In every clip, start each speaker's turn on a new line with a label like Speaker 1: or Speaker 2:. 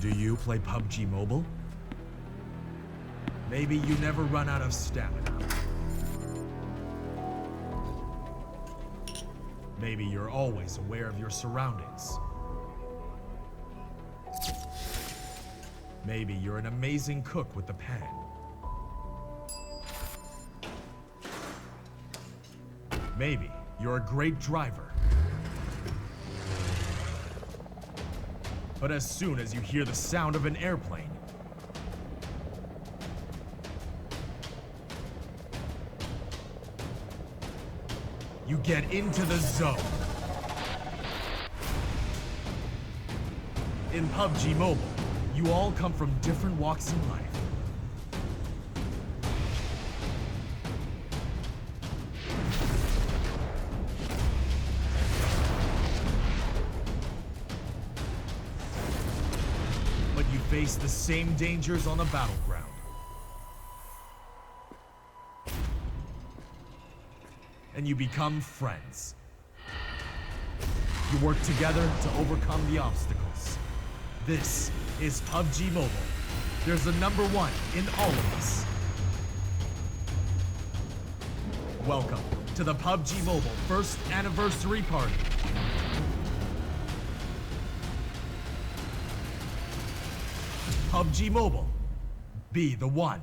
Speaker 1: Do you play PUBG Mobile? Maybe you never run out of stamina. Maybe you're always aware of your surroundings. Maybe you're an amazing cook with the pan. Maybe you're a great driver. But as soon as you hear the sound of an airplane, you get into the zone. In PUBG Mobile, you all come from different walks in life. But you face the same dangers on the battleground. And you become friends. You work together to overcome the obstacles. This is PUBG Mobile. There's a number one in all of us. Welcome to the PUBG Mobile first anniversary party. PUBG Mobile, be the one.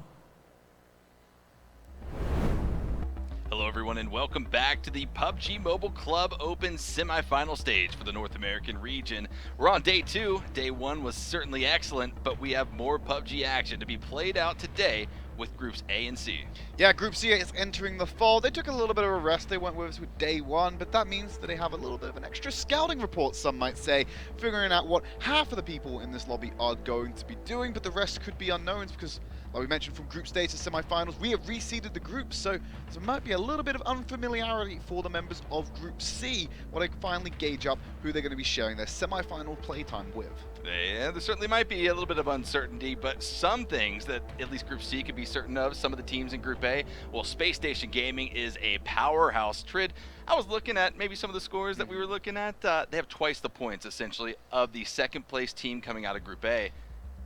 Speaker 2: Hello everyone and welcome back to the PUBG Mobile Club Open semifinal stage for the North American region. We're on day 2. Day 1 was certainly excellent, but we have more PUBG action to be played out today with groups A and C.
Speaker 3: Yeah, Group C is entering the fall. They took a little bit of a rest. They went with us with day 1, but that means that they have a little bit of an extra scouting report, some might say, figuring out what half of the people in this lobby are going to be doing, but the rest could be unknowns because, like we mentioned, from group stage to semifinals, we have reseeded the groups, so there might be a little bit of unfamiliarity for the members of Group C when they finally gauge up who they're going to be sharing their semifinal playtime with.
Speaker 2: Yeah, there certainly might be a little bit of uncertainty, but some things that at least Group C could be certain of, some of the teams in Group A, well, Spacestation Gaming is a powerhouse. Trid, I was looking at maybe some of the scores that we were looking at. They have twice the points, essentially, of the second place team coming out of Group A.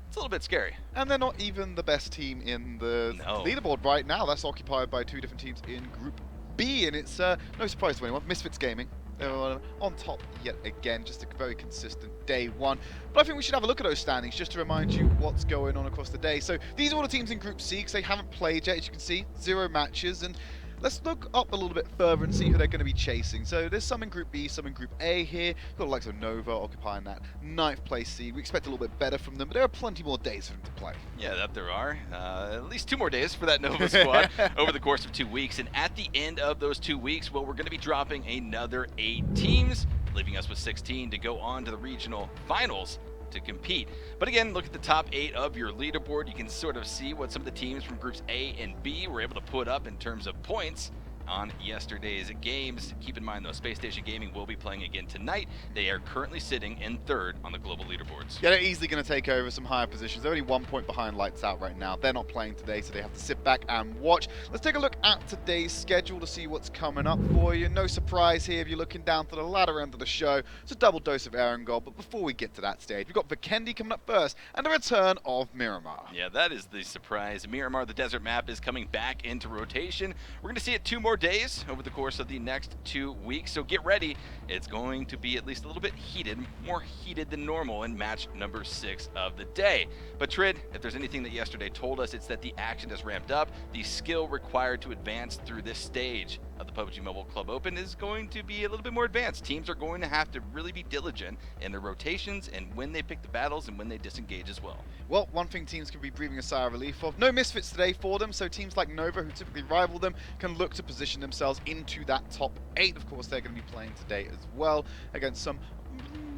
Speaker 2: It's a little bit scary. And
Speaker 3: they're not even the best team in the leaderboard right now. That's occupied by 2 different teams in Group B, and it's no surprise to anyone. Misfits Gaming, they're on top yet again, just a very consistent day 1. But I think we should have a look at those standings just to remind you what's going on across the day. So these are all the teams in Group C because they haven't played yet, as you can see, 0 matches. And let's look up a little bit further and see who they're going to be chasing. So there's some in Group B, some in Group A here. You've got the likes of Nova occupying that 9th place seed. We expect a little bit better from them, but there are plenty more days for them to play.
Speaker 2: Yeah, that there are. At least 2 more days for that Nova squad over the course of 2 weeks. And at the end of those 2 weeks, well, we're going to be dropping another 8 teams, leaving us with 16 to go on to the regional finals to compete. But again, look at the top 8 of your leaderboard. You can sort of see what some of the teams from groups A and B were able to put up in terms of points on yesterday's games. Keep in mind though, Spacestation Gaming will be playing again tonight. They are currently sitting in 3rd on the global leaderboards.
Speaker 3: Yeah, they're easily going to take over some higher positions. They're only 1 point behind Lights Out right now. They're not playing today, so they have to sit back and watch. Let's take a look at today's schedule to see what's coming up for you. No surprise here if you're looking down to the latter end of the show. It's a double dose of Erangel, but before we get to that stage, we've got Vikendi coming up first, and the return of Miramar.
Speaker 2: Yeah, that is the surprise. Miramar, the desert map, is coming back into rotation. We're going to see it 2 more days over the course of the next 2 weeks, so get ready. It's going to be at least a little bit heated, more heated than normal in match number 6 of the day. But Trid, if there's anything that yesterday told us, it's that the action has ramped up. The skill required to advance through this stage of the PUBG Mobile Club Open is going to be a little bit more advanced. Teams are going to have to really be diligent in their rotations and when they pick the battles and when they disengage as well.
Speaker 3: Well, one thing teams can be breathing a sigh of relief of, no Misfits today for them, so teams like Nova, who typically rival them, can look to position themselves into that top 8. Of course, they're going to be playing today as well against some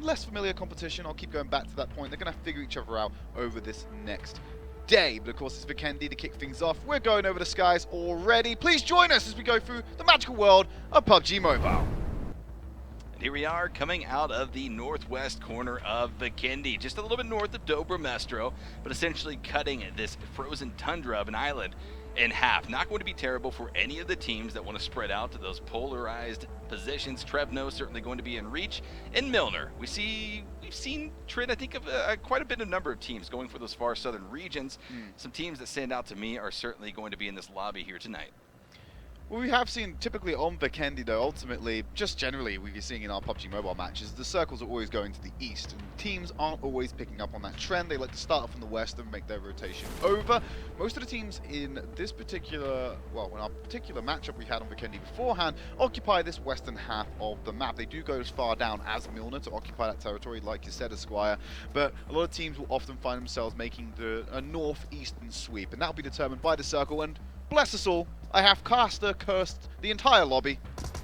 Speaker 3: less familiar competition. I'll keep going back to that point. They're going to figure each other out over this next day. But of course, it's Vikendi to kick things off. We're going over the skies already. Please join us as we go through the magical world of PUBG Mobile.
Speaker 2: And here we are coming out of the northwest corner of Vikendi, just a little bit north of Dobro Mestro, but essentially cutting this frozen tundra of an island in half. Not going to be terrible for any of the teams that want to spread out to those polarized positions. Trebno certainly going to be in reach. And Milner, we've seen Trid, I think, of quite a bit of number of teams going for those far southern regions. Some teams that stand out to me are certainly going to be in this lobby here tonight.
Speaker 3: Well, we have seen typically on Vikendi, though, ultimately, just generally, we've been seeing in our PUBG Mobile matches, the circles are always going to the east, and teams aren't always picking up on that trend. They like to start from the west and make their rotation over. Most of the teams in this particular, well, in our particular matchup we had on Vikendi beforehand, occupy this western half of the map. They do go as far down as Milner to occupy that territory, like you said, Esquire, but a lot of teams will often find themselves making a northeastern sweep, and that'll be determined by the circle, and bless us all, I have cursed the entire lobby.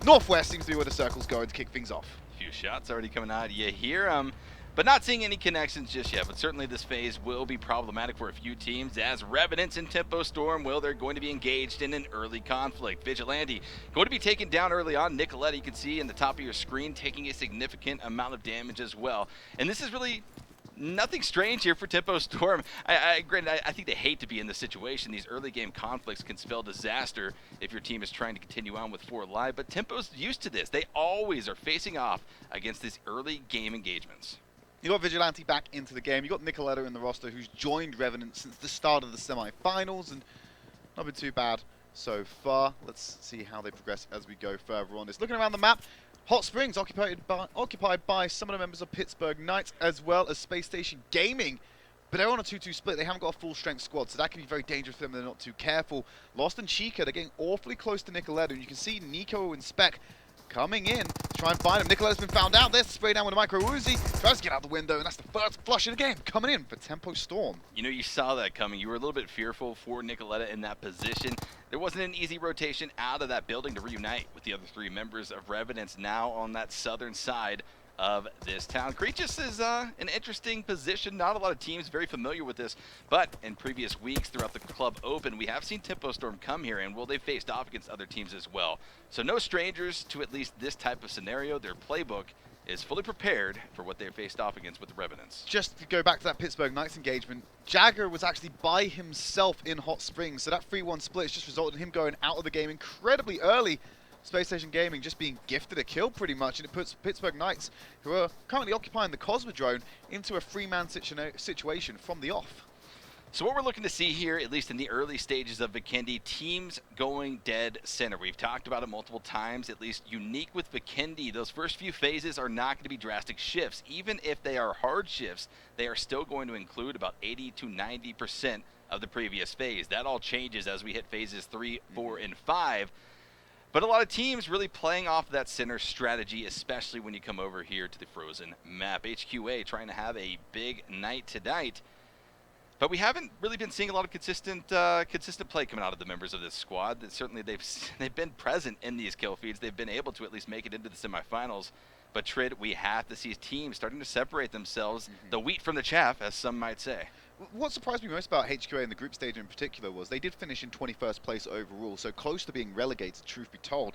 Speaker 3: Northwest seems to be where the circle's going to kick things off.
Speaker 2: A few shots already coming out. You hear them, but not seeing any connections just yet. But certainly this phase will be problematic for a few teams, as Revenants and Tempo Storm, well, they're going to be engaged in an early conflict. Vigilante going to be taken down early on. Nicoletta, you can see in the top of your screen, taking a significant amount of damage as well. And this is really nothing strange here for Tempo Storm. Granted, I think they hate to be in this situation. These early game conflicts can spell disaster if your team is trying to continue on with 4 live, but Tempo's used to this. They always are facing off against these early game engagements.
Speaker 3: You got Vigilante back into the game. You got Nicoletta in the roster, who's joined Revenant since the start of the semi-finals, and not been too bad so far. Let's see how they progress as we go further on this. Looking around the map, Hot Springs occupied by some of the members of Pittsburgh Knights, as well as Spacestation Gaming. But they're on a 2-2 split. They haven't got a full-strength squad, so that can be very dangerous for them if they're not too careful. Lost and Chica, they're getting awfully close to Nicoletta, and you can see Nico and Spec coming in to try and find him. Nicoletta's been found out. There's the spray down with a micro Uzi. Tries to get out the window, and that's the first flush of the game coming in for Tempo Storm.
Speaker 2: You know, you saw that coming. You were a little bit fearful for Nicoletta in that position. There wasn't an easy rotation out of that building to reunite with the other 3 members of Revenants now on that southern side of this town. Creatus is an interesting position. Not a lot of teams very familiar with this, but in previous weeks throughout the Club Open, we have seen Tempo Storm come here, and well, they faced off against other teams as well. So no strangers to at least this type of scenario. Their playbook is fully prepared for what they faced off against with the Revenants. Just
Speaker 3: to go back to that Pittsburgh Knights engagement, Jagger was actually by himself in Hot Springs, so that 3-1 split has just resulted in him going out of the game incredibly early. Spacestation Gaming just being gifted a kill pretty much, and it puts Pittsburgh Knights, who are currently occupying the Cosmodrome, into a 3-man situation from the off.
Speaker 2: So what we're looking to see here, at least in the early stages of Vikendi, teams going dead center. We've talked about it multiple times, at least unique with Vikendi. Those first few phases are not going to be drastic shifts. Even if they are hard shifts, they are still going to include about 80 to 90% of the previous phase. That all changes as we hit phases 3, 4, and 5. But a lot of teams really playing off that center strategy, especially when you come over here to the frozen map. HQA trying to have a big night tonight. But we haven't really been seeing a lot of consistent play coming out of the members of this squad. That certainly they've been present in these kill feeds. They've been able to at least make it into the semifinals. But Trid, we have to see teams starting to separate themselves, the wheat from the chaff, as some might say.
Speaker 3: What surprised me most about HQA in the group stage in particular was they did finish in 21st place overall, so close to being relegated, truth be told.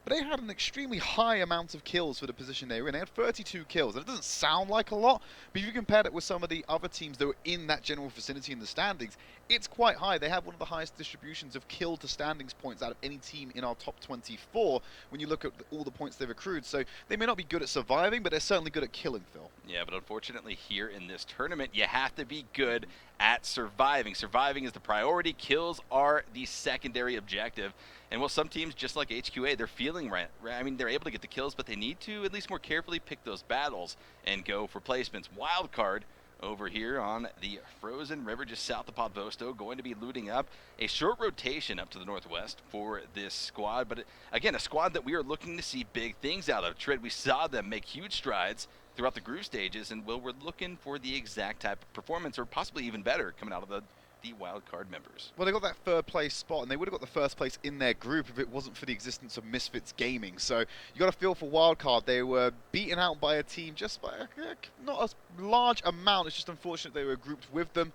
Speaker 3: But they had an extremely high amount of kills for the position they were in. They had 32 kills, and it doesn't sound like a lot, but if you compare it with some of the other teams that were in that general vicinity in the standings, it's quite high. They have one of the highest distributions of kill to standings points out of any team in our top 24 when you look at all the points they've accrued. So they may not be good at surviving, but they're certainly good at killing, Phil.
Speaker 2: Yeah, but unfortunately here in this tournament, you have to be good at surviving. Surviving is the priority. Kills are the secondary objective. And well, some teams, just like HQA, they're feeling right. I mean, they're able to get the kills, but they need to at least more carefully pick those battles and go for placements. Wildcard over here on the frozen river just south of Podvosto, going to be looting up a short rotation up to the northwest for this squad. But again, a squad that we are looking to see big things out of. Trid, we saw them make huge strides throughout the group stages, and well, we're looking for the exact type of performance, or possibly even better, coming out of the wildcard members.
Speaker 3: Well, they got that 3rd place spot, and they would have got the 1st place in their group if it wasn't for the existence of Misfits Gaming. So you got to feel for wildcard. They were beaten out by a team just by not a large amount. It's just unfortunate they were grouped with them.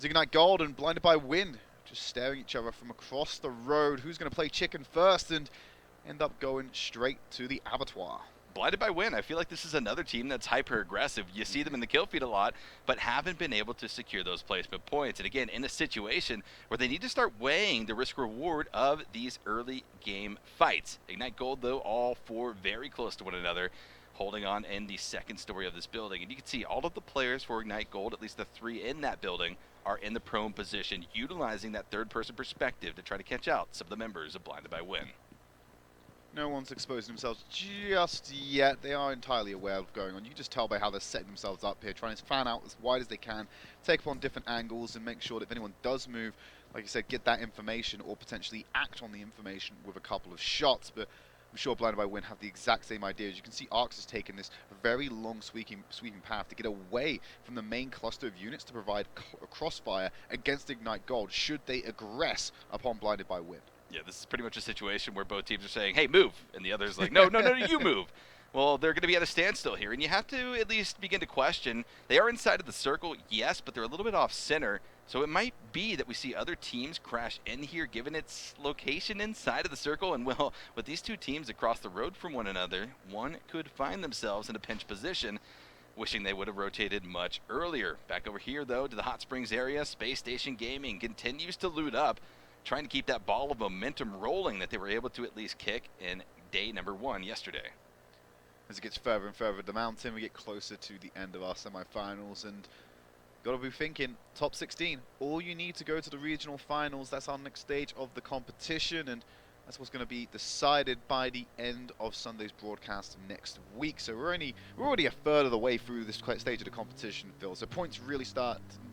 Speaker 3: Ignite Gold and BlindedByWin just staring at each other from across the road. Who's going to play chicken first and end up going straight to the abattoir?
Speaker 2: BlindedByWin, I feel like this is another team that's hyper-aggressive. You see them in the kill feed a lot, but haven't been able to secure those placement points. And again, in a situation where they need to start weighing the risk-reward of these early game fights. Ignite Gold, though, all four very close to one another, holding on in the second story of this building. And you can see all of the players for Ignite Gold, at least the 3 in that building, are in the prone position, utilizing that third-person perspective to try to catch out some of the members of BlindedByWin.
Speaker 3: No one's exposing themselves just yet. They are entirely aware of what's going on. You can just tell by how they're setting themselves up here, trying to fan out as wide as they can, take upon different angles, and make sure that if anyone does move, like you said, get that information or potentially act on the information with a couple of shots. But I'm sure BlindedByWin have the exact same idea. As you can see, Arx has taken this very long sweeping path to get away from the main cluster of units to provide a crossfire against Ignite Gold should they aggress upon BlindedByWin.
Speaker 2: Yeah, this is pretty much a situation where both teams are saying, hey, move, and the other's like, no, you move. Well, they're going to be at a standstill here, and you have to at least begin to question. They are inside of the circle, yes, but they're a little bit off-center, so it might be that we see other teams crash in here given its location inside of the circle, and well, with these two teams across the road from one another, one could find themselves in a pinch position, wishing they would have rotated much earlier. Back over here, though, to the Hot Springs area, Spacestation Gaming continues to loot up, trying to keep that ball of momentum rolling that they were able to at least kick in day number 1 yesterday.
Speaker 3: As it gets further and further the mountain, we get closer to the end of our semifinals, and got to be thinking top 16. All you need to go to the regional finals. That's our next stage of the competition, and that's what's going to be decided by the end of Sunday's broadcast next week. So we're already a third of the way through this stage of the competition, Phil. So points really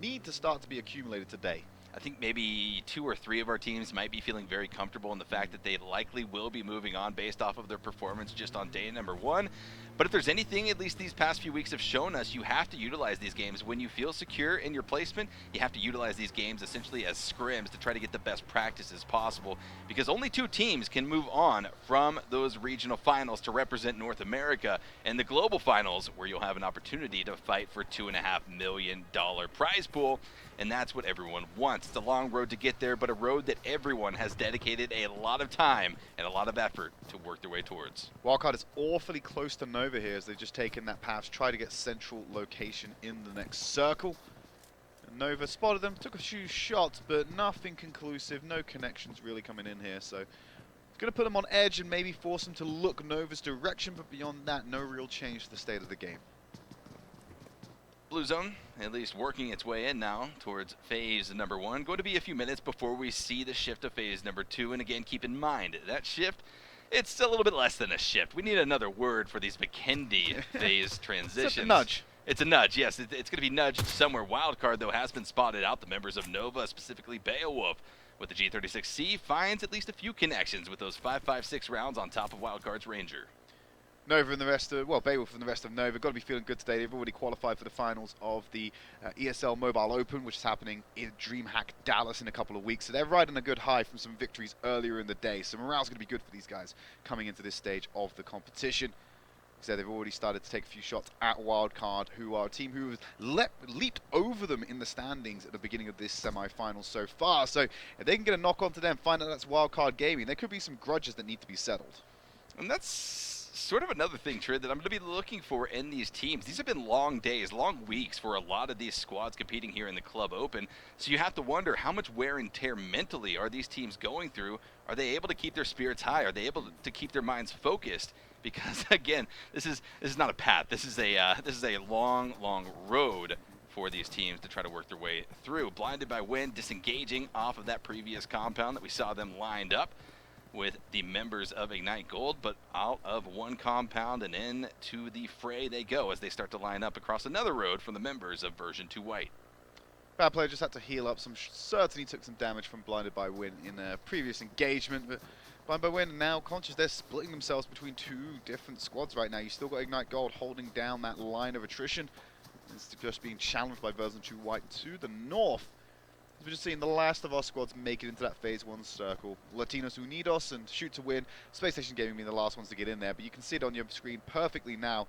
Speaker 3: need to start to be accumulated today.
Speaker 2: I think maybe 2 or 3 of our teams might be feeling very comfortable in the fact that they likely will be moving on based off of their performance just on day number 1. But if there's anything, at least these past few weeks have shown us, you have to utilize these games. When you feel secure in your placement, you have to utilize these games essentially as scrims to try to get the best practices possible, because only 2 teams can move on from those regional finals to represent North America and the global finals, where you'll have an opportunity to fight for $2.5 million prize pool. And that's what everyone wants. It's a long road to get there, but a road that everyone has dedicated a lot of time and a lot of effort to work their way towards.
Speaker 3: Wildcard is awfully close to Nova here as they've just taken that path to try to get central location in the next circle. And Nova spotted them, took a few shots, but nothing conclusive, no connections really coming in here. So it's going to put them on edge and maybe force them to look Nova's direction, but beyond that, no real change to the state of the game.
Speaker 2: Blue Zone, at least working its way in now towards phase number 1. Going to be a few minutes before we see the shift to phase number 2. And again, keep in mind, that shift, it's still a little bit less than a shift. We need another word for these Vikendi phase transitions.
Speaker 3: It's a nudge.
Speaker 2: It's a nudge, yes. It's going to be nudged somewhere. Wildcard, though, has been spotted out. The members of Nova, specifically Beowulf, with the G36C, finds at least a few connections with those 5.56 rounds on top of Wildcard's Ranger.
Speaker 3: Nova and the rest of, well, Beowulf and the rest of Nova got to be feeling good today. They've already qualified for the finals of the ESL Mobile Open, which is happening in DreamHack Dallas in a couple of weeks. So they're riding a good high from some victories earlier in the day. So morale's going to be good for these guys coming into this stage of the competition. So they've already started to take a few shots at Wildcard, who are a team who has leaped over them in the standings at the beginning of this semi-final so far. So if they can get a knock onto them, find out that's Wildcard Gaming, there could be some grudges that need to be settled.
Speaker 2: And that's sort of another thing, Trid, that I'm going to be looking for in these teams. These have been long days, long weeks for a lot of these squads competing here in the Club Open. So you have to wonder, how much wear and tear mentally are these teams going through? Are they able to keep their spirits high? Are they able to keep their minds focused? Because again, this is not a path. This is a long road for these teams to try to work their way through. BlindedByWin disengaging off of that previous compound that we saw them lined up with the members of Ignite Gold, but out of one compound and into the fray they go as they start to line up across another road from the members of Version 2 White.
Speaker 3: Bad player just had to heal up. Certainly took some damage from BlindedByWin in a previous engagement, but BlindedByWin now conscious they're splitting themselves between 2 different squads right now. You still got Ignite Gold holding down that line of attrition. It's just being challenged by Version 2 White to the north. We're just seeing the last of our squads make it into that phase 1 circle. Lations Unidos and Shoot to Win. Spacestation Gaming being the last ones to get in there, but you can see it on your screen perfectly now.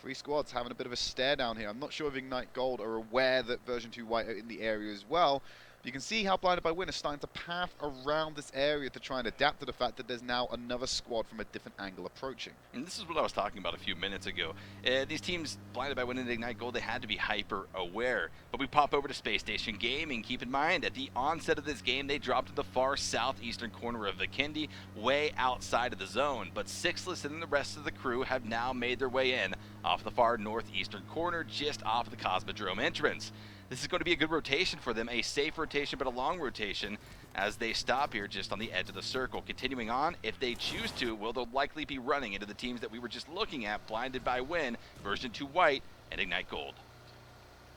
Speaker 3: 3 squads having a bit of a stare down here. I'm not sure if Ignite Gold are aware that Version 2 White are in the area as well. You can see how BlindedByWin is starting to path around this area to try and adapt to the fact that there's now another squad from a different angle approaching.
Speaker 2: And this is what I was talking about a few minutes ago. These teams, BlindedByWin and Ignite Gold, they had to be hyper aware. But we pop over to Spacestation Gaming. Keep in mind, at the onset of this game, they dropped to the far southeastern corner of Vikendi, way outside of the zone. But Sixless and the rest of the crew have now made their way in off the far northeastern corner, just off the Cosmodrome entrance. This is going to be a good rotation for them, a safe rotation, but a long rotation as they stop here just on the edge of the circle. Continuing on, if they choose to, they'll likely be running into the teams that we were just looking at, BlindedByWin, version 2 White, and Ignite Gold.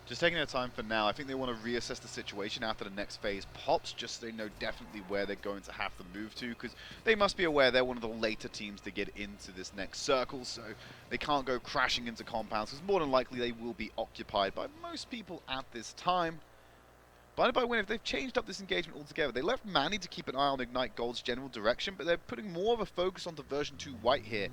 Speaker 3: Just taking their time for now. I think they want to reassess the situation after the next phase pops, just so they know definitely where they're going to have to move to, because they must be aware they're one of the later teams to get into this next circle, so they can't go crashing into compounds, because more than likely they will be occupied by most people at this time. BlindedByWin, if they've changed up this engagement altogether, they left Manny to keep an eye on Ignite Gold's general direction, but they're putting more of a focus onto version 2 White here,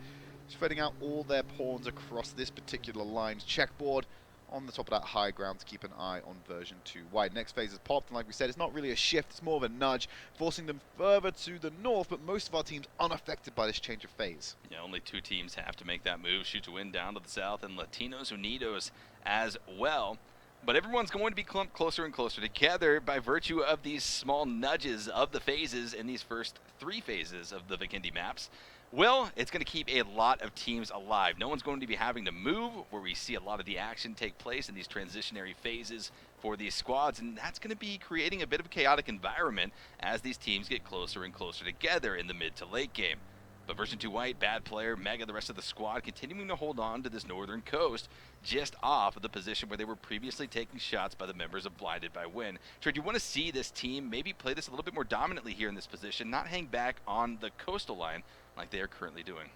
Speaker 3: spreading out all their pawns across this particular line's checkboard, on the top of that high ground to keep an eye on version 2 White. Next phase has popped, and like we said, it's not really a shift, it's more of a nudge, forcing them further to the north, but most of our teams unaffected by this change of phase.
Speaker 2: Yeah, only 2 teams have to make that move. Shoot to win down to the south, and Lations Unidos as well. But everyone's going to be clumped closer and closer together by virtue of these small nudges of the phases in these first 3 phases of the Vikendi maps. Well, it's going to keep a lot of teams alive. No one's going to be having to move, where we see a lot of the action take place in these transitionary phases for these squads, and that's going to be creating a bit of a chaotic environment as these teams get closer and closer together in the mid to late game. But version 2 White, Bad Player, Mega, the rest of the squad continuing to hold on to this northern coast just off of the position where they were previously taking shots by the members of BlindedByWin. Trey, do you want to see this team maybe play this a little bit more dominantly here in this position, not hang back on the coastal line like they are currently doing?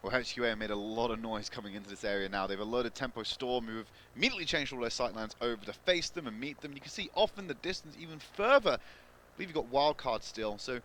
Speaker 3: Well, HQA made a lot of noise coming into this area now. They've alerted Tempo Storm, who have immediately changed all their sightlines over to face them and meet them. You can see off in the distance even further, I believe you've got Wildcard still, so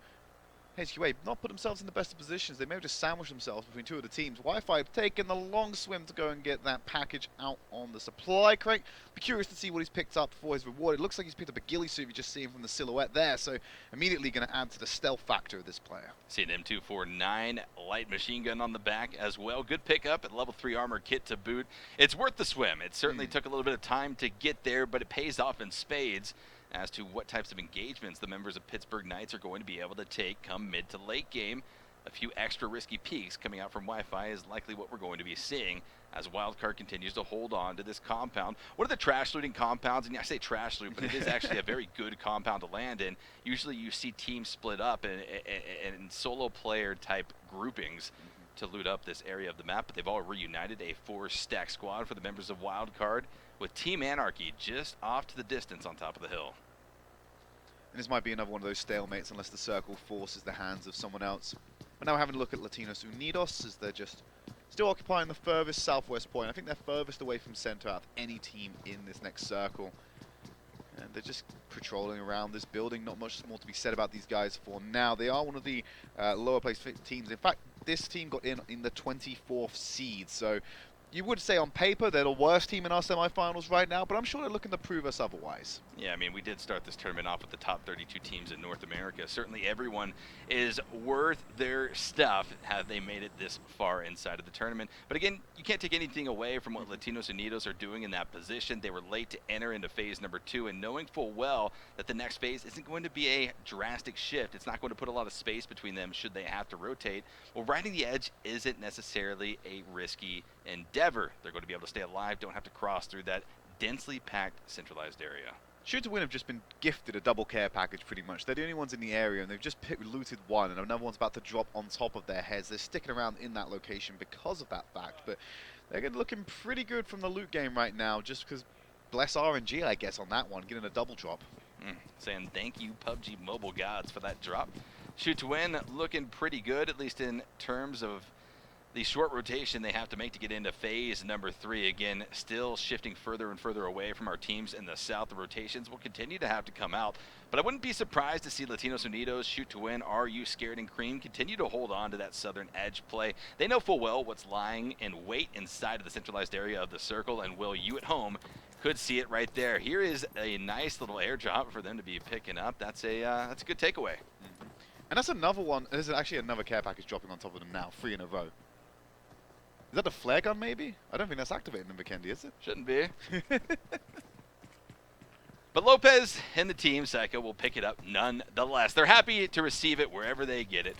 Speaker 3: HQA not put themselves in the best of positions. They may have just sandwiched themselves between 2 of the teams. Wi-Fi have taken the long swim to go and get that package out on the supply crate. Be curious to see what he's picked up for his reward. It looks like he's picked up a ghillie suit, you just see him from the silhouette there, so immediately going to add to the stealth factor of this player.
Speaker 2: See an M249 light machine gun on the back as well. Good pickup at level 3 armor kit to boot. It's worth the swim. It certainly took a little bit of time to get there, but it pays off in spades as to what types of engagements the members of Pittsburgh Knights are going to be able to take come mid to late game. A few extra risky peaks coming out from Wi-Fi is likely what we're going to be seeing as Wildcard continues to hold on to this compound. One of the trash looting compounds, and I say trash loot, but it is actually a very good compound to land in. Usually you see teams split up in solo player type groupings to loot up this area of the map, but they've all reunited a 4-stack squad for the members of Wildcard, with Team Anarchy just off to the distance on top of the hill.
Speaker 3: And this might be another one of those stalemates unless the circle forces the hands of someone else. But now we're having a look at Lations Unidos as they're just still occupying the furthest southwest point. I think they're furthest away from center out of any team in this next circle. And they're just patrolling around this building. Not much more to be said about these guys for now. They are one of the lower place teams. In fact, this team got in the 24th seed. So you would say on paper they're the worst team in our semifinals right now, but I'm sure they're looking to prove us otherwise.
Speaker 2: Yeah, I mean, we did start this tournament off with the top 32 teams in North America. Certainly everyone is worth their stuff have they made it this far inside of the tournament. But again, you can't take anything away from what Lations Unidos are doing in that position. They were late to enter into phase number 2, and knowing full well that the next phase isn't going to be a drastic shift. It's not going to put a lot of space between them should they have to rotate. Well, riding the edge isn't necessarily a risky endeavor. They're going to be able to stay alive, don't have to cross through that densely packed centralized area.
Speaker 3: Shoot to Win have just been gifted a double care package pretty much. They're the only ones in the area, and they've just looted one, and another one's about to drop on top of their heads. They're sticking around in that location because of that fact, but they're looking pretty good from the loot game right now, just because bless RNG, I guess, on that one, getting a double drop.
Speaker 2: Saying thank you, PUBG Mobile gods, for that drop. Shoot to Win looking pretty good, at least in terms of the short rotation they have to make to get into phase number 3. Again, still shifting further and further away from our teams in the south. The rotations will continue to have to come out, but I wouldn't be surprised to see Lations Unidos, Shoot to Win, AreYouScared, and Cream continue to hold on to that southern edge play. They know full well what's lying in wait inside of the centralized area of the circle, and will you at home could see it right there. Here is a nice little airdrop for them to be picking up. That's a good takeaway.
Speaker 3: And that's another one. There's actually another care package dropping on top of them now, 3 in a row. Is that the flare gun, maybe? I don't think that's activated in Vikendi, is it?
Speaker 2: Shouldn't be. But Lopez and the team, Psycho, will pick it up nonetheless. They're happy to receive it wherever they get it.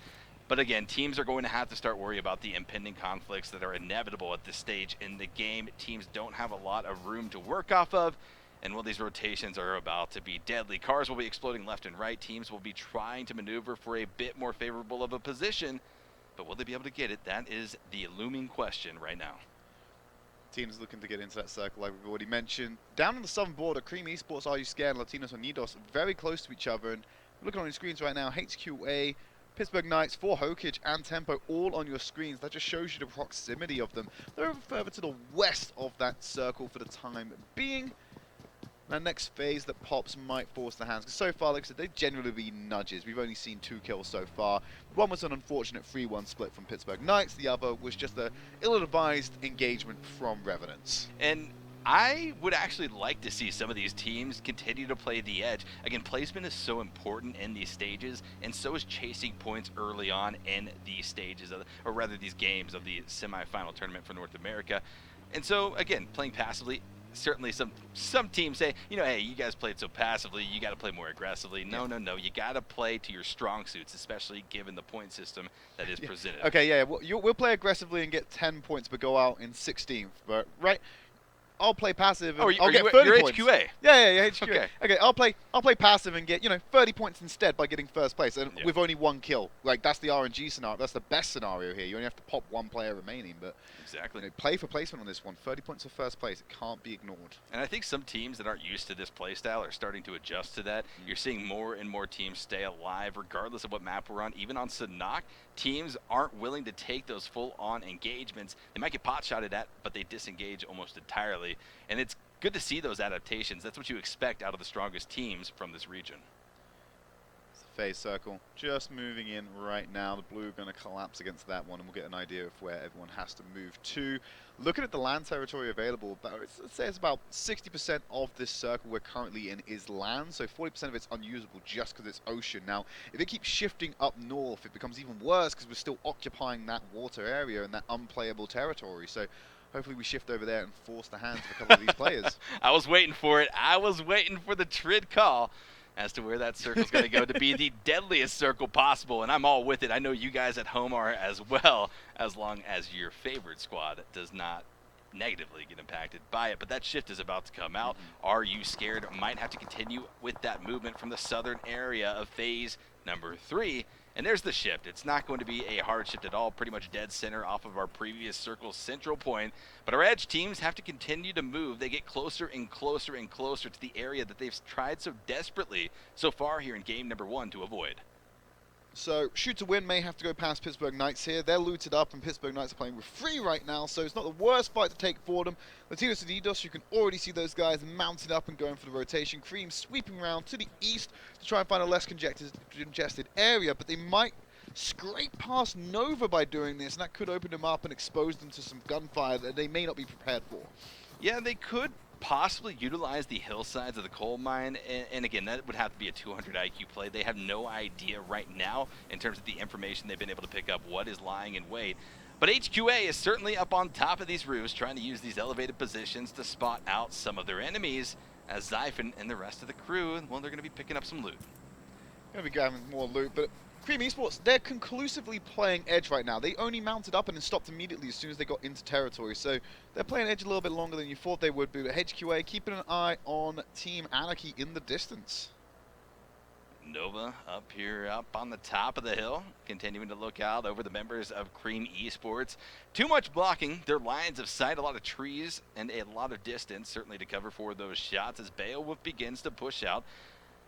Speaker 2: But again, teams are going to have to start worrying about the impending conflicts that are inevitable at this stage in the game. Teams don't have a lot of room to work off of. And while these rotations are about to be deadly, cars will be exploding left and right. Teams will be trying to maneuver for a bit more favorable of a position. But will they be able to get it? That is the looming question right now.
Speaker 3: Teams looking to get into that circle, like we've already mentioned. Down on the southern border, Cream Esports, AreYouScared, and Lations Unidos very close to each other. And looking on your screens right now, HQA, Pittsburgh Knights, Hokage, and Tempo all on your screens. That just shows you the proximity of them. They're over further to the west of that circle for the time being. That next phase that pops might force the hands. Because so far, like I said, they generally be nudges. We've only seen 2 kills so far. One was an unfortunate 3-1 split from Pittsburgh Knights. The other was just an ill-advised engagement from Revenants.
Speaker 2: And I would actually like to see some of these teams continue to play the edge. Again, placement is so important in these stages, and so is chasing points early on in these stages, or rather these games of the semifinal tournament for North America. And so, again, playing passively, certainly some teams say, you know, hey, you guys played so passively, you got to play more aggressively. No, you got to play to your strong suits, especially given the point system that is presented.
Speaker 3: Okay, yeah, we'll play aggressively and get 10 points, but go out in 16th. But right, I'll play passive. And I'll get 30 points.
Speaker 2: HQA.
Speaker 3: Yeah, HQA. Okay, I'll play passive and get 30 points instead by getting first place, and with only 1 kill. Like that's the RNG scenario. That's the best scenario here. You only have to pop 1 player remaining, but
Speaker 2: exactly.
Speaker 3: Play for placement on this one. 30 points for first place. It can't be ignored.
Speaker 2: And I think some teams that aren't used to this playstyle are starting to adjust to that. You're seeing more and more teams stay alive, regardless of what map we're on. Even on Sanhok, teams aren't willing to take those full-on engagements. They might get pot-shotted at, but they disengage almost entirely. And it's good to see those adaptations. That's what you expect out of the strongest teams from this region.
Speaker 3: It's the phase circle just moving in right now. The blue going to collapse against that one, and we'll get an idea of where everyone has to move to. Looking at the land territory available, let's say it's about 60% of this circle we're currently in is land, so 40% of it's unusable just because it's ocean. Now, if it keeps shifting up north, it becomes even worse because we're still occupying that water area and that unplayable territory. So hopefully we shift over there and force the hands of a couple of these players.
Speaker 2: I was waiting for it. I was waiting for the Trid call as to where that circle's going to go to be the deadliest circle possible, and I'm all with it. I know you guys at home are as well, as long as your favorite squad does not negatively get impacted by it. But that shift is about to come out. AreYouScared might have to continue with that movement from the southern area of phase number 3. And there's the shift. It's not going to be a hard shift at all, pretty much dead center off of our previous circle's central point. But our edge teams have to continue to move. They get closer and closer and closer to the area that they've tried so desperately so far here in game number 1 to avoid.
Speaker 3: So, shoot to win may have to go past Pittsburgh Knights here. They're looted up, and Pittsburgh Knights are playing with 3 right now, so it's not the worst fight to take for them. Lations Unidos, you can already see those guys mounted up and going for the rotation. Cream sweeping around to the east to try and find a less congested area, but they might scrape past Nova by doing this, and that could open them up and expose them to some gunfire that they may not be prepared for.
Speaker 2: Yeah, they could possibly utilize the hillsides of the coal mine, and again, that would have to be a 200 IQ play. They have no idea right now in terms of the information they've been able to pick up what is lying in wait. But HQA is certainly up on top of these roofs trying to use these elevated positions to spot out some of their enemies, as Zyphon and the rest of the crew, well, they're going to be picking up some loot.
Speaker 3: Going to be grabbing more loot, but Cream Esports, they're conclusively playing edge right now. They only mounted up and then stopped immediately as soon as they got into territory. So they're playing edge a little bit longer than you thought they would be. But HQA keeping an eye on Team Anarchy in the distance.
Speaker 2: Nova up here, up on the top of the hill, continuing to look out over the members of Cream Esports. Too much blocking their lines of sight, a lot of trees and a lot of distance, certainly to cover for those shots as Beowulf begins to push out.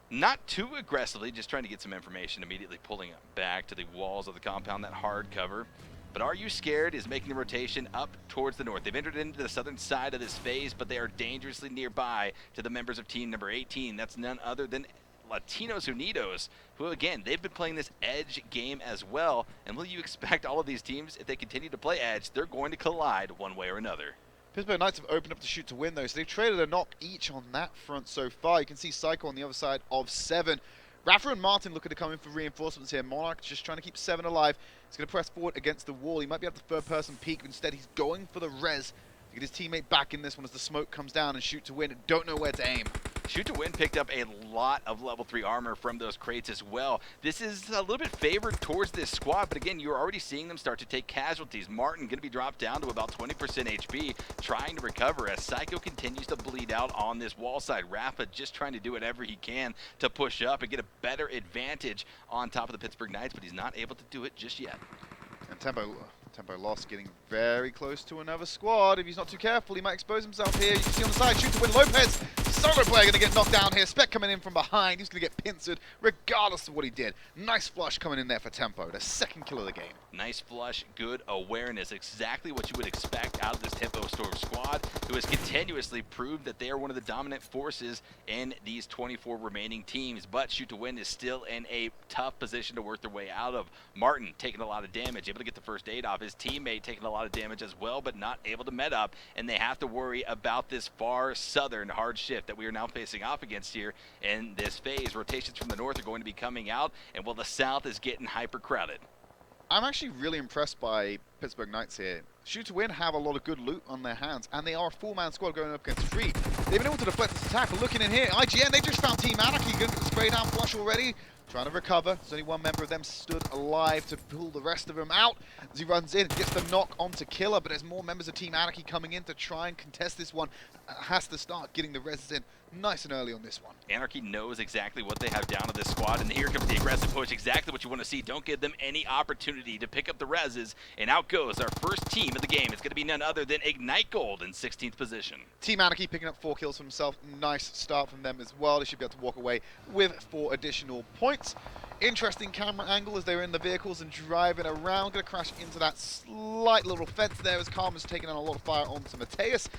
Speaker 2: Not too aggressively, just trying to get some information, immediately pulling it back to the walls of the compound, that hard cover. But AreYouScared is making the rotation up towards the north. They've entered into the southern side of this phase, but they are dangerously nearby to the members of team number 18. That's none other than Lations Unidos, who again, they've been playing this edge game as well. And will you expect all of these teams, if they continue to play edge, they're going to collide one way or another?
Speaker 3: Pittsburgh Knights have opened up to shoot to win, though, so they've traded a knock each on that front so far. You can see Psycho on the other side of 7. Rafa and Martin looking to come in for reinforcements here. Monarch just trying to keep 7 alive. He's going to press forward against the wall. He might be able to third-person peek, but instead he's going for the res to get his teammate back in this one as the smoke comes down, and shoot to win. Don't know where to aim.
Speaker 2: Shoot to Win picked up a lot of level 3 armor from those crates as well. This is a little bit favored towards this squad, but again, you're already seeing them start to take casualties. Martin going to be dropped down to about 20% HP, trying to recover as Psycho continues to bleed out on this wall side. Rafa just trying to do whatever he can to push up and get a better advantage on top of the Pittsburgh Knights, but he's not able to do it just yet.
Speaker 3: And Tempo lost, getting very close to another squad. If he's not too careful, he might expose himself here. You can see on the side, shoot to win. Lopez, solo player, going to get knocked down here. Spec coming in from behind. He's going to get pincered regardless of what he did. Nice flush coming in there for Tempo, the second kill of the game.
Speaker 2: Nice flush, good awareness, exactly what you would expect out of this Tempo Storm squad, who has continuously proved that they are one of the dominant forces in these 24 remaining teams. But Shoot to Win is still in a tough position to work their way out of. Martin taking a lot of damage, able to get the first aid off. His teammate taking a lot of damage as well, but not able to med up, and they have to worry about this far southern hard shift that we are now facing off against here in this phase. Rotations from the north are going to be coming out, and while the south is getting hyper crowded.
Speaker 3: I'm actually really impressed by Pittsburgh Knights here. Shoot to Win have a lot of good loot on their hands, and they are a full-man squad going up against 3. They've been able to deflect this attack, but looking in here, IGN, they just found Team Anarchy, going to get the spray down flush already. Trying to recover. There's only one member of them stood alive to pull the rest of them out. As he runs in, gets the knock onto Killer, but there's more members of Team Anarchy coming in to try and contest this one. Has to start getting the reses in nice and early on this one.
Speaker 2: Anarchy knows exactly what they have down to this squad, and here comes the aggressive push, exactly what you want to see. Don't give them any opportunity to pick up the reses, and out goes our first team of the game. It's going to be none other than Ignite Gold in 16th position.
Speaker 3: Team Anarchy picking up 4 kills for himself. Nice start from them as well. They should be able to walk away with 4 additional points. Interesting camera angle as they're in the vehicles and driving around. Going to crash into that slight little fence there as Karma's taking on a lot of fire onto Mateus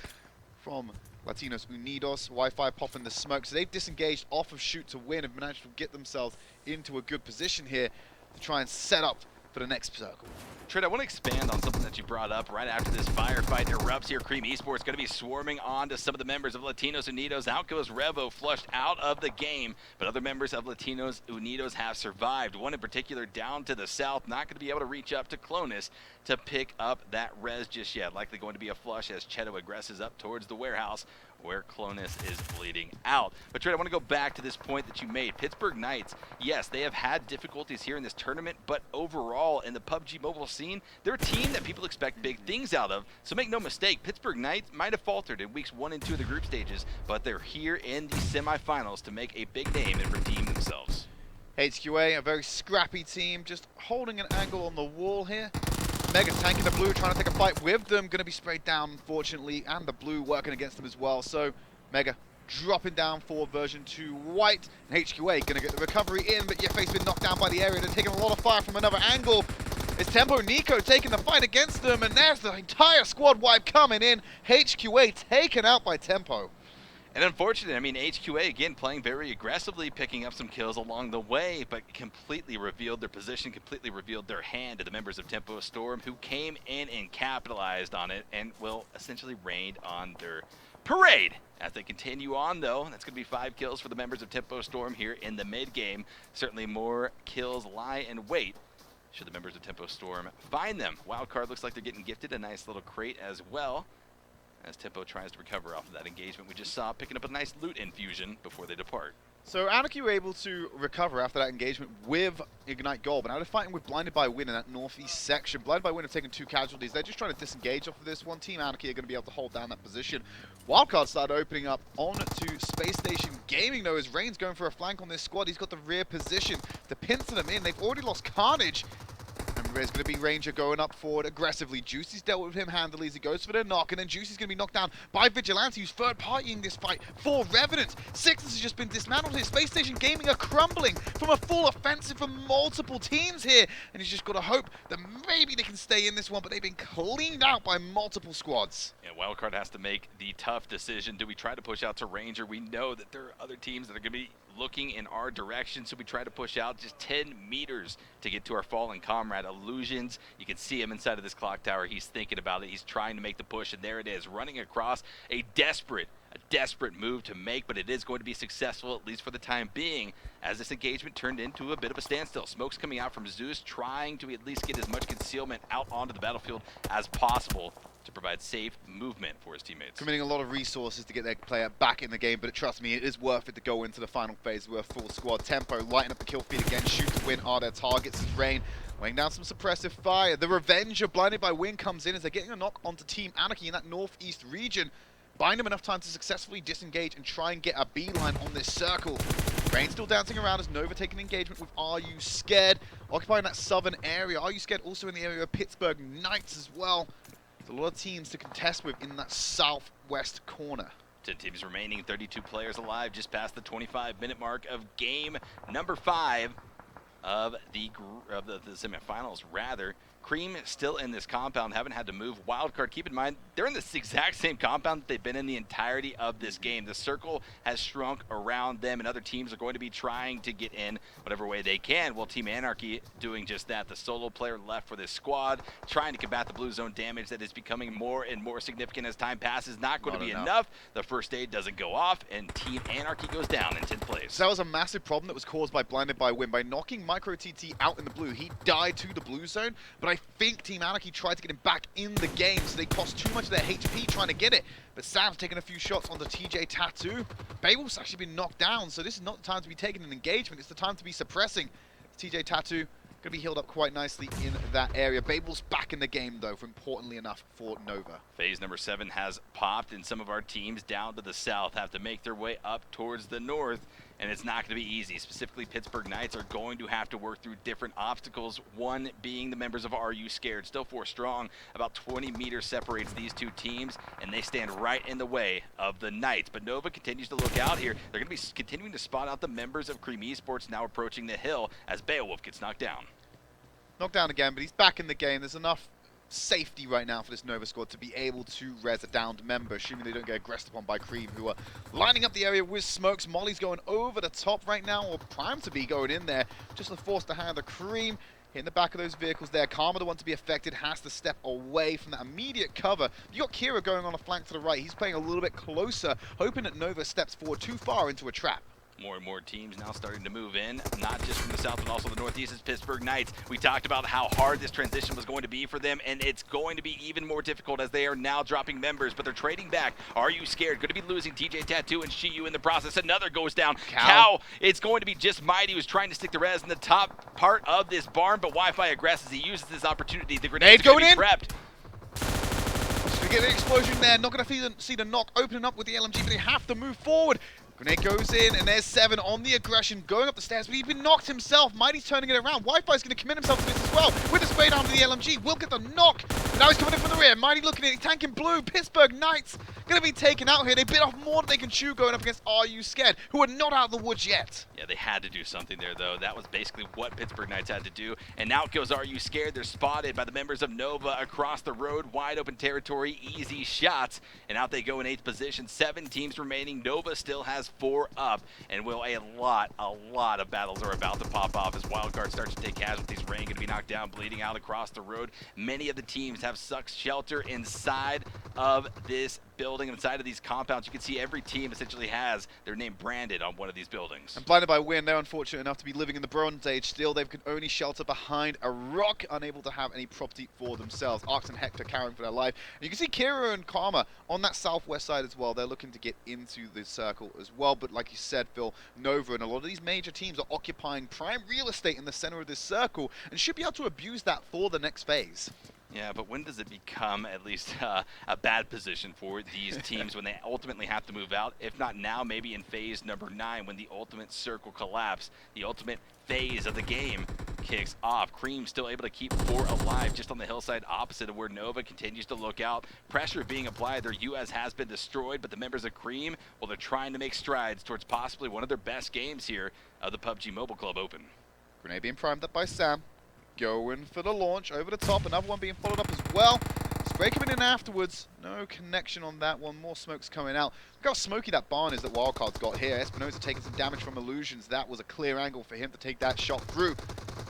Speaker 3: from Lations Unidos. Wi-Fi popping the smoke. So they've disengaged off of Shoot to Win and managed to get themselves into a good position here to try and set up for the next circle.
Speaker 2: Trent, I want to expand on something that you brought up right after this firefight erupts here. Cream Esports going to be swarming on to some of the members of Lations Unidos. Out goes Revo, flushed out of the game, but other members of Lations Unidos have survived. One in particular down to the south, not going to be able to reach up to Clonus to pick up that res just yet. Likely going to be a flush as Cheto aggresses up towards the warehouse where Clonus is bleeding out. But Trent, I want to go back to this point that you made. Pittsburgh Knights, yes, they have had difficulties here in this tournament, but overall in the PUBG Mobile scene, they're a team that people expect big things out of. So make no mistake, Pittsburgh Knights might have faltered in weeks 1 and 2 of the group stages, but they're here in the semifinals to make a big name and redeem themselves.
Speaker 3: HQA, a very scrappy team, just holding an angle on the wall here. Mega tanking the blue, trying to take a fight with them. Going to be sprayed down, unfortunately, and the blue working against them as well. So, Mega dropping down for version 2 white. And HQA going to get the recovery in, but Yefei's been knocked down by the area. They're taking a lot of fire from another angle. It's Tempo Nico taking the fight against them, and there's the entire squad wipe coming in. HQA taken out by Tempo.
Speaker 2: And unfortunately, I mean, HQA, again, playing very aggressively, picking up some kills along the way, but completely revealed their position, completely revealed their hand to the members of Tempo Storm, who came in and capitalized on it and will essentially rain on their parade. As they continue on, though, that's going to be 5 kills for the members of Tempo Storm here in the mid-game. Certainly more kills lie in wait should the members of Tempo Storm find them. Wildcard looks like they're getting gifted a nice little crate as well, as Tempo tries to recover off of that engagement we just saw, picking up a nice loot infusion before they depart.
Speaker 3: So Anarchy were able to recover after that engagement with Ignite Gold, but now they're fighting with BlindedByWin in that northeast section. BlindedByWin have taken 2 casualties. They're just trying to disengage off of this one. Team Anarchy are going to be able to hold down that position. Wildcard started opening up on to Spacestation Gaming, though, as Rain's going for a flank on this squad. He's got the rear position to pincer them in. They've already lost Carnage. And there's going to be Ranger going up forward aggressively. Juicy's dealt with him handily as he goes for the knock, and then Juicy's going to be knocked down by Vigilante, who's third-partying this fight for Revenants. Sixers has just been dismantled here. Space Station Gaming are crumbling from a full offensive from multiple teams here, and he's just got to hope that maybe they can stay in this one, but they've been cleaned out by multiple squads.
Speaker 2: Yeah, Wildcard has to make the tough decision. Do we try to push out to Ranger? We know that there are other teams that are going to be looking in our direction, so we try to push out just 10 meters to get to our fallen comrade, Illusions. You can see him inside of this clock tower. He's thinking about it. He's trying to make the push, and there it is, running across a desperate move to make, but it is going to be successful, at least for the time being, as this engagement turned into a bit of a standstill. Smoke's coming out from Zeus, trying to at least get as much concealment out onto the battlefield as possible to provide safe movement for his teammates.
Speaker 3: Committing a lot of resources to get their player back in the game, but trust me, it is worth it to go into the final phase with full squad tempo, lighten up the kill feed again, shoot to win are their targets as Rain weighing down some suppressive fire. The revenge of BlindedByWin comes in as they're getting a knock onto Team Anarchy in that northeast region. Buying them enough time to successfully disengage and try and get a beeline on this circle. Rain still dancing around as Nova taking engagement with AreYouScared, occupying that southern area. AreYouScared also in the area of Pittsburgh Knights as well. There's a lot of teams to contest with in that southwest corner.
Speaker 2: 10 teams remaining, 32 players alive, just past the 25-minute mark of game number 5 of the semifinals, rather. Cream still in this compound, haven't had to move. Wildcard, keep in mind, they're in this exact same compound that they've been in the entirety of this game. The circle has shrunk around them, and other teams are going to be trying to get in whatever way they can. Well, Team Anarchy doing just that. The solo player left for this squad, trying to combat the blue zone damage that is becoming more and more significant as time passes. Not going to be enough. The first aid doesn't go off, and Team Anarchy goes down in 10th place.
Speaker 3: So that was a massive problem that was caused by BlindedByWin. By knocking Micro TT out in the blue, he died to the blue zone, but I think Team Anarchy tried to get him back in the game, so they cost too much of their HP trying to get it. But Sam's taking a few shots on the TJ Tattoo. Babel's actually been knocked down, so this is not the time to be taking an engagement. It's the time to be suppressing. TJ Tattoo going to be healed up quite nicely in that area. Babel's back in the game, though, for importantly enough for Nova.
Speaker 2: Phase number 7 has popped, and some of our teams down to the south have to make their way up towards the north, and it's not going to be easy. Specifically, Pittsburgh Knights are going to have to work through different obstacles, one being the members of AreYouScared. Still 4 strong, about 20 meters separates these two teams, and they stand right in the way of the Knights. But Nova continues to look out here. They're going to be continuing to spot out the members of Cream Esports now approaching the hill as Beowulf gets knocked down.
Speaker 3: Knocked down again, but he's back in the game. There's enough safety right now for this Nova squad to be able to res a downed member, assuming they don't get aggressed upon by Cream, who are lining up the area with smokes. Molly's going over the top right now, or primed to be going in there, just to force the hand of Cream. Hitting the back of those vehicles there. Karma, the one to be affected, has to step away from that immediate cover. You got Kira going on a flank to the right. He's playing a little bit closer, hoping that Nova steps forward too far into a trap.
Speaker 2: More and more teams now starting to move in, not just from the south, but also the northeast. Is Pittsburgh Knights. We talked about how hard this transition was going to be for them, and it's going to be even more difficult as they are now dropping members, but they're trading back. AreYouScared? Going to be losing TJ Tattoo and Shiyu in the process. Another goes down. Cow. It's going to be just Mighty, who's trying to stick the res in the top part of this barn, but Wi-Fi aggresses. He uses this opportunity. The grenades going in. Prepped.
Speaker 3: We get an explosion there. Not going to see the knock opening up with the LMG, but they have to move forward. Grenade goes in, and there's 7 on the aggression, going up the stairs, but he's been knocked himself. Mighty's turning it around. Wi-Fi's going to commit himself to this as well. With the spray down to the LMG, will get the knock. But now he's coming in from the rear. Mighty looking at it, tanking blue. Pittsburgh Knights going to be taken out here. They bit off more than they can chew going up against AreYouScared, who are not out of the woods yet.
Speaker 2: Yeah, they had to do something there, though. That was basically what Pittsburgh Knights had to do. And now it goes AreYouScared. They're spotted by the members of Nova across the road. Wide open territory, easy shots. And out they go in 8th position. 7 teams remaining. Nova still has 4 up. And a lot of battles are about to pop off as Wildcard starts to take casualties. Rain going to be knocked down, bleeding out across the road. Many of the teams have sucked shelter inside of this building, inside of these compounds. You can see every team essentially has their name branded on one of these buildings.
Speaker 3: And BlindedByWin, they're unfortunate enough to be living in the Bronze Age still. They can only shelter behind a rock, unable to have any property for themselves. Arx and Hector carrying for their life. And you can see Kira and Karma on that southwest side as well. They're looking to get into the circle as well. But like you said, Phil, Nova and a lot of these major teams are occupying prime real estate in the center of this circle and should be able to abuse that for the next phase.
Speaker 2: Yeah, but when does it become at least a bad position for these teams when they ultimately have to move out? If not now, maybe in phase number 9 when the ultimate circle collapse, the ultimate phase of the game kicks off. Cream still able to keep 4 alive just on the hillside opposite of where Nova continues to look out. Pressure being applied. Their US has been destroyed, but the members of Cream, well, they're trying to make strides towards possibly one of their best games here of the PUBG Mobile Club Open.
Speaker 3: Grenade being primed up by Sam. Going for the launch over the top. Another one being followed up as well. break him in afterwards. No connection on that one. More smoke's coming out. Look how smoky that barn is that Wildcard's got here. Espinosa taking some damage from Illusions. That was a clear angle for him to take that shot through.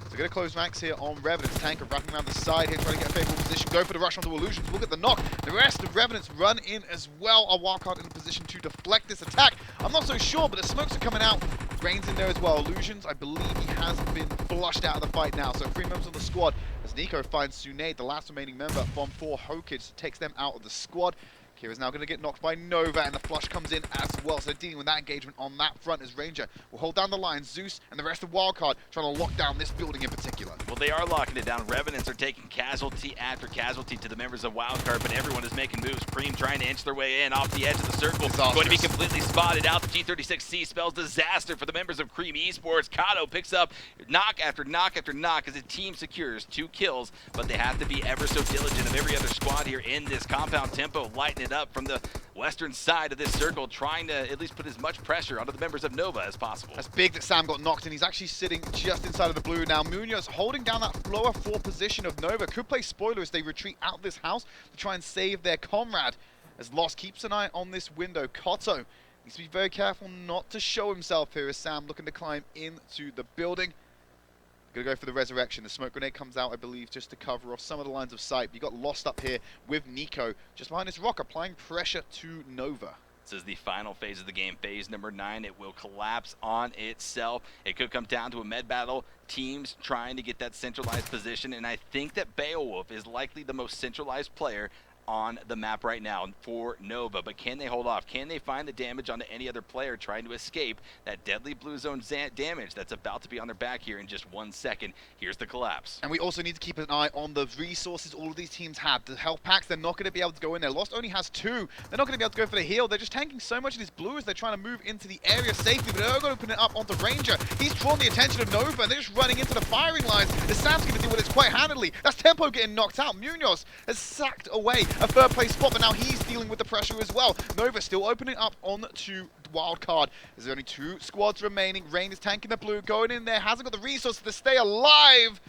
Speaker 3: So going to close ranks here on Revenants. Tanker wrapping around the side here, trying to get a favorable position. Go for the rush onto Illusions. Look at the knock. The rest of Revenants run in as well. A Wildcard in a position to deflect this attack. I'm not so sure, but the smokes are coming out. Rain's in there as well. Illusions, I believe he has been flushed out of the fight now. So 3 members of the squad as Nico finds Unnamed, the last remaining member from 4 Hokage, takes them out of the squad. Kira's now going to get knocked by Nova, and the flush comes in as well. So dealing with that engagement on that front as Ranger will hold down the line. Zeus and the rest of Wildcard trying to lock down this building in particular.
Speaker 2: Well, they are locking it down. Revenants are taking casualty after casualty to the members of Wildcard, but everyone is making moves. Preem trying to inch their way in off the edge of the circle. Going to be completely spotted out. The T-36C spells disaster for the members of Cream Esports. Kato picks up knock after knock after knock as the team secures 2 kills, but they have to be ever so diligent of every other squad here in this compound. Tempo lighting it up from the western side of this circle, trying to at least put as much pressure onto the members of Nova as possible.
Speaker 3: That's big that Sam got knocked, and he's actually sitting just inside of the blue now. Munoz holding down that lower 4 position of Nova. Could play spoiler as they retreat out of this house to try and save their comrade. As Lost keeps an eye on this window. Koto needs to be very careful not to show himself here as Sam looking to climb into the building. Gonna go for the resurrection. The smoke grenade comes out, I believe, just to cover off some of the lines of sight. You got Lost up here with Nico just behind this rock, applying pressure to Nova.
Speaker 2: This is the final phase of the game, phase number 9. It will collapse on itself. It could come down to a med battle. Teams trying to get that centralized position, and I think that Beowulf is likely the most centralized player on the map right now for Nova, but can they hold off? Can they find the damage onto any other player trying to escape that deadly blue zone damage that's about to be on their back here in just 1 second? Here's the collapse.
Speaker 3: And we also need to keep an eye on the resources all of these teams have. The health packs, they're not going to be able to go in there. Lost only has 2. They're not going to be able to go for the heal. They're just tanking so much of this blue as they're trying to move into the area safely, but they're going to open it up onto Ranger. He's drawn the attention of Nova, and they're just running into the firing lines. The Sam's going to deal with it quite handily. That's Tempo getting knocked out. Munoz has sacked away a 3rd place spot, but now he's dealing with the pressure as well. Nova still opening up onto Wildcard. There's only 2 squads remaining. Rain is tanking the blue, going in there, hasn't got the resources to stay alive.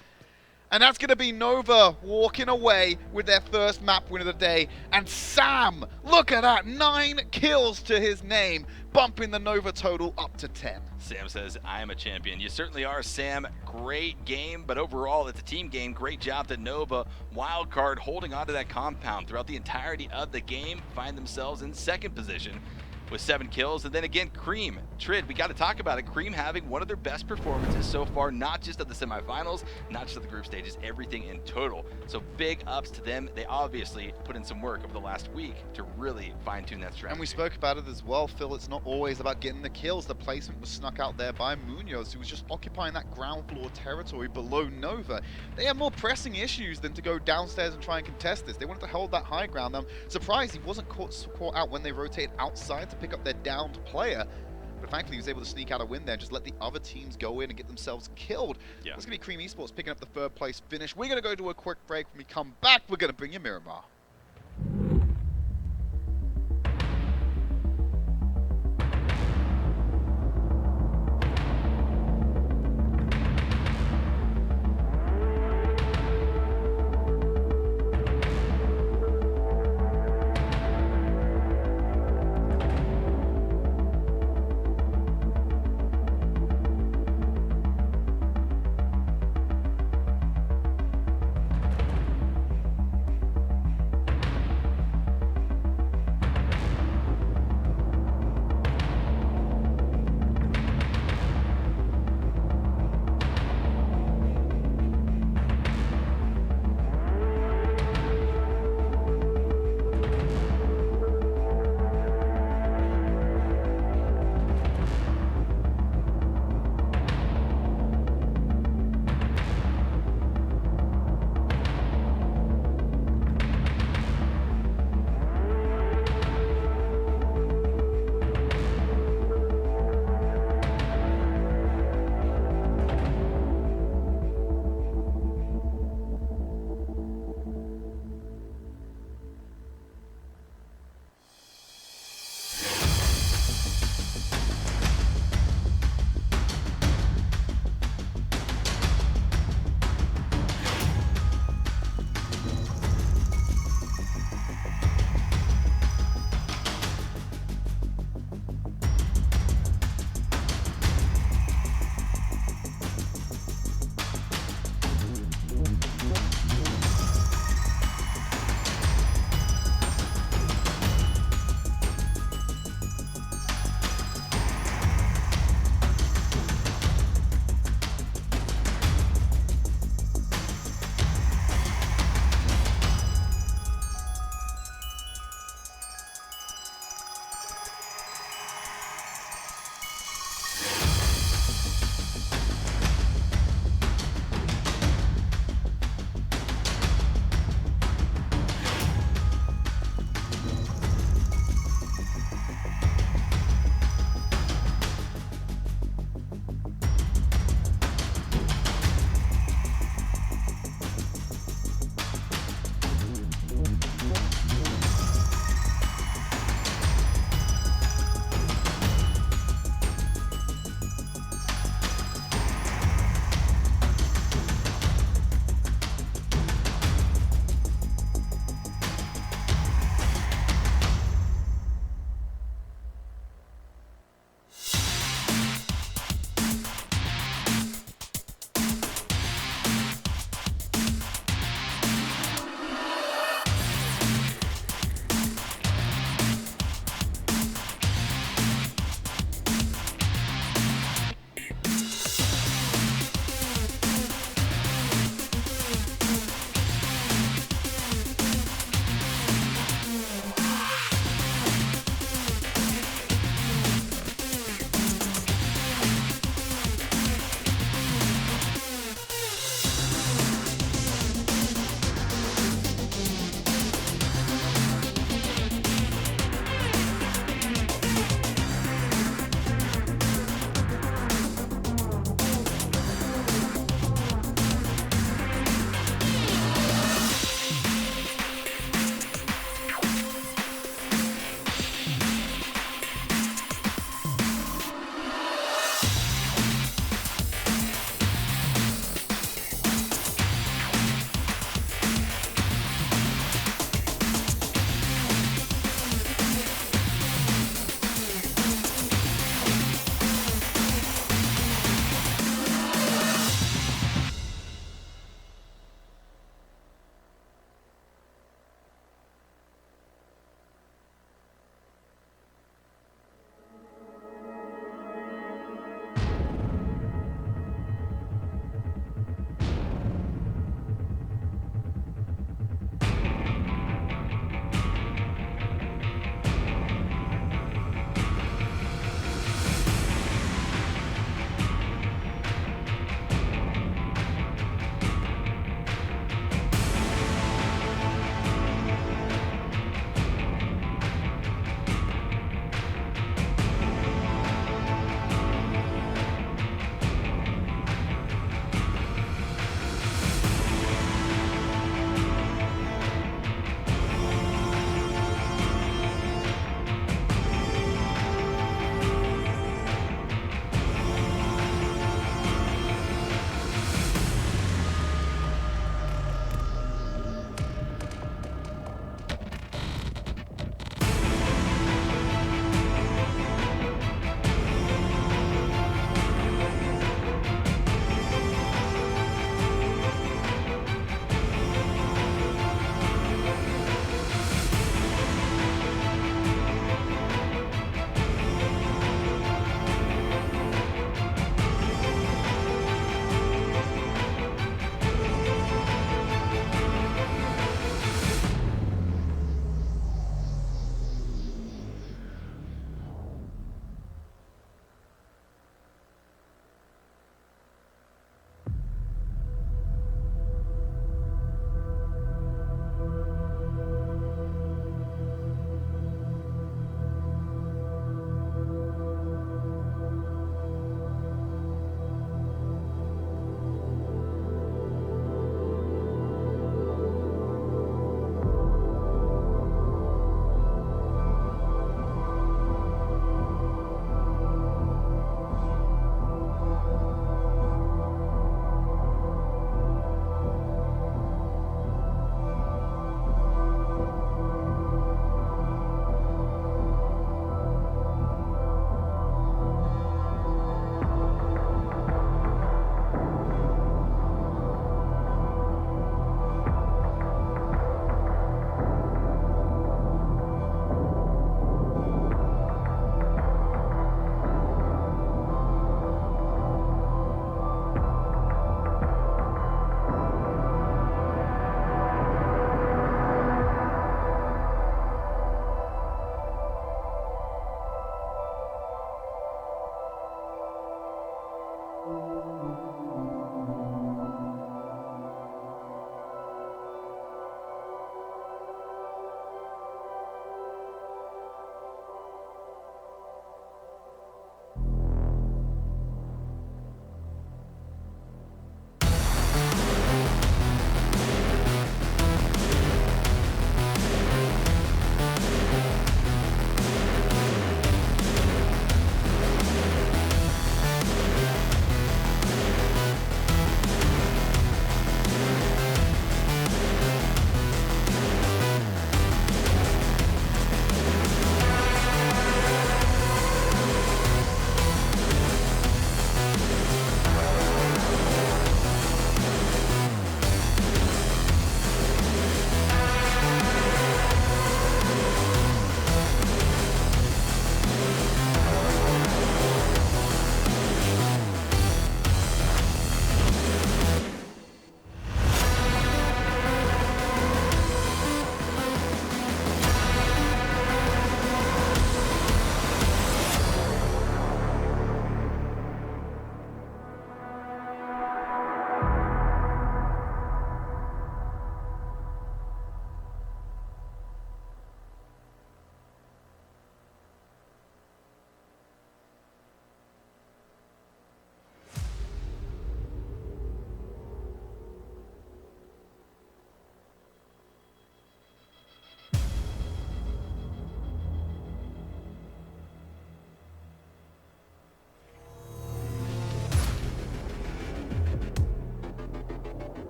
Speaker 3: And that's going to be Nova walking away with their first map win of the day. And Sam, look at that, 9 kills to his name, bumping the Nova total up to 10.
Speaker 2: Sam says, I am a champion. You certainly are, Sam. Great game, but overall, it's a team game. Great job to Nova. Wildcard holding on to that compound throughout the entirety of the game, find themselves in 2nd position with 7 kills. And then again, Cream, Trid, we got to talk about it. Cream having one of their best performances so far, not just at the semifinals, not just at the group stages, everything in total. So big ups to them. They obviously put in some work over the last week to really fine-tune that strategy.
Speaker 3: And we spoke about it as well, Phil. It's not always about getting the kills. The placement was snuck out there by Munoz, who was just occupying that ground floor territory below Nova. They have more pressing issues than to go downstairs and try and contest this. They wanted to hold that high ground. I'm surprised he wasn't caught out when they rotated outside to pick up their downed player, but thankfully he was able to sneak out a win there and just let the other teams go in and get themselves killed. Yeah. It's going to be Cream Esports picking up the 3rd place finish. We're going to go to a quick break. When we come back, we're going to bring you Miramar.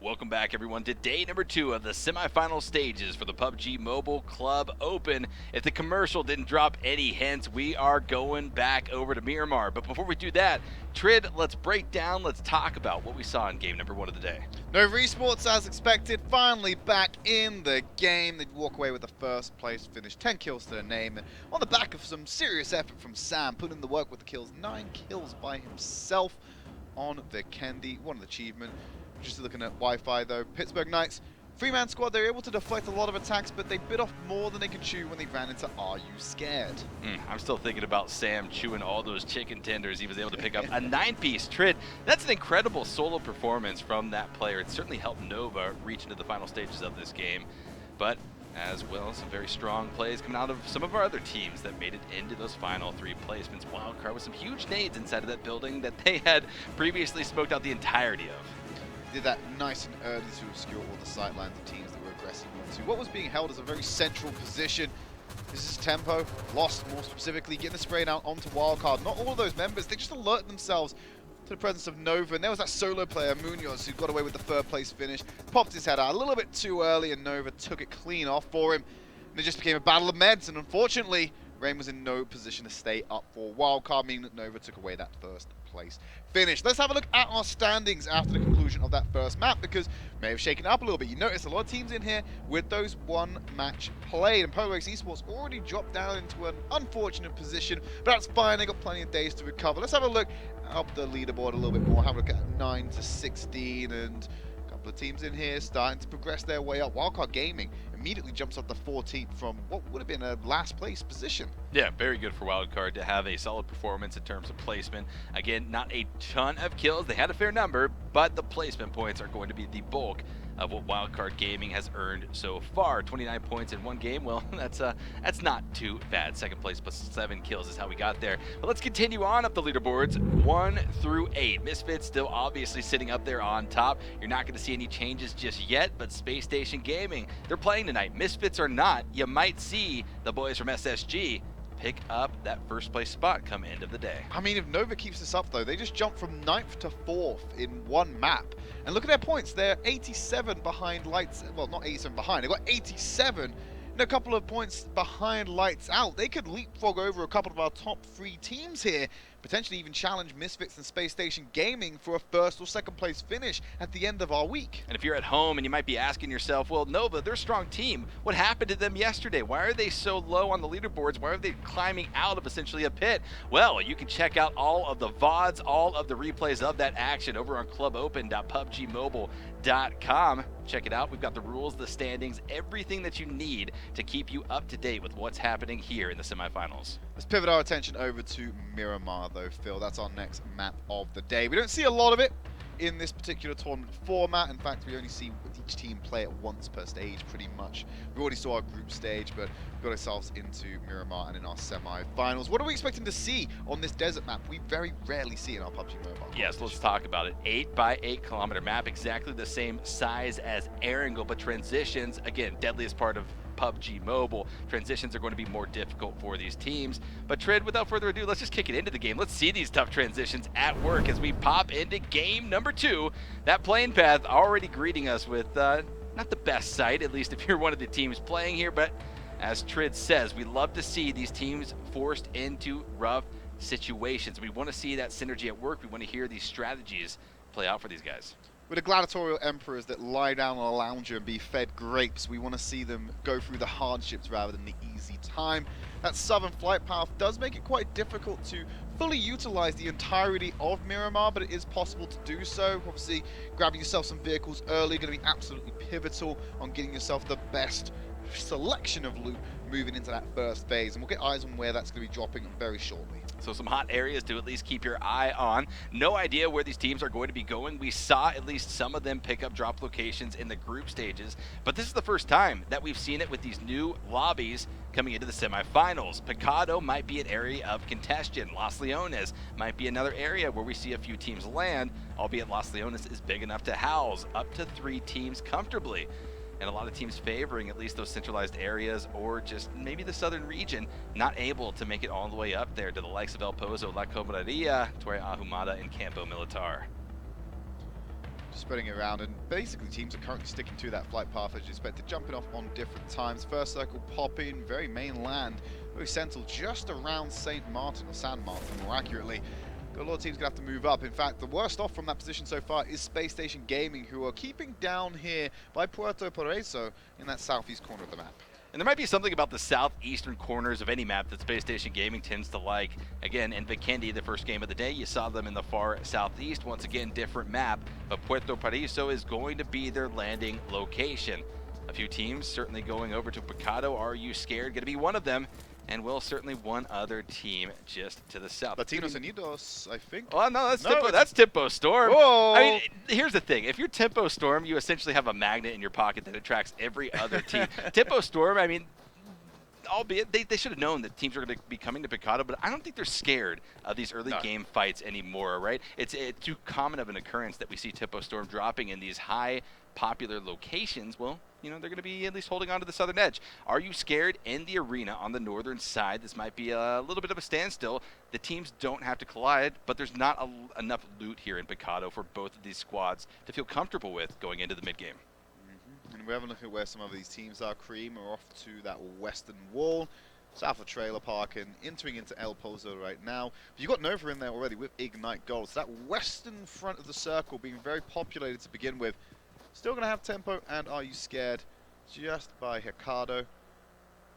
Speaker 2: Welcome back, everyone, to day number 2 of the semifinal stages for the PUBG Mobile Club Open. If the commercial didn't drop any hints, we are going back over to Miramar. But before we do that, Trid, let's break down, let's talk about what we saw in game number 1 of the day.
Speaker 3: Nova Esports, as expected, finally back in the game. They walk away with the first place finish, 10 kills to their name. And on the back of some serious effort from Sam, putting in the work with the kills, 9 kills by himself on Vikendi. What an achievement. Just looking at Wi-Fi though, Pittsburgh Knights, 3-man squad, they were able to deflect a lot of attacks, but they bit off more than they could chew when they ran into AreYouScared.
Speaker 2: I'm still thinking about Sam chewing all those chicken tenders. He was able to pick up a 9-piece Trid. That's an incredible solo performance from that player. It certainly helped Nova reach into the final stages of this game, but as well, some very strong plays coming out of some of our other teams that made it into those final 3 placements. Wildcard with some huge nades inside of that building that they had previously smoked out the entirety of.
Speaker 3: Did that nice and early to obscure all the sightlines of teams that were aggressive into what was being held as a very central position. This is Tempo, Lost more specifically, getting the spray down onto Wildcard. Not all of those members, they just alerted themselves to the presence of Nova, and there was that solo player, Munoz, who got away with the 3rd place finish, popped his head out a little bit too early, and Nova took it clean off for him. And it just became a battle of meds, and unfortunately, Rain was in no position to stay up for Wildcard, meaning that Nova took away that 1st place finish. Let's have a look at our standings after the conclusion of that first map, because may have shaken it up a little bit. You notice a lot of teams in here with those 1 match played, and Ace Esports already dropped down into an unfortunate position, but that's fine. They got plenty of days to recover. Let's have a look up the leaderboard a little bit more. Have a look at 9 to 16, and a couple of teams in here starting to progress their way up. Wildcard Gaming immediately jumps up to 14th from what would have been a last place position.
Speaker 2: Yeah, very good for Wildcard to have a solid performance in terms of placement. Again, not a ton of kills. They had a fair number, but the placement points are going to be the bulk of what Wildcard Gaming has earned so far. 29 points in 1 game. Well, that's not too bad. 2nd place plus 7 kills is how we got there. But let's continue on up the leaderboards, 1 through 8. Misfits still obviously sitting up there on top. You're not going to see any changes just yet, but Spacestation Gaming, they're playing tonight. Misfits are not. You might see the boys from SSG pick up that 1st place spot come end of the day.
Speaker 3: I mean, if Nova keeps this up though, they just jump from 9th to 4th in 1 map. And look at their points, they're 87 behind Lights, well, not 87 behind, they've got 87 and a couple of points behind Lights Out. They could leapfrog over a couple of our top 3 teams here, potentially even challenge Misfits and Spacestation Gaming for a 1st or 2nd place finish at the end of our week.
Speaker 2: And if you're at home and you might be asking yourself, well, Nova, they're a strong team. What happened to them yesterday? Why are they so low on the leaderboards? Why are they climbing out of essentially a pit? Well, you can check out all of the VODs, all of the replays of that action over on clubopen.pubgmobile.com. Check it out. We've got the rules, the standings, everything that you need to keep you up to date with what's happening here in the semifinals.
Speaker 3: Let's pivot our attention over to Miramar though, Phil. That's our next map of the day. We don't see a lot of it in this particular tournament format. In fact, we only see each team play it once per stage pretty much. We already saw our group stage, but we got ourselves into Miramar and in our semi-finals. What are we expecting to see on this desert map? We very rarely see in our PUBG Mobile.
Speaker 2: Yes, let's talk about it. 8 by 8 kilometer map, exactly the same size as Erangel, but transitions, again, deadliest part of PUBG Mobile. Transitions are going to be more difficult for these teams. But Trid, without further ado, let's just kick it into the game. Let's see these tough transitions at work as we pop into game number 2. That plane path already greeting us with not the best sight, at least if you're one of the teams playing here, but as Trid says, we love to see these teams forced into rough situations. We want to see that synergy at work. We want to hear these strategies play out for these guys.
Speaker 3: With the gladiatorial emperors that lie down on a lounger and be fed grapes, we want to see them go through the hardships rather than the easy time. That southern flight path does make it quite difficult to fully utilize the entirety of Miramar, but it is possible to do so. Obviously, grabbing yourself some vehicles early going to be absolutely pivotal on getting yourself the best selection of loot moving into that 1st phase, and we'll get eyes on where that's going to be dropping very shortly.
Speaker 2: So some hot areas to at least keep your eye on. No idea where these teams are going to be going. We saw at least some of them pick up drop locations in the group stages, but this is the first time that we've seen it with these new lobbies coming into the semifinals. Picado might be an area of contention. Los Leones might be another area where we see a few teams land, albeit Los Leones is big enough to house up to 3 teams comfortably. And a lot of teams favoring at least those centralized areas or just maybe the southern region, not able to make it all the way up there to the likes of El Pozo, La Cobraria, Torre Ahumada, and Campo Militar.
Speaker 3: spreading it around, and basically teams are currently sticking to that flight path as you expected, jumping off on different times. First circle popping, very mainland, very central, just around St. Martin, or San Martin more accurately. Got a lot of teams going to have to move up. In fact, the worst off from that position so far is Spacestation Gaming, who are keeping down here by Puerto Paraiso in that southeast corner of the map.
Speaker 2: And there might be something about the southeastern corners of any map that Spacestation Gaming tends to like. Again, in Vikendi, the first game of the day, you saw them in the far southeast. Once again, different map, but Puerto Paraiso is going to be their landing location. A few teams certainly going over to Picado. AreYouScared going to be one of them, and will certainly one other team just to the south.
Speaker 3: Lations Unidos, I think.
Speaker 2: Oh, no, that's Tempo Storm.
Speaker 3: Whoa.
Speaker 2: I mean, here's the thing. If you're Tempo Storm, you essentially have a magnet in your pocket that attracts every other team. Tempo Storm, I mean, albeit they should have known that teams are going to be coming to Picado, but I don't think they're scared of these early game fights anymore, right? It's too common of an occurrence that we see Tempo Storm dropping in these high popular locations. Well, you know, they're going to be at least holding on to the southern edge. AreYouScared in the arena on the northern side? This might be a little bit of a standstill. The teams don't have to collide, but there's not enough loot here in Picado for both of these squads to feel comfortable with going into the mid-game.
Speaker 3: And we're having a look at where some of these teams are. Cream are off to that western wall, south of Trailer Park, and entering into El Pozo right now. But you've got Nova in there already with Ignite Gold. So that western front of the circle being very populated to begin with. Still going to have Tempo and AreYouScared just by Hokage.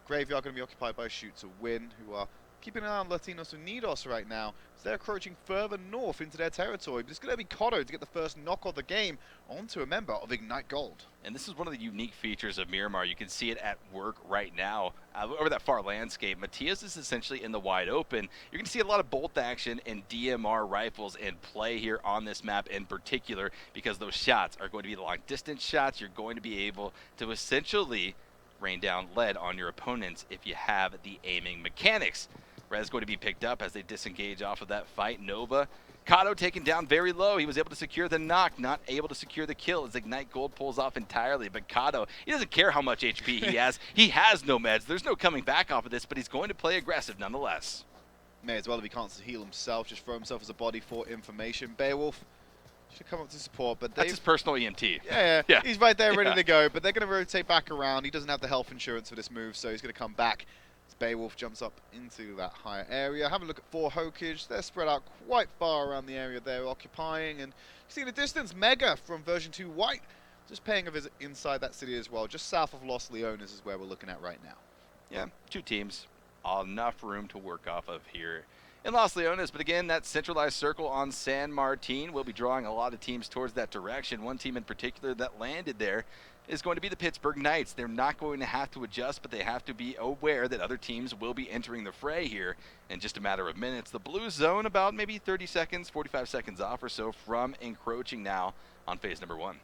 Speaker 3: Graveyard going to be occupied by Shoot to Win, who are keeping an eye on Lations Unidos right now. So they're approaching further north into their territory. But it's going to be Cotto to get the first knock of the game onto a member of Ignite Gold.
Speaker 2: And this is one of the unique features of Miramar. You can see it at work right now. Over that far landscape, Matias is essentially in the wide open. You're going to see a lot of bolt action and DMR rifles in play here on this map in particular, because those shots are going to be the long distance shots. You're going to be able to essentially rain down lead on your opponents if you have the aiming mechanics. Rez going to be picked up as they disengage off of that fight. Nova, Kato taken down very low. He was able to secure the knock, not able to secure the kill as Ignite Gold pulls off entirely. But Kato, he doesn't care how much HP he has. He has no meds. There's no coming back off of this, but he's going to play aggressive nonetheless.
Speaker 3: May as well if he can't heal himself, just throw himself as a body for information. Beowulf should come up to support, but
Speaker 2: that's his personal EMT.
Speaker 3: Yeah, he's right there ready to go, but they're going to rotate back around. He doesn't have the health insurance for this move, so he's going to come back. Beowulf jumps up into that higher area. Have a look at 4 Hokage. They're spread out quite far around the area they're occupying. And you see in the distance, Mega from version 2 White just paying a visit inside that city as well. Just south of Los Leones is where we're looking at right now.
Speaker 2: Yeah, 2 teams. Enough room to work off of here in Los Leones. But again, that centralized circle on San Martin will be drawing a lot of teams towards that direction. One team in particular that landed there is going to be the Pittsburgh Knights. They're not going to have to adjust, but they have to be aware that other teams will be entering the fray here in just a matter of minutes. The blue zone about maybe 30 seconds, 45 seconds off or so from encroaching now on phase number 1.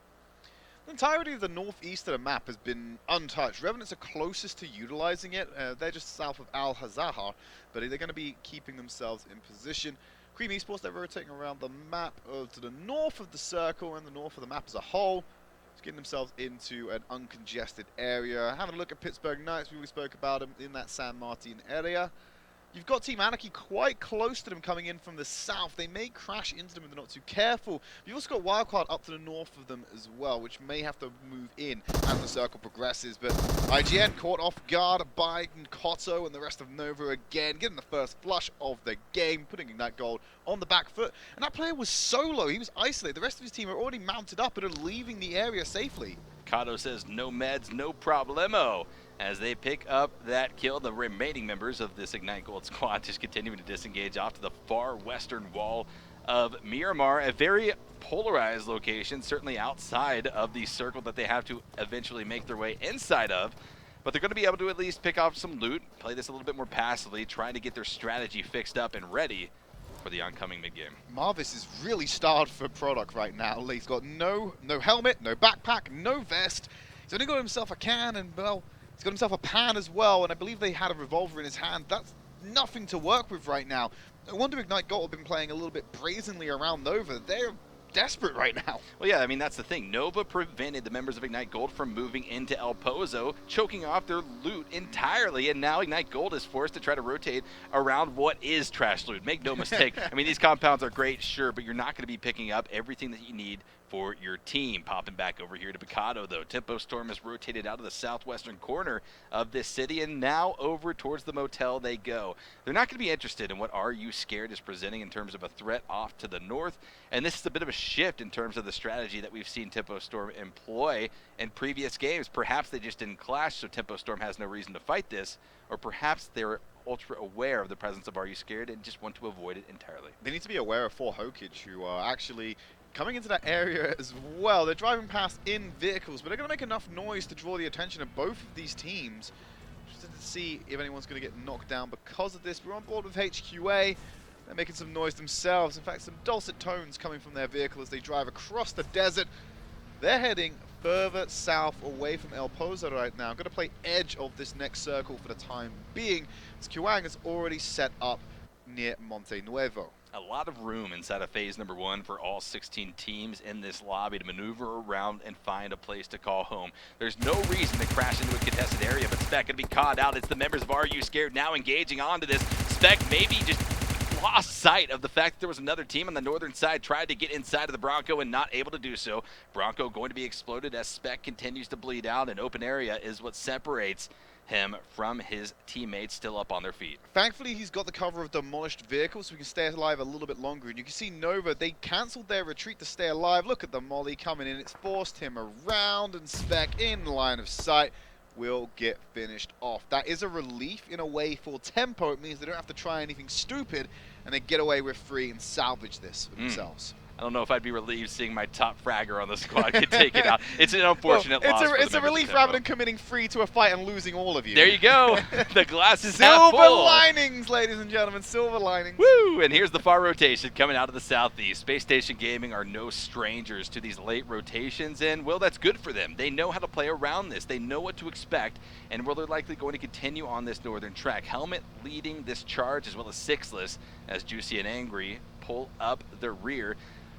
Speaker 3: The entirety of the northeast of the map has been untouched. Revenants are closest to utilizing it. They're just south of Al-Hazahar, but they're going to be keeping themselves in position. Cream Esports, they're rotating around the map to the north of the circle and the north of the map as a whole. Getting themselves into an uncongested area. Having a look at Pittsburgh Knights, we already spoke about them in that San Martin area. You've got Team Anarchy quite close to them coming in from the south. They may crash into them if they're not too careful. You've also got Wildcard up to the north of them as well, which may have to move in as the circle progresses. But IGN caught off guard by Koto and the rest of Nova again, getting the first flush of the game, putting Ignite Gold on the back foot. And that player was solo. He was isolated. The rest of his team are already mounted up and are leaving the area safely.
Speaker 2: Kato says no meds, no problemo, as they pick up that kill. The remaining members of this Ignite Gold squad just continuing to disengage off to the far western wall of Miramar, a very polarized location, certainly outside of the circle that they have to eventually make their way inside of. But they're going to be able to at least pick off some loot, play this a little bit more passively, trying to get their strategy fixed up and ready for the oncoming mid-game.
Speaker 3: Marvis is really starved for product right now. He's got no helmet, no backpack, no vest. He's only got himself a can and, well, he's got himself a pan as well, and I believe they had a revolver in his hand. That's nothing to work with right now. I wonder if Ignite Gold have been playing a little bit brazenly around Nova. They're desperate right now.
Speaker 2: Well, yeah, I mean, that's the thing. Nova prevented the members of Ignite Gold from moving into El Pozo, choking off their loot entirely, and now Ignite Gold is forced to try to rotate around what is trash loot. Make no mistake. I mean, these compounds are great, sure, but you're not going to be picking up everything that you need for your team. Popping back over here to Picado, though. Tempo Storm has rotated out of the southwestern corner of this city, and now over towards the motel they go. They're not going to be interested in what AreYouScared is presenting in terms of a threat off to the north, and this is a bit of a shift in terms of the strategy that we've seen Tempo Storm employ in previous games. Perhaps they just didn't clash, so Tempo Storm has no reason to fight this, or perhaps they're ultra aware of the presence of AreYouScared and just want to avoid it entirely.
Speaker 3: They need to be aware of 4 Hokage, who are actually coming into that area as well. They're driving past in vehicles, but they're going to make enough noise to draw the attention of both of these teams. Just to see if anyone's going to get knocked down because of this. We're on board with HQA. They're making some noise themselves. In fact, some dulcet tones coming from their vehicle as they drive across the desert. They're heading further south away from El Pozo right now. Going to play edge of this next circle for the time being, as Kuang is already set up near Monte Nuevo.
Speaker 2: A lot of room inside of phase number 1 for all 16 teams in this lobby to maneuver around and find a place to call home. There's no reason to crash into a contested area, but Spec going to be caught out. It's the members of AreYouScared now engaging onto this. Spec maybe just lost sight of the fact that there was another team on the northern side, tried to get inside of the Bronco and not able to do so. Bronco going to be exploded as Spec continues to bleed out. An open area is what separates him from his teammates still up on their feet.
Speaker 3: Thankfully, he's got the cover of demolished vehicles, so we can stay alive a little bit longer. And you can see Nova, they cancelled their retreat to stay alive. Look at the molly coming in. It's forced him around, and Spec in line of sight will get finished off. That is a relief in a way for Tempo. It means they don't have to try anything stupid, and they get away with 3 and salvage this for themselves.
Speaker 2: I don't know if I'd be relieved seeing my top fragger on the squad get taken out. It's an unfortunate loss.
Speaker 3: It's a relief rather than committing 3 to a fight and losing all of you.
Speaker 2: There you go. The glass is half full.
Speaker 3: Silver linings, ladies and gentlemen. Silver linings.
Speaker 2: Woo! And here's the far rotation coming out of the southeast. Spacestation Gaming are no strangers to these late rotations, and, well, that's good for them. They know how to play around this. They know what to expect, and, well, they're likely going to continue on this northern track. Helmet leading this charge, as well as Sixless, as Juicy and Angry pull up the rear.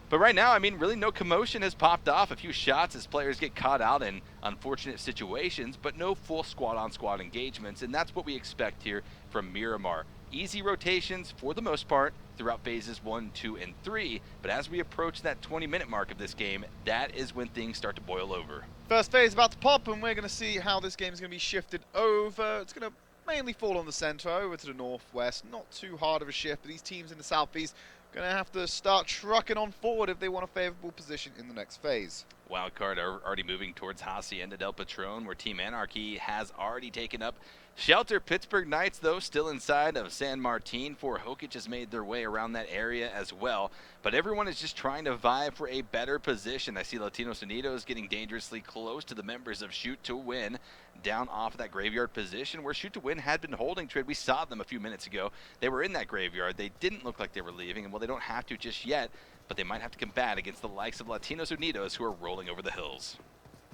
Speaker 2: But right now, I mean, really no commotion has popped off. A few shots as players get caught out in unfortunate situations, but no full squad-on-squad engagements, and that's what we expect here from Miramar. Easy rotations for the most part throughout phases 1, 2, and 3, but as we approach that 20-minute mark of this game, that is when things start to boil over.
Speaker 3: First phase about to pop, and we're going to see how this game is going to be shifted over. It's going to mainly fall on the center, over to the northwest. Not too hard of a shift, but these teams in the southeast going to have to start trucking on forward if they want a favorable position in the next phase.
Speaker 2: Wildcard are already moving towards Hacienda del Patron, where Team Anarchy has already taken up shelter. Pittsburgh Knights, though, still inside of San Martin. 4 Hokage has made their way around that area as well. But everyone is just trying to vie for a better position. I see Lations Unidos getting dangerously close to the members of Shoot to Win down off of that graveyard position where Shoot to Win had been holding trade. We saw them a few minutes ago. They were in that graveyard. They didn't look like they were leaving, and, well, they don't have to just yet, but they might have to combat against the likes of Lations Unidos, who are rolling over the hills.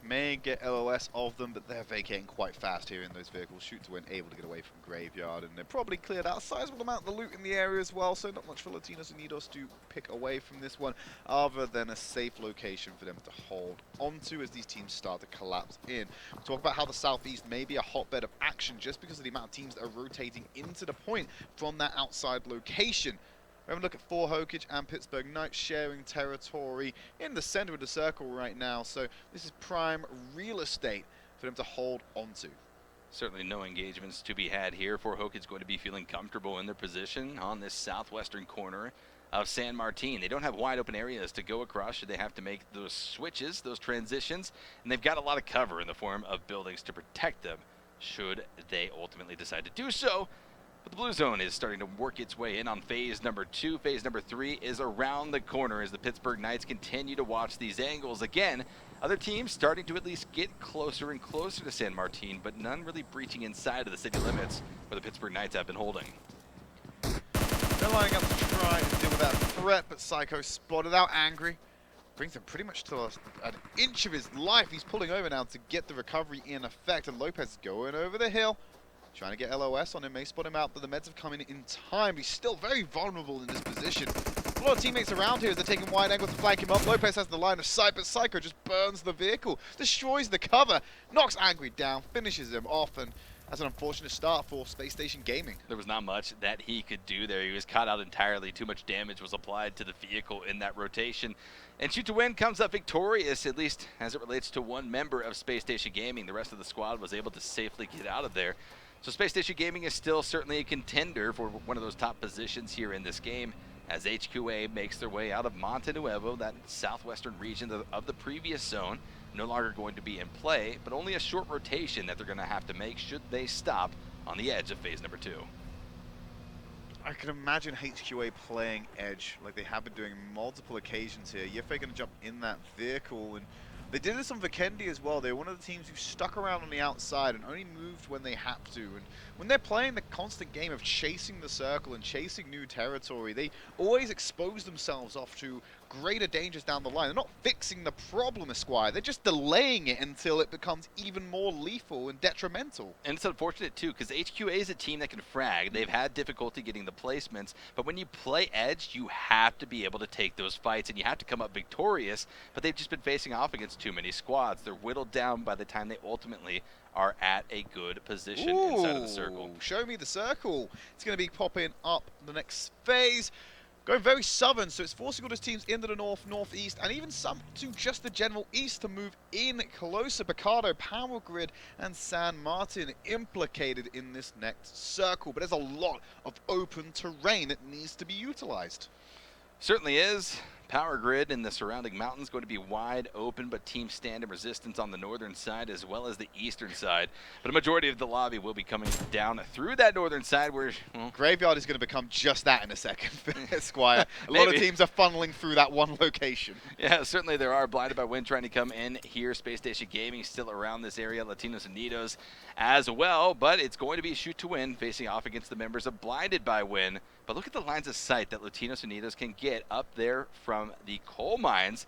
Speaker 3: May get LOS of them, but they're vacating quite fast here in those vehicles. Shoot to Win able to get away from graveyard, and they probably cleared out a sizable amount of the loot in the area as well, so not much for Lations Unidos to pick away from this one, other than a safe location for them to hold onto as these teams start to collapse in. We'll talk about how the southeast may be a hotbed of action just because of the amount of teams that are rotating into the point from that outside location. We're having a look at 4 Hokage and Pittsburgh Knights sharing territory in the center of the circle right now, so this is prime real estate for them to hold onto.
Speaker 2: Certainly no engagements to be had here. 4 Hokage going to be feeling comfortable in their position on this southwestern corner of San Martin. They don't have wide open areas to go across should they have to make those switches, those transitions, and they've got a lot of cover in the form of buildings to protect them should they ultimately decide to do so. But the blue zone is starting to work its way in on phase number 2. Phase number 3 is around the corner as the Pittsburgh Knights continue to watch these angles. Again, other teams starting to at least get closer and closer to San Martin, but none really breaching inside of the city limits where the Pittsburgh Knights have been holding.
Speaker 3: They're lining up to try and deal with that threat, but Psycho spotted out Angry. Brings him pretty much to an inch of his life. He's pulling over now to get the recovery in effect, and Lopez is going over the hill. Trying to get LOS on him, may spot him out, but the meds have come in time. He's still very vulnerable in this position. A lot of teammates around here as they're taking wide angles to flank him up. Lopez has the line of sight, but Psycho just burns the vehicle, destroys the cover, knocks Angry down, finishes him off, and That's an unfortunate start for Spacestation Gaming.
Speaker 2: There was not much that he could do there. He was caught out entirely. Too much damage was applied to the vehicle in that rotation. And Shoot to Win comes up victorious, at least as it relates to one member of Spacestation Gaming. The rest of the squad was able to safely get out of there. So Spacestation Gaming is still certainly a contender for one of those top positions here in this game, as HQA makes their way out of Monte Nuevo, that southwestern region of the previous zone. No longer going to be in play, but only a short rotation that they're going to have to make should they stop on the edge of phase number 2.
Speaker 3: I can imagine HQA playing edge like they have been doing multiple occasions here. Yefei going to jump in that vehicle, and they did this on Vikendi as well. They were one of the teams who stuck around on the outside and only moved when they had to. And when they're playing the constant game of chasing the circle and chasing new territory, they always expose themselves off to greater dangers down the line. They're not fixing the problem, Esquire. They're just delaying it until it becomes even more lethal and detrimental.
Speaker 2: And it's unfortunate, too, because HQA is a team that can frag. They've had difficulty getting the placements, but when you play edge, you have to be able to take those fights, and you have to come up victorious, but they've just been facing off against too many squads. They're whittled down by the time they ultimately are at a good position inside of the circle.
Speaker 3: Show me the circle. It's going to be popping up the next phase. Going very southern, so it's forcing all those teams into the north, northeast, and even some to just the general east to move in closer. Picardo, Power Grid, and San Martin implicated in this next circle. But there's a lot of open terrain that needs to be utilized.
Speaker 2: Certainly is. Power Grid and the surrounding mountains going to be wide open, but teams stand in resistance on the northern side as well as the eastern side. But a majority of the lobby will be coming down through that northern side where, well,
Speaker 3: Graveyard is going to become just that in a second, Esquire. A lot of teams are funneling through that one location.
Speaker 2: Yeah, certainly there are. BlindedByWin trying to come in here. Space Station Gaming still around this area. Lations Unidos as well, but it's going to be Shoot to Win facing off against the members of BlindedByWin. But look at the lines of sight that Lations Unidos can get up there from the coal mines.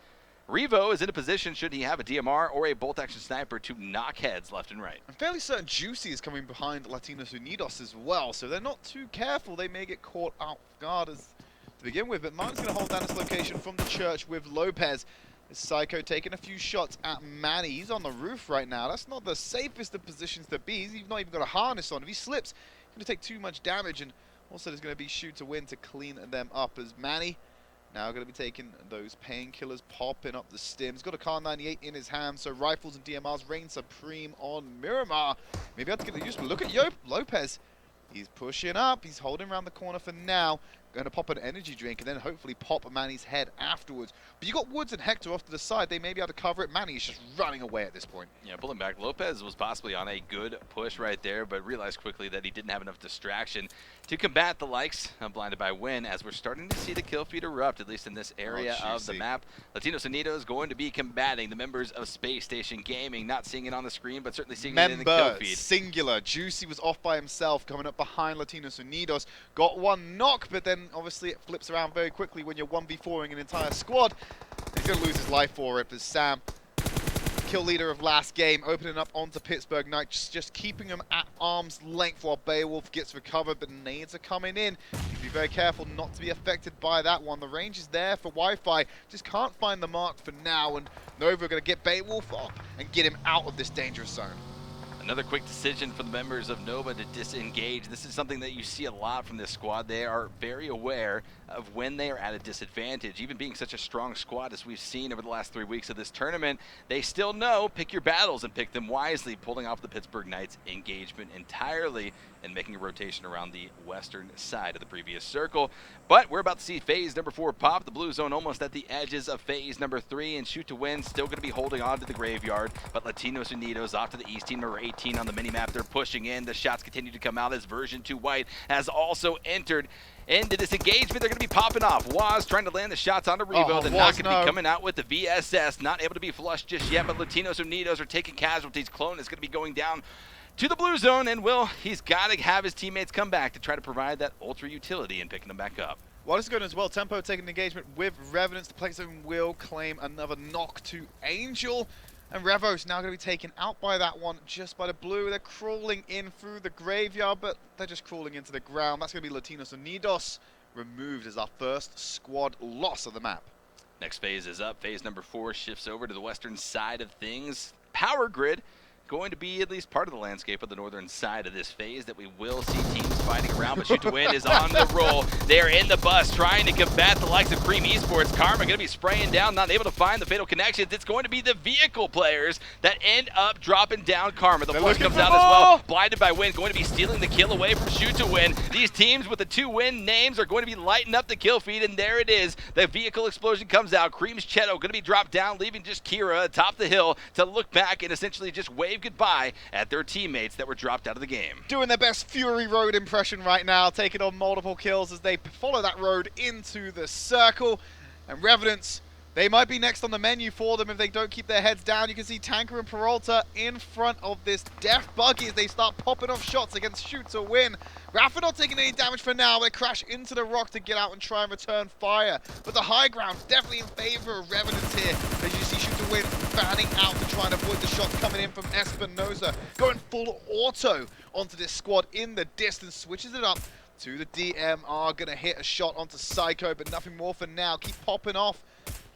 Speaker 2: Revo is in a position, should he have a DMR or a bolt-action sniper, to knock heads left and right.
Speaker 3: I'm fairly certain Juicy is coming behind Lations Unidos as well, so they're not too careful. They may get caught off guard to begin with, but Martin's going to hold down this location from the church with Lopez. This Psycho taking a few shots at Manny. He's on the roof right now. That's not the safest of positions to be. He's not even got a harness on. If he slips, he's going to take too much damage, and also there's going to be Shoot to Win to clean them up, as Manny now going to be taking those painkillers, popping up the stim. He's got a Car 98 in his hand, so rifles and DMRs reign supreme on Miramar. Maybe I have to get the use, but look at Lopez. He's pushing up. He's holding around the corner for now. Going to pop an energy drink and then hopefully pop Manny's head afterwards. But you got Woods and Hector off to the side. They may be able to cover it. Manny is just running away at this point.
Speaker 2: Yeah, pulling back. Lopez was possibly on a good push right there, but realized quickly that he didn't have enough distraction to combat the likes of BlindedByWin, as we're starting to see the kill feed erupt, at least in this area of the map. Lations Unidos going to be combating the members of Space Station Gaming. Not seeing it on the screen, but certainly seeing it in the kill feed.
Speaker 3: Singular. Juicy was off by himself, coming up behind Lations Unidos. Got one knock, but then obviously it flips around very quickly when you're 1v4ing an entire squad. He's going to lose his life for it, but Sam, kill leader of last game, opening up onto Pittsburgh Knights, just keeping him at arm's length while Beowulf gets recovered, but nades are coming in. You need to be very careful not to be affected by that one. The range is there for Wi-Fi, just can't find the mark for now, and Nova are going to get Beowulf up and get him out of this dangerous zone.
Speaker 2: Another quick decision for the members of Nova to disengage. This is something that you see a lot from this squad. They are very aware of when they are at a disadvantage. Even being such a strong squad as we've seen over the last 3 weeks of this tournament, they still know pick your battles and pick them wisely, pulling off the Pittsburgh Knights engagement entirely and making a rotation around the western side of the previous circle. But we're about to see phase number 4 pop. The blue zone almost at the edges of phase number 3, and Shoot to Win still going to be holding on to the graveyard, but Lations Unidos off to the east. Team number 18 on the minimap. They're pushing in. The shots continue to come out as version 2 White has also entered into this engagement. They're going to be popping off. Waz trying to land the shots onto Revo. They're not going to be coming out with the VSS. Not able to be flushed just yet, but Lations Unidos are taking casualties. Clone is going to be going down to the blue zone, and he's got to have his teammates come back to try to provide that ultra utility and picking them back up.
Speaker 3: Well, this is going as well. Tempo taking engagement with Revenants. The play zone will claim another knock to Angel. And Revo's now going to be taken out by that one, just by the blue. They're crawling in through the graveyard, but they're just crawling into the ground. That's going to be Lations Unidos removed as our first squad loss of the map.
Speaker 2: Next phase is up. Phase number 4 shifts over to the western side of things. Power Grid going to be at least part of the landscape of the northern side of this phase that we will see teams fighting around, but Shoot2Win is on the roll. They're in the bus trying to combat the likes of Cream Esports. Karma going to be spraying down, not able to find the fatal connections. It's going to be the vehicle players that end up dropping down Karma. The flush comes out as well. BlindedByWin going to be stealing the kill away from Shoot2Win. These teams with the 2-win names are going to be lighting up the kill feed, and there it is. The vehicle explosion comes out. Cream's Cheto going to be dropped down, leaving just Kira atop the hill to look back and essentially just wave goodbye at their teammates that were dropped out of the game.
Speaker 3: Doing their best Fury Road impression right now, taking on multiple kills as they follow that road into the circle. And Revenants, they might be next on the menu for them if they don't keep their heads down. You can see Tanker and Peralta in front of this death buggy as they start popping off shots against Shoot2Win. Rafa not taking any damage for now. They crash into the rock to get out and try and return fire. But the high ground definitely in favor of Revenants here. As you see Shoot2Win fanning out to try and avoid the shots coming in from Espinosa. Going full auto onto this squad in the distance. Switches it up to the DMR. Going to hit a shot onto Psycho, but nothing more for now. Keep popping off.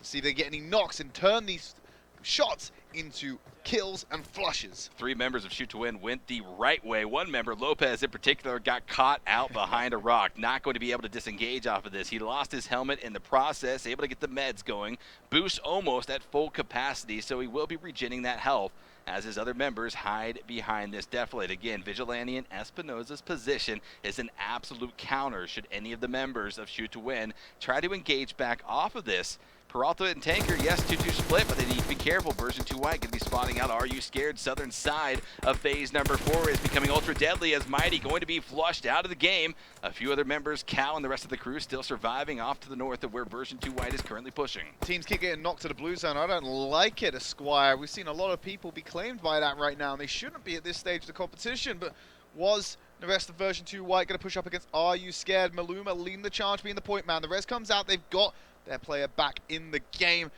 Speaker 3: See if they get any knocks and turn these shots into kills and flushes.
Speaker 2: 3 members of Shoot2Win went the right way. One member, Lopez in particular, got caught out behind a rock. Not going to be able to disengage off of this. He lost his helmet in the process, able to get the meds going. Boost almost at full capacity, so he will be regenerating that health as his other members hide behind this deflate. Again, Vigilante and Espinosa's position is an absolute counter should any of the members of Shoot2Win try to engage back off of this. Peralta and Tanker, yes, 2-2 split, but they need to be careful. Version 2 White going to be spotting out AreYouScared. Southern side of phase number 4 is becoming ultra deadly as Mighty going to be flushed out of the game. A few other members, Cal and the rest of the crew, still surviving off to the north of where Version 2 White is currently pushing.
Speaker 3: Teams keep getting knocked to the blue zone. I don't like it, Esquire. We've seen a lot of people be claimed by that right now, and they shouldn't be at this stage of the competition, but was the rest of Version 2 White going to push up against AreYouScared? Maluma leading the charge, being the point man. The rest comes out. They've got their player back in the game.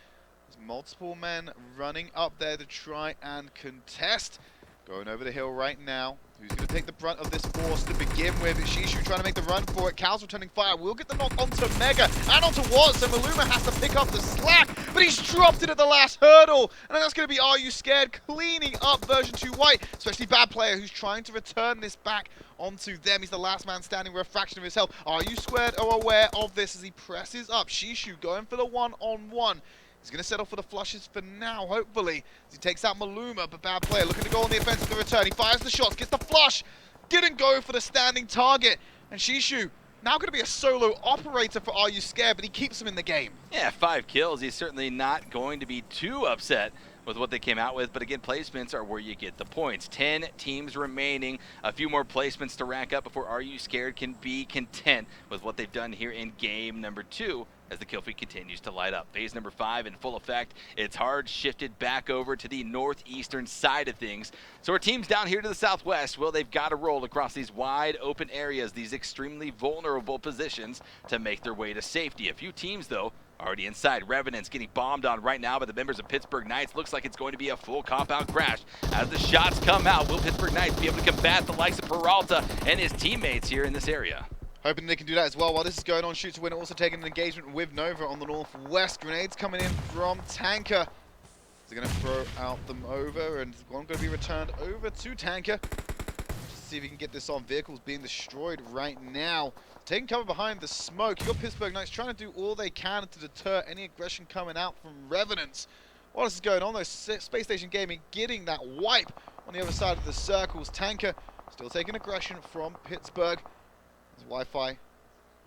Speaker 3: There's multiple men running up there to try and contest. Going over the hill right now. Who's going to take the brunt of this force to begin with? It's Shishu trying to make the run for it. Cal's returning fire. We'll get the knock onto Mega and onto Watts. So Maluma has to pick up the slack, but he's dropped it at the last hurdle. And that's going to be AreYouScared cleaning up Version 2 White, especially Bad Player who's trying to return this back onto them. He's the last man standing with a fraction of his health. AreYouScared are aware of this as he presses up. Shishu going for the one-on-one. He's going to settle for the flushes for now, hopefully, as he takes out Maluma, but Bad Player looking to go on the offensive to return. He fires the shots, gets the flush, didn't go for the standing target, and Shishu now going to be a solo operator for AreYouScared, but he keeps him in the game.
Speaker 2: Yeah, 5 kills. He's certainly not going to be too upset with what they came out with, but again, placements are where you get the points. 10 teams remaining, a few more placements to rack up before AreYouScared can be content with what they've done here in game number 2 as the kill feed continues to light up. Phase number 5 in full effect. It's hard shifted back over to the northeastern side of things. So our teams down here to the southwest, well, they've got to roll across these wide open areas, these extremely vulnerable positions to make their way to safety. A few teams, though, already inside. Revenants getting bombed on right now by the members of Pittsburgh Knights. Looks like it's going to be a full compound crash. As the shots come out, will Pittsburgh Knights be able to combat the likes of Peralta and his teammates here in this area?
Speaker 3: Hoping they can do that as well. While this is going on, Shoot2Win also taking an engagement with Nova on the northwest. Grenades coming in from Tanker. They're going to throw out them over, and one going to be returned over to Tanker. Just see if he can get this on. Vehicles being destroyed right now. Taking cover behind the smoke. You got Pittsburgh Knights trying to do all they can to deter any aggression coming out from Revenants. While this is going on, though, Spacestation Gaming getting that wipe on the other side of the circles. Tanker still taking aggression from Pittsburgh. Wi-Fi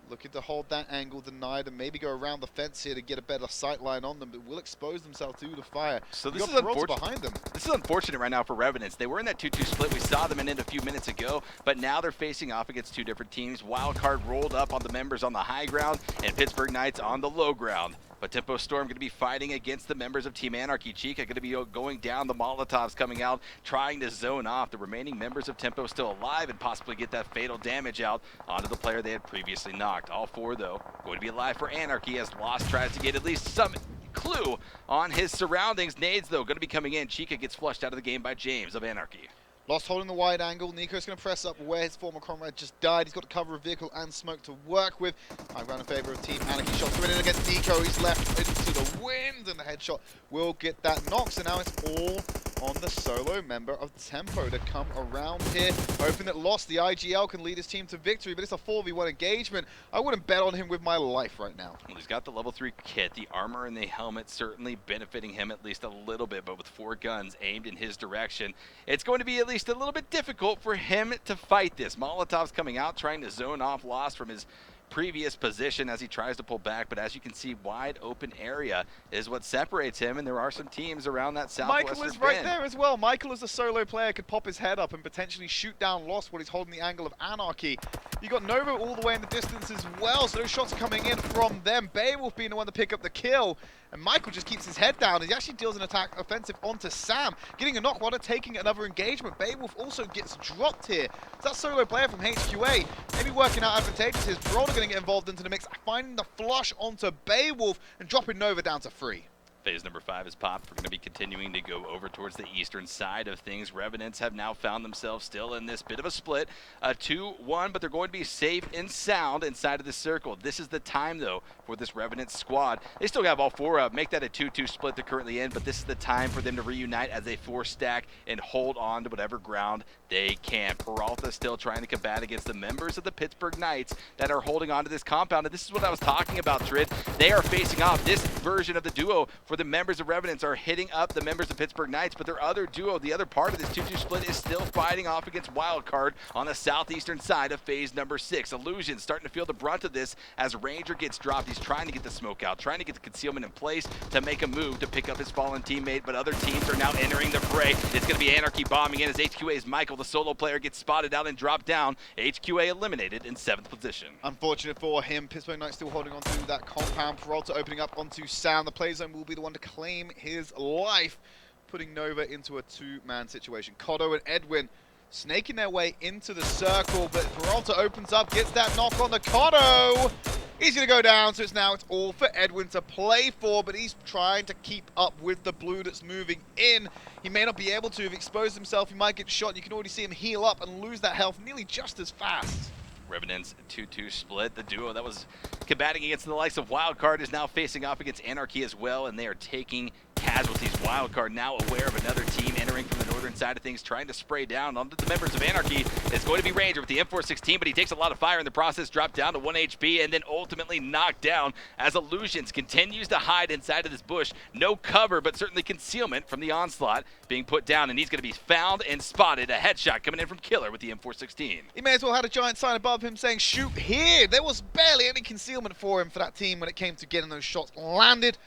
Speaker 3: looking to hold that angle, denied, and maybe go around the fence here to get a better sight line on them, but will expose themselves to the fire.
Speaker 2: So this is unfortunate
Speaker 3: behind them.
Speaker 2: This is unfortunate right now for Revenants. They were in that 2-2 split. We saw them in it a few minutes ago, but now they're facing off against 2 different teams. Wildcard rolled up on the members on the high ground, and Pittsburgh Knights on the low ground. But Tempo Storm going to be fighting against the members of Team Anarchy. Chica going to be going down. The Molotovs coming out, trying to zone off. The remaining members of Tempo still alive and possibly get that fatal damage out onto the player they had previously knocked. All 4, though, going to be alive for Anarchy as Lost tries to get at least some clue on his surroundings. Nades, though, going to be coming in. Chica gets flushed out of the game by James of Anarchy.
Speaker 3: Lost holding the wide angle. Nico's going to press up where his former comrade just died. He's got to cover a vehicle and smoke to work with. High ground in favor of Team Anarchy. Shots coming in against Nico. He's left into the wind, and the headshot will get that knock. So now it's all on the solo member of Tempo to come around here, hoping that Lost, the IGL, can lead his team to victory, but it's a 4v1 engagement. I wouldn't bet on him with my life right now.
Speaker 2: Well, he's got the level 3 kit, the armor and the helmet certainly benefiting him at least a little bit, but with 4 guns aimed in his direction, it's going to be at least a little bit difficult for him to fight this. Molotov's coming out, trying to zone off Lost from his previous position as he tries to pull back, but as you can see, wide open area is what separates him, and there are some teams around that southwestern
Speaker 3: Michael is right there as well. Michael, as a solo player, could pop his head up and potentially shoot down Lost while he's holding the angle of Anarchy. You got Nova all the way in the distance as well, so those shots are coming in from them. Beowulf being the one to pick up the kill, and Michael just keeps his head down. He actually deals an attack offensive onto Sam, getting a knock while they're taking another engagement. Beowulf also gets dropped here. So that solo player from HQA, maybe working out advantageous. His Peralta going to get involved into the mix, finding the flush onto Beowulf and dropping Nova down to 3.
Speaker 2: Phase number 5 is popped. We're going to be continuing to go over towards the eastern side of things. Revenants have now found themselves still in this bit of a split, 2-1, but they're going to be safe and sound inside of the circle. This is the time, though, for this Revenant squad. They still have all 4 make that a 2-2 split they're currently in, but this is the time for them to reunite as a 4-stack and hold on to whatever ground they can. Peralta still trying to combat against the members of the Pittsburgh Knights that are holding on to this compound, and this is what I was talking about, Trid. They are facing off. This version of the duo for the members of Revenants are hitting up the members of Pittsburgh Knights, but their other duo, the other part of this 2-2 split, is still fighting off against Wildcard on the southeastern side of phase number 6. Illusion starting to feel the brunt of this as Ranger gets dropped. He's trying to get the smoke out, trying to get the concealment in place to make a move to pick up his fallen teammate, but other teams are now entering the fray. It's going to be Anarchy bombing in as HQA's Michael, the solo player, gets spotted out and dropped down. HQA eliminated in 7th position.
Speaker 3: Unfortunate for him, Pittsburgh Knights still holding on to that compound. Peralta opening up onto Sam. The play zone will be the one to claim his life, putting Nova into a 2-man situation. Cotto and Edwin snaking their way into the circle, but Peralta opens up, gets that knock on the Cotto. He's going to go down, so it's all for Edwin to play for, but he's trying to keep up with the blue that's moving in. He may not be able to. Have exposed himself, he might get shot. You can already see him heal up and lose that health nearly just as fast.
Speaker 2: Revenants 2-2 split. The duo that was combating against the likes of Wildcard is now facing off against Anarchy as well, and they are taking casualties. Wildcard now aware of another team entering from the northern side of things, trying to spray down onto the members of Anarchy. It's going to be Ranger with the M416, but he takes a lot of fire in the process, dropped down to 1 HP, and then ultimately knocked down as Illusions continues to hide inside of this bush. No cover, but certainly concealment from the onslaught being put down, and he's going to be found and spotted. A headshot coming in from Killer with the M416.
Speaker 3: He may as well have had a giant sign above him saying, "Shoot here." There was barely any concealment for him for that team when it came to getting those shots landed.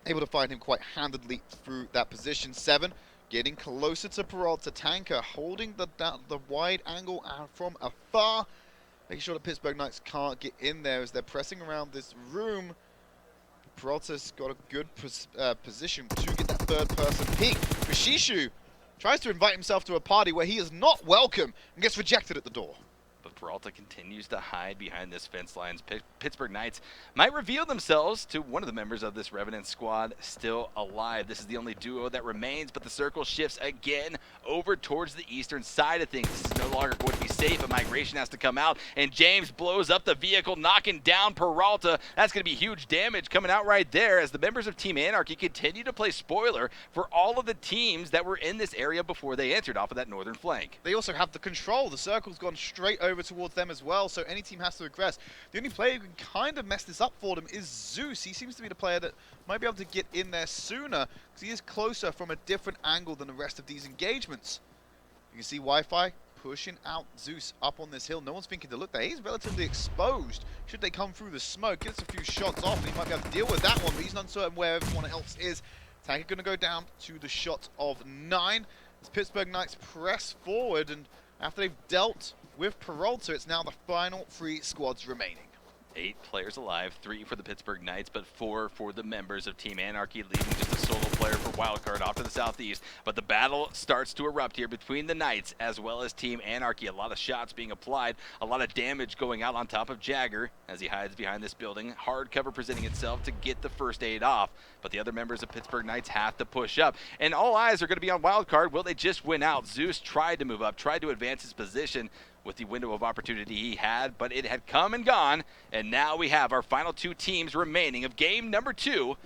Speaker 3: Able to find him quite handedly through that position. 7 getting closer to Peralta. Tanker holding the wide angle from afar, making sure that Pittsburgh Knights can't get in there as they're pressing around this room. Peralta's got a good position to get that third-person peek. Shishu tries to invite himself to a party where he is not welcome and gets rejected at the door.
Speaker 2: But Peralta continues to hide behind this fence lines. Pittsburgh Knights might reveal themselves to one of the members of this Revenant squad still alive. This is the only duo that remains, but the circle shifts again over towards the eastern side of things. This is no longer going to be safe. A migration has to come out, and James blows up the vehicle, knocking down Peralta. That's going to be huge damage coming out right there as the members of Team Anarchy continue to play spoiler for all of the teams that were in this area before they entered off of that northern flank.
Speaker 3: They also have the control. The circle's gone straight over towards them as well, so any team has to aggress. The only player who can kind of mess this up for them is Zeus. He seems to be the player that might be able to get in there sooner because he is closer from a different angle than the rest of these engagements. You can see Wi-Fi pushing out Zeus up on this hill. No one's thinking to look there. He's relatively exposed. Should they come through the smoke, gets a few shots off, and he might be able to deal with that one, but he's uncertain where everyone else is. Tanker going to go down to the shot of 9. As Pittsburgh Knights press forward, and after they've dealt with Peralta, it's now the final 3 squads remaining.
Speaker 2: 8 players alive, 3 for the Pittsburgh Knights, but 4 for the members of Team Anarchy, leaving just a solo player for Wildcard off to the southeast. But the battle starts to erupt here between the Knights as well as Team Anarchy. A lot of shots being applied, a lot of damage going out on top of Jagger as he hides behind this building. Hard cover presenting itself to get the first aid off, but the other members of Pittsburgh Knights have to push up. And all eyes are going to be on Wildcard. Will they just win out? Zeus tried to move up, tried to advance his position with the window of opportunity he had, but it had come and gone, and now we have our final 2 teams remaining of game number 2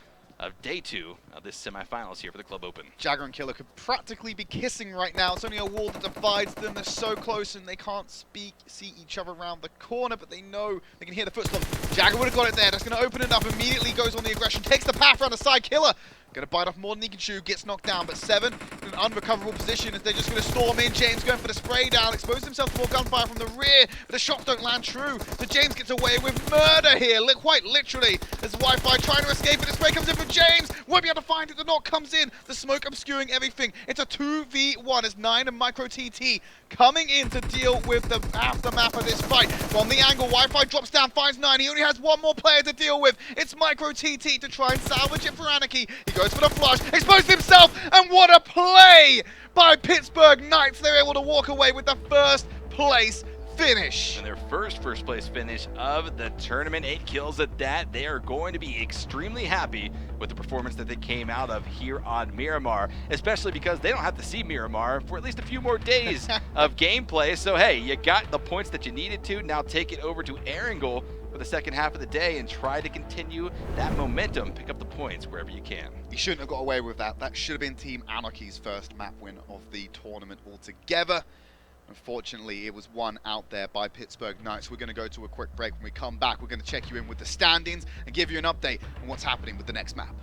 Speaker 2: of day 2 of this semifinals here for the Club Open.
Speaker 3: Jagger and Killer could practically be kissing right now. It's only a wall that divides them. They're so close and they can't see each other around the corner, but they know they can hear the footsteps. Jagger would have got it there. That's going to open it up. Immediately goes on the aggression. Takes the path around the side. Killer going to bite off more than he can chew. Gets knocked down, but 7 in an unrecoverable position as they're just going to storm in. James going for the spray down. Exposes himself to more gunfire from the rear, but the shots don't land true. So James gets away with murder here, quite literally. As Wi-Fi trying to escape, but the spray comes in for James. Won't be able to find it. The knock comes in. The smoke obscuring everything. It's a 2v1 as 9 and Micro TT coming in to deal with the aftermath of this fight. From the angle, Wi-Fi drops down, finds 9. He only has one more player to deal with. It's Micro TT to try and salvage it for Anarchy. He goes for the flush, exposed himself, and what a play by Pittsburgh Knights. They're able to walk away with the first place finish.
Speaker 2: And their first place finish of the tournament, 8 kills at that. They are going to be extremely happy with the performance that they came out of here on Miramar, especially because they don't have to see Miramar for at least a few more days of gameplay. So hey, you got the points that you needed to. Now take it over to Erangel for the second half of the day and try to continue that momentum, pick up the points wherever you can.
Speaker 3: You shouldn't have got away with that. That should have been Team Anarchy's first map win of the tournament altogether. Unfortunately, it was won out there by Pittsburgh Knights. We're going to go to a quick break. When we come back, we're going to check you in with the standings and give you an update on what's happening with the next map.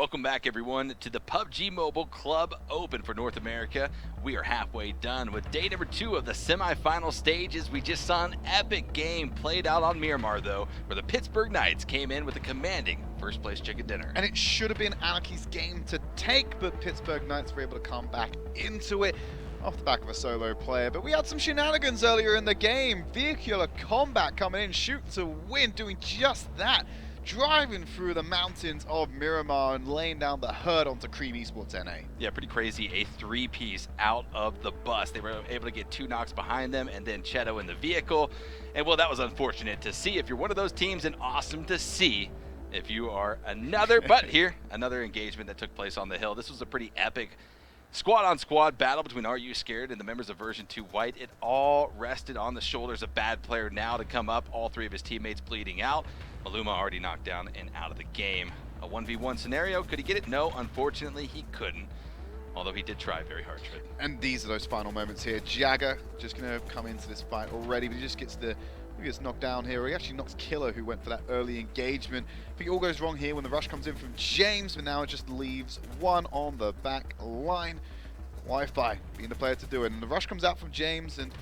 Speaker 2: Welcome back, everyone, to the PUBG Mobile Club Open for North America. We are halfway done with day number 2 of the semifinal stages. We just saw an epic game played out on Miramar, though, where the Pittsburgh Knights came in with a commanding first-place chicken dinner.
Speaker 3: And it should have been Anarchy's game to take, but Pittsburgh Knights were able to come back into it off the back of a solo player. But we had some shenanigans earlier in the game. Vehicular combat coming in, shooting to win, doing just that. Driving through the mountains of Miramar and laying down the herd onto Cream Esports NA.
Speaker 2: Yeah, pretty crazy. A 3-piece out of the bus. They were able to get 2 knocks behind them and then Cheto in the vehicle. And well, that was unfortunate to see if you're one of those teams, and awesome to see if you are another. But here, another engagement that took place on the hill. This was a pretty epic squad-on-squad battle between AreYouScared and the members of Version 2 White. It all rested on the shoulders of Bad Player now to come up. All 3 of his teammates bleeding out. Maluma already knocked down and out of the game. A 1v1 scenario. Could he get it? No, unfortunately he couldn't. Although he did try very hard.
Speaker 3: And these are those final moments here. Jagger just going to come into this fight already, but he just gets knocked down here. He actually knocks Killer, who went for that early engagement. I think it all goes wrong here when the rush comes in from James, but now it just leaves one on the back line. Wi-Fi being the player to do it. And the rush comes out from James, and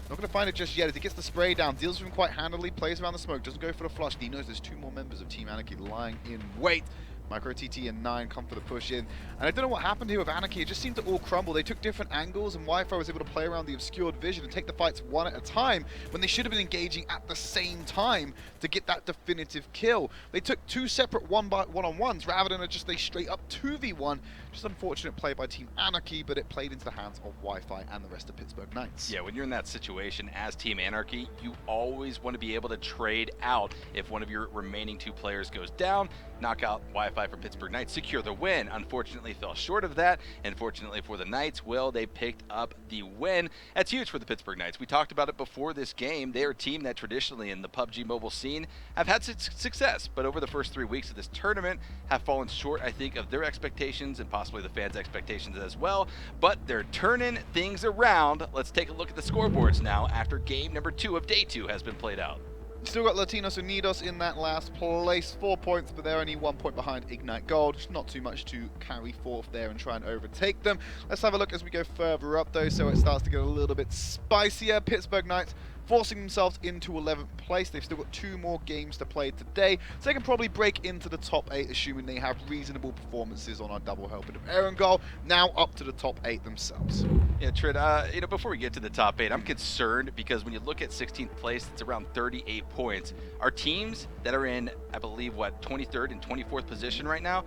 Speaker 3: not going to find it just yet as he gets the spray down, deals with him quite handily, plays around the smoke, doesn't go for the flush. He knows there's 2 more members of Team Anarchy lying in wait. Micro TT and 9 come for the push in. And I don't know what happened here with Anarchy. It just seemed to all crumble. They took different angles, and Wi-Fi was able to play around the obscured vision and take the fights one at a time when they should have been engaging at the same time to get that definitive kill. They took 2 separate one-on-ones rather than just a straight-up 2v1. Just unfortunate play by Team Anarchy, but it played into the hands of Wi-Fi and the rest of Pittsburgh Knights.
Speaker 2: Yeah, when you're in that situation as Team Anarchy, you always want to be able to trade out if one of your remaining 2 players goes down. Knock out Wi-Fi for Pittsburgh Knights, secure the win. Unfortunately fell short of that, and fortunately for the Knights, well, they picked up the win. That's huge for the Pittsburgh Knights. We talked about it before this game. They're a team that traditionally in the PUBG mobile scene have had success, but over the first 3 weeks of this tournament have fallen short, I think, of their expectations and possibly the fans' expectations as well. But they're turning things around. Let's take a look at the scoreboards now after game number 2 of day 2 has been played out.
Speaker 3: Still got Lations Unidos in that last place, 4 points, but they're only 1 point behind Ignite Gold. Just not too much to carry forth there and try and overtake them. Let's have a look as we go further up, though, so it starts to get a little bit spicier. Pittsburgh Knights forcing themselves into 11th place. They've still got 2 more games to play today, so they can probably break into the top 8, assuming they have reasonable performances on our double helping of Erangel, now up to the top 8 themselves.
Speaker 2: Yeah, Trid, before we get to the top 8, I'm concerned because when you look at 16th place, it's around 38 points. Our teams that are in, I believe, 23rd and 24th position right now,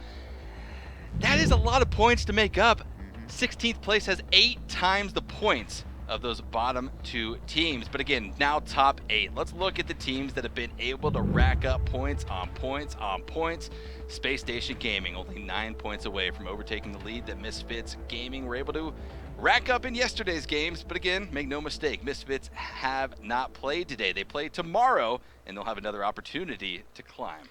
Speaker 2: that is a lot of points to make up. 16th place has 8 times the points of those bottom 2 teams. But again, now top 8. Let's look at the teams that have been able to rack up points on points on points. Spacestation Gaming only 9 points away from overtaking the lead that Misfits Gaming were able to rack up in yesterday's games. But again, make no mistake, Misfits have not played today. They play tomorrow, and they'll have another opportunity to climb.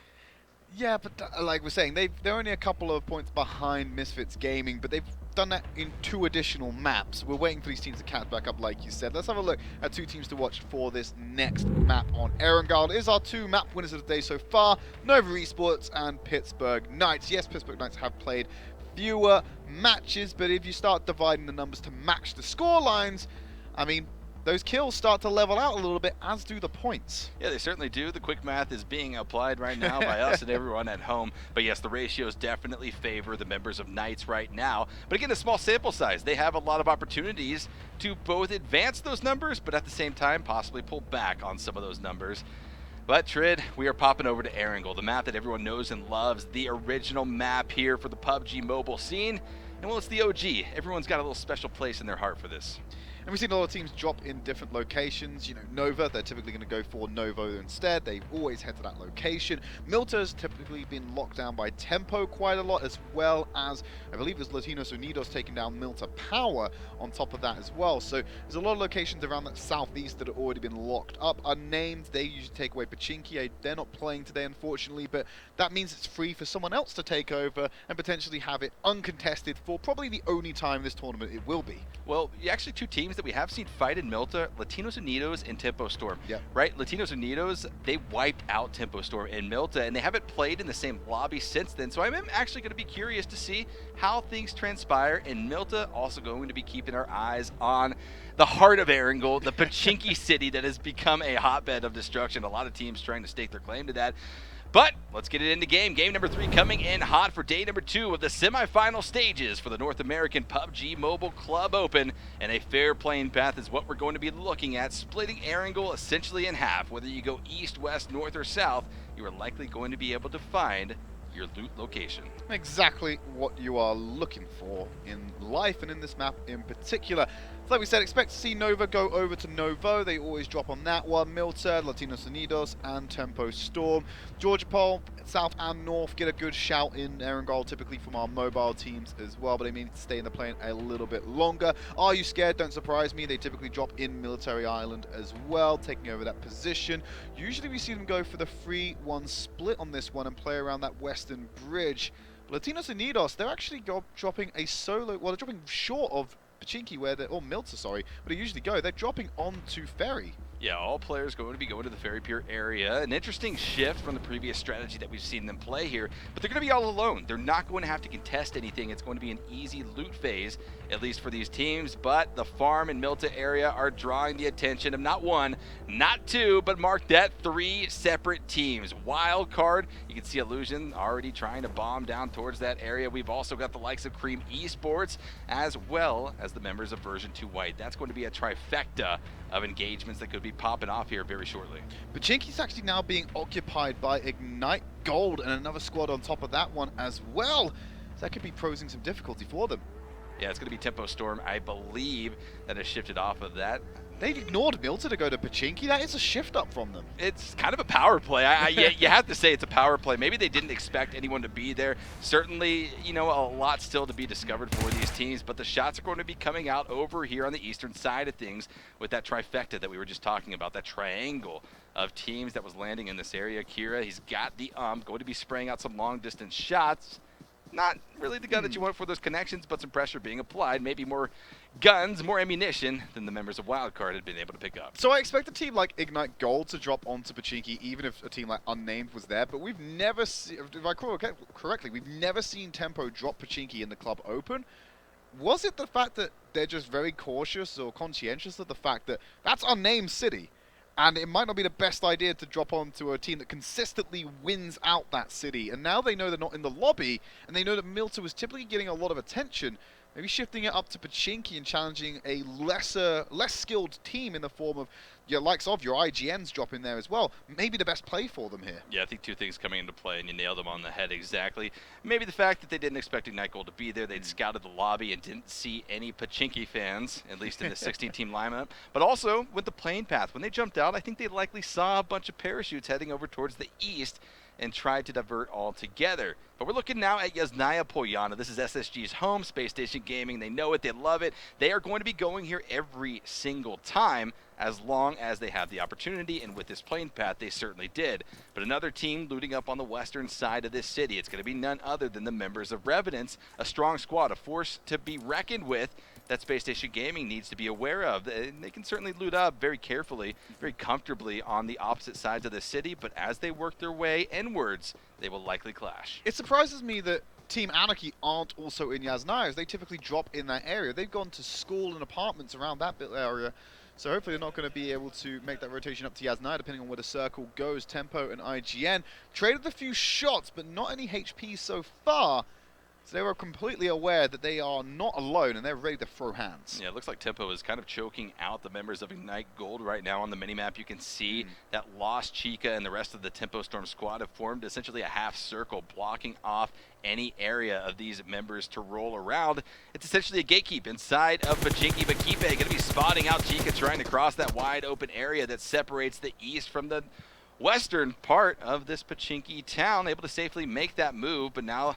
Speaker 3: Yeah, but like we're saying, they're only a couple of points behind Misfits Gaming, but they've done that in 2 additional maps. We're waiting for these teams to catch back up, like you said. Let's have a look at 2 teams to watch for this next map on Erangel. It is our 2 map winners of the day so far, Nova Esports and Pittsburgh Knights. Yes, Pittsburgh Knights have played fewer matches, but if you start dividing the numbers to match the score lines, I mean, those kills start to level out a little bit, as do the points.
Speaker 2: Yeah, they certainly do. The quick math is being applied right now by us and everyone at home. But yes, the ratios definitely favor the members of Knights right now. But again, a small sample size. They have a lot of opportunities to both advance those numbers, but at the same time, possibly pull back on some of those numbers. But Trid, we are popping over to Erangel, the map that everyone knows and loves, the original map here for the PUBG mobile scene. And well, it's the OG. Everyone's got a little special place in their heart for this.
Speaker 3: And we've seen a lot of teams drop in different locations. You know, Nova, they're typically going to go for Novo instead. They always head to that location. Milta's typically been locked down by Tempo quite a lot, as well as, I believe there's Lations Unidos taking down Milta Power on top of that as well. So there's a lot of locations around that southeast that have already been locked up. Unnamed, they usually take away Pachinki. They're not playing today, unfortunately, but that means it's free for someone else to take over and potentially have it uncontested for probably the only time this tournament it will be.
Speaker 2: Well, actually 2 teams teams that we have seen fight in Milta, Lations Unidos and Tempo Storm.
Speaker 3: Yep.
Speaker 2: Right? Lations Unidos, they wiped out Tempo Storm in Milta, and they haven't played in the same lobby since then. So I'm actually going to be curious to see how things transpire in Milta. Also going to be keeping our eyes on the heart of Erangel, the Pachinki city that has become a hotbed of destruction. A lot of teams trying to stake their claim to that. But let's get it into game. Game number 3 coming in hot for day number 2 of the semifinal stages for the North American PUBG Mobile Club Open. And a fair playing path is what we're going to be looking at, splitting Erangel essentially in half. Whether you go east, west, north, or south, you are likely going to be able to find your loot location.
Speaker 3: Exactly what you are looking for in life and in this map in particular. So like we said, expect to see Nova go over to Novo. They always drop on that one. Milta, Lations Unidos, and Tempo Storm. Georgia Pole, south and north, get a good shout in Erangel, typically from our mobile teams as well, but they may need to stay in the plane a little bit longer. AreYouScared? Don't surprise me. They typically drop in Military Island as well, taking over that position. Usually we see them go for the 3-1 split on this one and play around that western bridge. Lations Unidos, they're actually dropping a solo, well, they're dropping short of Pachinki, or Milta, sorry, but they usually go. They're dropping onto Ferry.
Speaker 2: Yeah, all players going to be going to the Ferry Pier area. An interesting shift from the previous strategy that we've seen them play here, but they're going to be all alone. They're not going to have to contest anything. It's going to be an easy loot phase, at least for these teams, but the farm and Milta area are drawing the attention of not 1, not 2, but mark that 3 separate teams. Wildcard, you can see Illusion already trying to bomb down towards that area. We've also got the likes of Cream Esports, as well as the members of Version 2 White. That's going to be a trifecta of engagements that could be popping off here very shortly.
Speaker 3: Pachinki's actually now being occupied by Ignite Gold and another squad on top of that one as well. So that could be posing some difficulty for them.
Speaker 2: Yeah, it's going to be Tempo Storm, I believe, that has shifted off of that.
Speaker 3: They ignored Milta to go to Pachinki. That is a shift up from them.
Speaker 2: It's kind of a power play. You have to say it's a power play. Maybe they didn't expect anyone to be there. Certainly, you know, a lot still to be discovered for these teams, but the shots are going to be coming out over here on the eastern side of things with that trifecta that we were just talking about, that triangle of teams that was landing in this area. Kira, he's got the going to be spraying out some long-distance shots. Not really the gun that you want for those connections, but some pressure being applied. Maybe more guns, more ammunition than the members of Wildcard had been able to pick up.
Speaker 3: So I expect a team like Ignite Gold to drop onto Pachinki, even if a team like Unnamed was there. But we've never seen, if I recall correctly, we've never seen Tempo drop Pachinki in the club open. Was it the fact that they're just very cautious or conscientious of the fact that that's Unnamed City? And it might not be the best idea to drop onto a team that consistently wins out that city. And now they know they're not in the lobby, and they know that Milta was typically getting a lot of attention. Maybe shifting it up to Pachinki and challenging a less skilled team in the form of your likes of your IGNs drop in there as well. Maybe the best play for them here.
Speaker 2: Yeah, I think 2 things coming into play, and you nailed them on the head exactly. Maybe the fact that they didn't expect Ignite Gold to be there. They'd scouted the lobby and didn't see any Pachinki fans, at least in the 16-team lineup. But also, with the plane path, when they jumped out, I think they likely saw a bunch of parachutes heading over towards the east and tried to divert altogether. But we're looking now at Yasnaya Polyana. This is SSG's home, Spacestation Gaming. They know it, they love it. They are going to be going here every single time as long as they have the opportunity, and with this plane path, they certainly did. But another team looting up on the western side of this city. It's going to be none other than the members of Revenants, a strong squad, a force to be reckoned with that Spacestation Gaming needs to be aware of. And they can certainly loot up very carefully, very comfortably on the opposite sides of the city, but as they work their way inwards, they will likely clash.
Speaker 3: It surprises me that Team Anarchy aren't also in Yasnaya, as they typically drop in that area. They've gone to school and apartments around that bit area, so hopefully they're not going to be able to make that rotation up to Yasnaya, depending on where the circle goes. Tempo and IGN traded a few shots, but not any HP so far. So they were completely aware that they are not alone, and they're ready to throw hands.
Speaker 2: Yeah, it looks like Tempo is kind of choking out the members of Ignite Gold right now on the minimap. You can see that Lost Chica and the rest of the Tempo Storm squad have formed essentially a half circle, blocking off any area of these members to roll around. It's essentially a gatekeep inside of Pachinki, but Kipe going to be spotting out Chica trying to cross that wide open area that separates the east from the western part of this Pachinki town, able to safely make that move, but now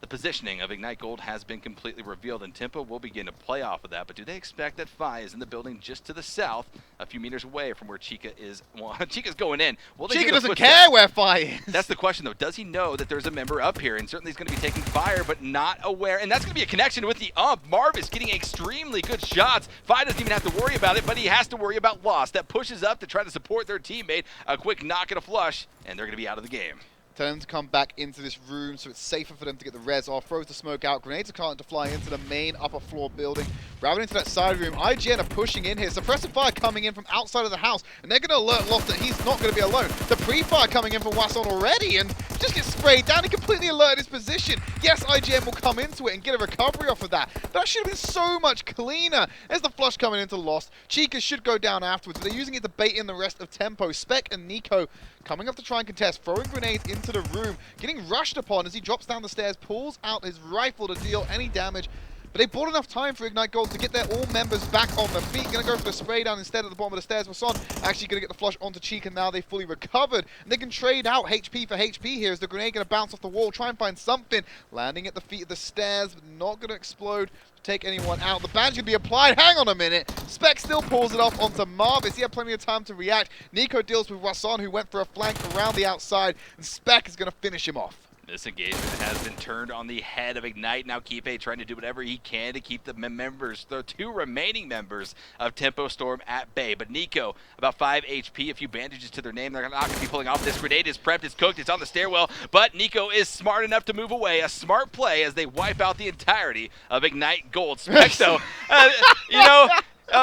Speaker 2: The positioning of Ignite Gold has been completely revealed, and Tempo will begin to play off of that. But do they expect that Fi is in the building just to the south, a few meters away from where Chica is? Well, Chica's going in.
Speaker 3: Chica doesn't care where Fi is.
Speaker 2: That's the question, though. Does he know that there's a member up here? And certainly he's going to be taking fire, but not aware. And that's going to be a connection with the ump. Marvis getting extremely good shots. Fi doesn't even have to worry about it, but he has to worry about loss. That pushes up to try to support their teammate. A quick knock and a flush, and they're going to be out of the game.
Speaker 3: Tell them to come back into this room so it's safer for them to get the res off. Throws the smoke out. Grenades are starting to fly into the main upper floor building. Grabbing into that side room. IGN are pushing in here. Suppressive fire coming in from outside of the house. And they're going to alert Loft that he's not going to be alone. The pre-fire coming in from Wasson already. And just gets sprayed down. He completely alerted his position. Yes, IGN will come into it and get a recovery off of that. But that should have been so much cleaner. There's the flush coming into Lost. Chica should go down afterwards. But they're using it to bait in the rest of Tempo. Spec and Nico coming up to try and contest. Throwing grenades into the room. Getting rushed upon as he drops down the stairs, pulls out his rifle to deal any damage. But they bought enough time for Ignite Gold to get their all members back on their feet. Going to go for the spray down instead at the bottom of the stairs. Wasson actually going to get the flush onto Chica now. They fully recovered. And they can trade out HP for HP here as the grenade going to bounce off the wall. Try and find something. Landing at the feet of the stairs, but not going to explode to take anyone out. The band's going to be applied. Hang on a minute. Spec still pulls it off onto Marvis. He had plenty of time to react. Nico deals with Wasson, who went for a flank around the outside. And Spec is going to finish him off.
Speaker 2: This engagement has been turned on the head of Ignite. Now Kipe trying to do whatever he can to keep the members, the two remaining members of Tempo Storm at bay. But Nico, about 5 HP, a few bandages to their name. They're not going to be pulling off. This grenade is prepped, it's cooked, it's on the stairwell. But Nico is smart enough to move away. A smart play as they wipe out the entirety of Ignite Gold. Specto,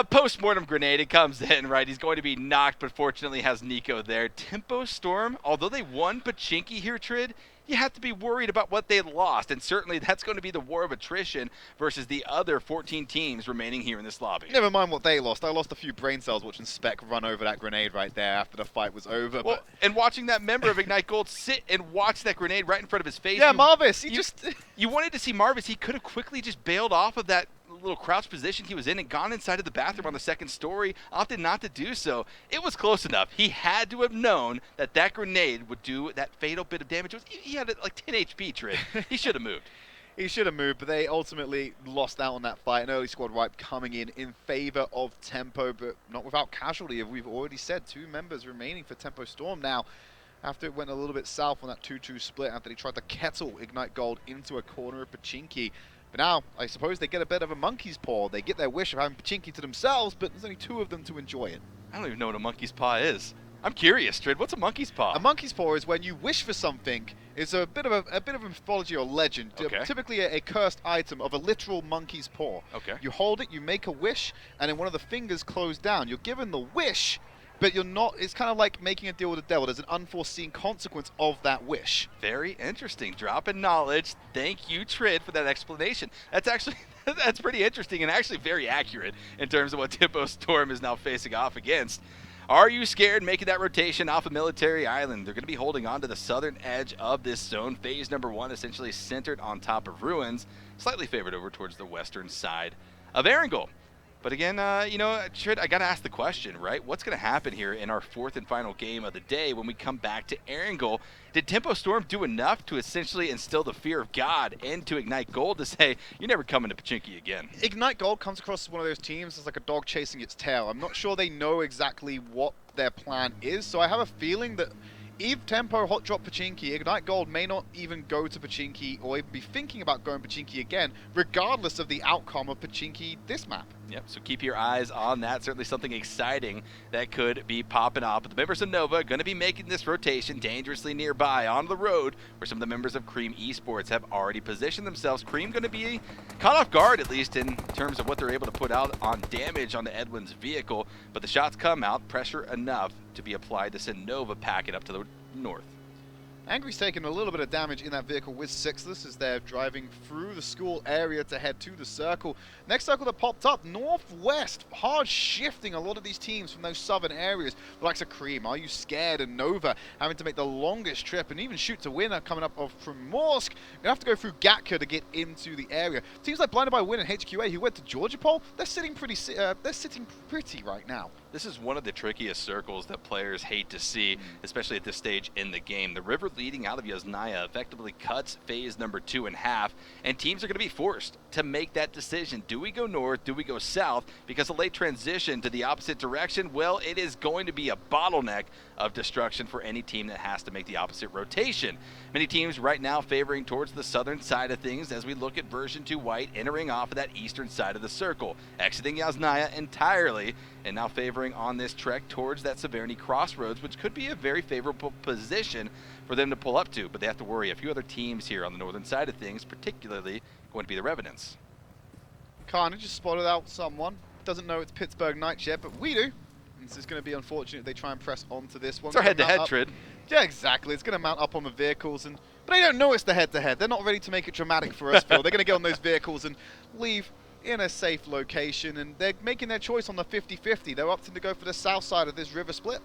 Speaker 2: post-mortem grenade, it comes in, right? He's going to be knocked, but fortunately has Nico there. Tempo Storm, although they won Pachinki here, Trid, you have to be worried about what they lost, and certainly that's going to be the war of attrition versus the other 14 teams remaining here in this lobby.
Speaker 3: Never mind what they lost. I lost a few brain cells watching Spec run over that grenade right there after the fight was over.
Speaker 2: Well, and watching that member of Ignite Gold sit and watch that grenade right in front of his face.
Speaker 3: Yeah, Marvis,
Speaker 2: you wanted to see Marvis. He could have quickly just bailed off of that little crouch position he was in and gone inside of the bathroom on the second story, opted not to do so. It was close enough. He had to have known that that grenade would do that fatal bit of damage. He had like 10 HP, Trid. He should have moved.
Speaker 3: He should have moved, but they ultimately lost out on that fight. An early squad wipe coming in favor of Tempo, but not without casualty. As we've already said, 2 members remaining for Tempo Storm now. After it went a little bit south on that 2-2 split, after they tried to kettle Ignite Gold into a corner of Pachinki. But now, I suppose they get a bit of a monkey's paw. They get their wish of having Pachinki to themselves, but there's only 2 of them to enjoy it.
Speaker 2: I don't even know what a monkey's paw is. I'm curious, Trid. What's a monkey's paw?
Speaker 3: A monkey's paw is when you wish for something. It's a bit of a mythology or legend.
Speaker 2: Okay.
Speaker 3: Typically a cursed item of a literal monkey's paw.
Speaker 2: Okay.
Speaker 3: You hold it, you make a wish, and then one of the fingers close down. You're given the wish, but you're not. It's kind of like making a deal with the devil. There's an unforeseen consequence of that wish.
Speaker 2: Very interesting. Drop in knowledge. Thank you, Trid, for that explanation. That's actually that's pretty interesting and actually very accurate in terms of what Tempo Storm is now facing off against. AreYouScared making that rotation off of Military Island? They're going to be holding on to the southern edge of this zone. Phase number 1 essentially centered on top of Ruins, slightly favored over towards the western side of Erangel. But again, Trid, I got to ask the question, right? What's going to happen here in our 4th and final game of the day when we come back to Erangel? Did Tempo Storm do enough to essentially instill the fear of God into Ignite Gold to say, you're never coming to Pachinki again?
Speaker 3: Ignite Gold comes across as one of those teams that's like a dog chasing its tail. I'm not sure they know exactly what their plan is, so I have a feeling that if Tempo hot drop Pachinki, Ignite Gold may not even go to Pachinki or even be thinking about going Pachinki again, regardless of the outcome of Pachinki this map.
Speaker 2: Yep, so keep your eyes on that. Certainly something exciting that could be popping off. But the members of Nova going to be making this rotation dangerously nearby on the road where some of the members of Cream Esports have already positioned themselves. Cream going to be caught off guard, at least in terms of what they're able to put out on damage on the Edwin's vehicle. But the shots come out, pressure enough to be applied to send Nova packing up to the north.
Speaker 3: Angry's taking a little bit of damage in that vehicle with Sixless as they're driving through the school area to head to the circle. Next circle that popped up, northwest, hard shifting a lot of these teams from those southern areas. The likes of Cream, AreYouScared, and Nova having to make the longest trip and even shoot to win coming up from Morsk. Gonna have to go through Gatka to get into the area. Teams like BlindedByWin and HQA who went to Georgia Pole, they're sitting pretty right now.
Speaker 2: This is one of the trickiest circles that players hate to see, especially at this stage in the game. The river leading out of Yasnaya effectively cuts phase number 2 in half, and teams are going to be forced to make that decision. Do we go north? Do we go south? Because a late transition to the opposite direction, well, it is going to be a bottleneck of destruction for any team that has to make the opposite rotation. Many teams right now favoring towards the southern side of things as we look at version 2 white entering off of that eastern side of the circle, exiting Yasnaya entirely, and now favoring on this trek towards that Severny crossroads, which could be a very favorable position for them to pull up to, but they have to worry a few other teams here on the northern side of things, particularly going to be the Revenants.
Speaker 3: Carnage just spotted out someone. Doesn't know it's Pittsburgh Knights yet, but we do. This is going to be unfortunate if they try and press onto this one.
Speaker 2: It's our head-to-head, Trid.
Speaker 3: Yeah, exactly. It's going to mount up on the vehicles, but they don't know it's the head-to-head. They're not ready to make it dramatic for us, Phil. They're going to get on those vehicles and leave in a safe location, and they're making their choice on the 50-50. They're opting to go for the south side of this river split.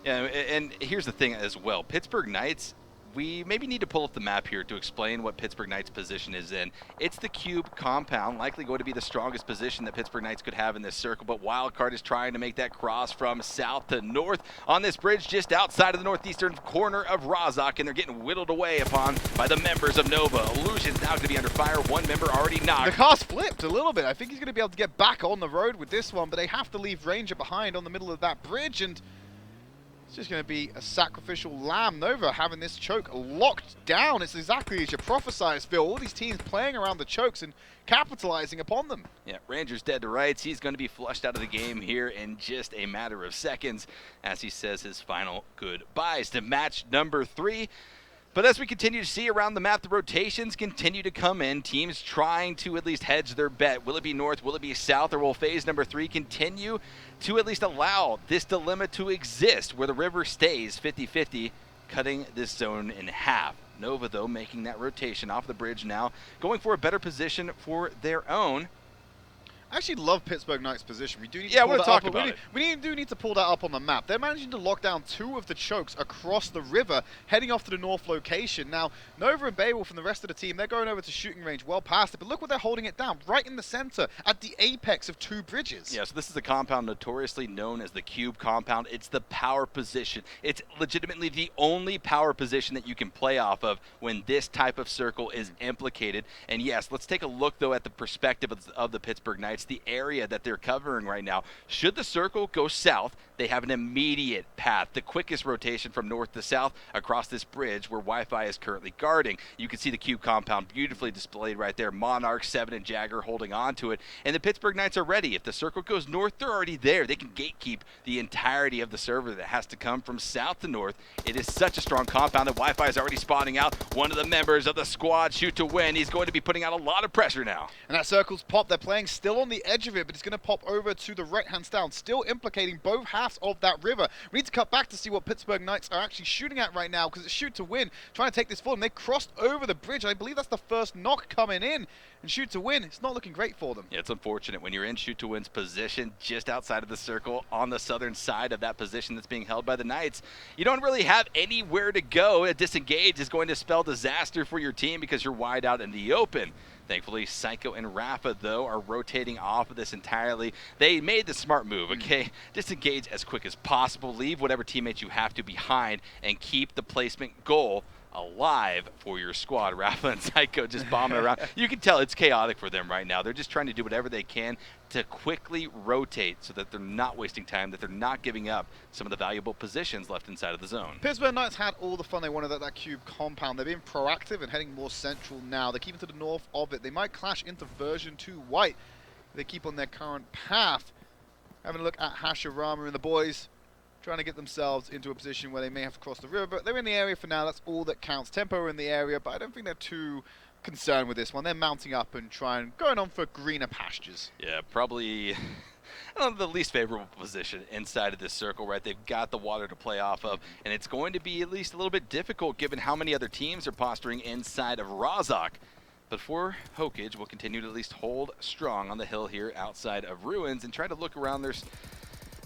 Speaker 2: Yeah, and here's the thing as well. Pittsburgh Knights, we maybe need to pull up the map here to explain what Pittsburgh Knights' position is in. It's the cube compound, likely going to be the strongest position that Pittsburgh Knights could have in this circle, but Wildcard is trying to make that cross from south to north on this bridge just outside of the northeastern corner of Razak, and they're getting whittled away upon by the members of Nova. Illusion's now going to be under fire. One member already knocked.
Speaker 3: The car's flipped a little bit. I think he's going to be able to get back on the road with this one, but they have to leave Ranger behind on the middle of that bridge, and it's just going to be a sacrificial lamb. Nova having this choke locked down. It's exactly as you prophesized, Phil. All these teams playing around the chokes and capitalizing upon them.
Speaker 2: Yeah, Ranger's dead to rights. He's going to be flushed out of the game here in just a matter of seconds as he says his final goodbyes to match number 3. But as we continue to see around the map, the rotations continue to come in. Teams trying to at least hedge their bet. Will it be north? Will it be south? Or will phase number 3 continue to at least allow this dilemma to exist where the river stays 50-50, cutting this zone in half? Nova, though, making that rotation off the bridge now, going for a better position for their own.
Speaker 3: I actually love Pittsburgh Knights' position. We do need to
Speaker 2: I
Speaker 3: pull
Speaker 2: want to
Speaker 3: that
Speaker 2: talk
Speaker 3: up.
Speaker 2: about it.
Speaker 3: We do need to pull that up on the map. They're managing to lock down 2 of the chokes across the river, heading off to the north location. Now, Nova and Beowulf and the rest of the team, they're going over to shooting range well past it, but look where they're holding it down, right in the center, at the apex of 2 bridges.
Speaker 2: Yeah, so this is a compound notoriously known as the cube compound. It's the power position. It's legitimately the only power position that you can play off of when this type of circle is implicated. And yes, let's take a look, though, at the perspective of the Pittsburgh Knights, the area that they're covering right now. Should the circle go south, they have an immediate path, the quickest rotation from north to south across this bridge where Wi-Fi is currently guarding. You can see the cube compound beautifully displayed right there. Monarch, 7, and Jagger holding on to it. And the Pittsburgh Knights are ready. If the circle goes north, they're already there. They can gatekeep the entirety of the server that has to come from south to north. It is such a strong compound that Wi-Fi is already spotting out one of the members of the squad shoot to win. He's going to be putting out a lot of pressure now.
Speaker 3: And that circle's popped. They're playing still on the edge of it, but it's going to pop over to the right-hand stand, still implicating both halves of that river. We need to cut back to see what Pittsburgh Knights are actually shooting at right now, because it's shoot to win, trying to take this forward, and they crossed over the bridge. I believe that's the first knock coming in, and shoot to win, it's not looking great for them.
Speaker 2: Yeah, it's unfortunate when you're in shoot to win's position just outside of the circle on the southern side of that position that's being held by the Knights. You don't really have anywhere to go. A disengage is going to spell disaster for your team because you're wide out in the open. Thankfully, Psycho and Rafa, though, are rotating off of this entirely. They made the smart move, okay? Disengage as quick as possible. Leave whatever teammates you have to behind and keep the placement goal alive for your squad. Rafa and Psycho just bombing around. You can tell it's chaotic for them right now. They're just trying to do whatever they can to quickly rotate so that they're not wasting time, that they're not giving up some of the valuable positions left inside of the zone.
Speaker 3: Pittsburgh Knights had all the fun they wanted at that cube compound. They're being proactive and heading more central now. They're keeping to the north of it. They might clash into version 2 white. They keep on their current path. Having a look at Hashirama and the boys, trying to get themselves into a position where they may have to cross the river, but they're in the area for now. That's all that counts. Tempo are in the area, but I don't think they're too concerned with this one. They're mounting up and going on for greener pastures.
Speaker 2: Yeah, probably the least favorable position inside of this circle, right? They've got the water to play off of, and it's going to be at least a little bit difficult given how many other teams are posturing inside of Razak. But for Hokage, we'll continue to at least hold strong on the hill here outside of Ruins and try to look around their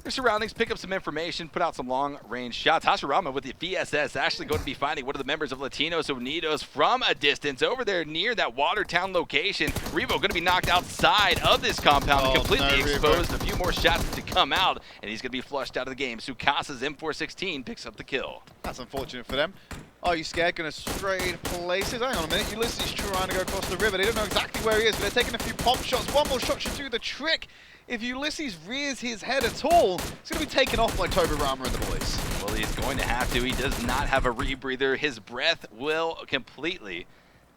Speaker 2: surroundings, pick up some information, put out some long-range shots. Hashirama with the VSS actually going to be finding one of the members of Lations Unidos from a distance over there near that Watertown location. Revo going to be knocked outside of this compound, completely exposed. Revo. A few more shots to come out, and he's going to be flushed out of the game. Sukasa's M416 picks up the kill.
Speaker 3: That's unfortunate for them. AreYouScared gonna trade places. Hang on a minute, Ulysses trying to go across the river. They don't know exactly where he is, but they're taking a few pop shots. One more shot should do the trick. If Ulysses rears his head at all, it's going to be taken off by Tobirama and the boys.
Speaker 2: Well, he's going to have to. He does not have a rebreather. His breath will completely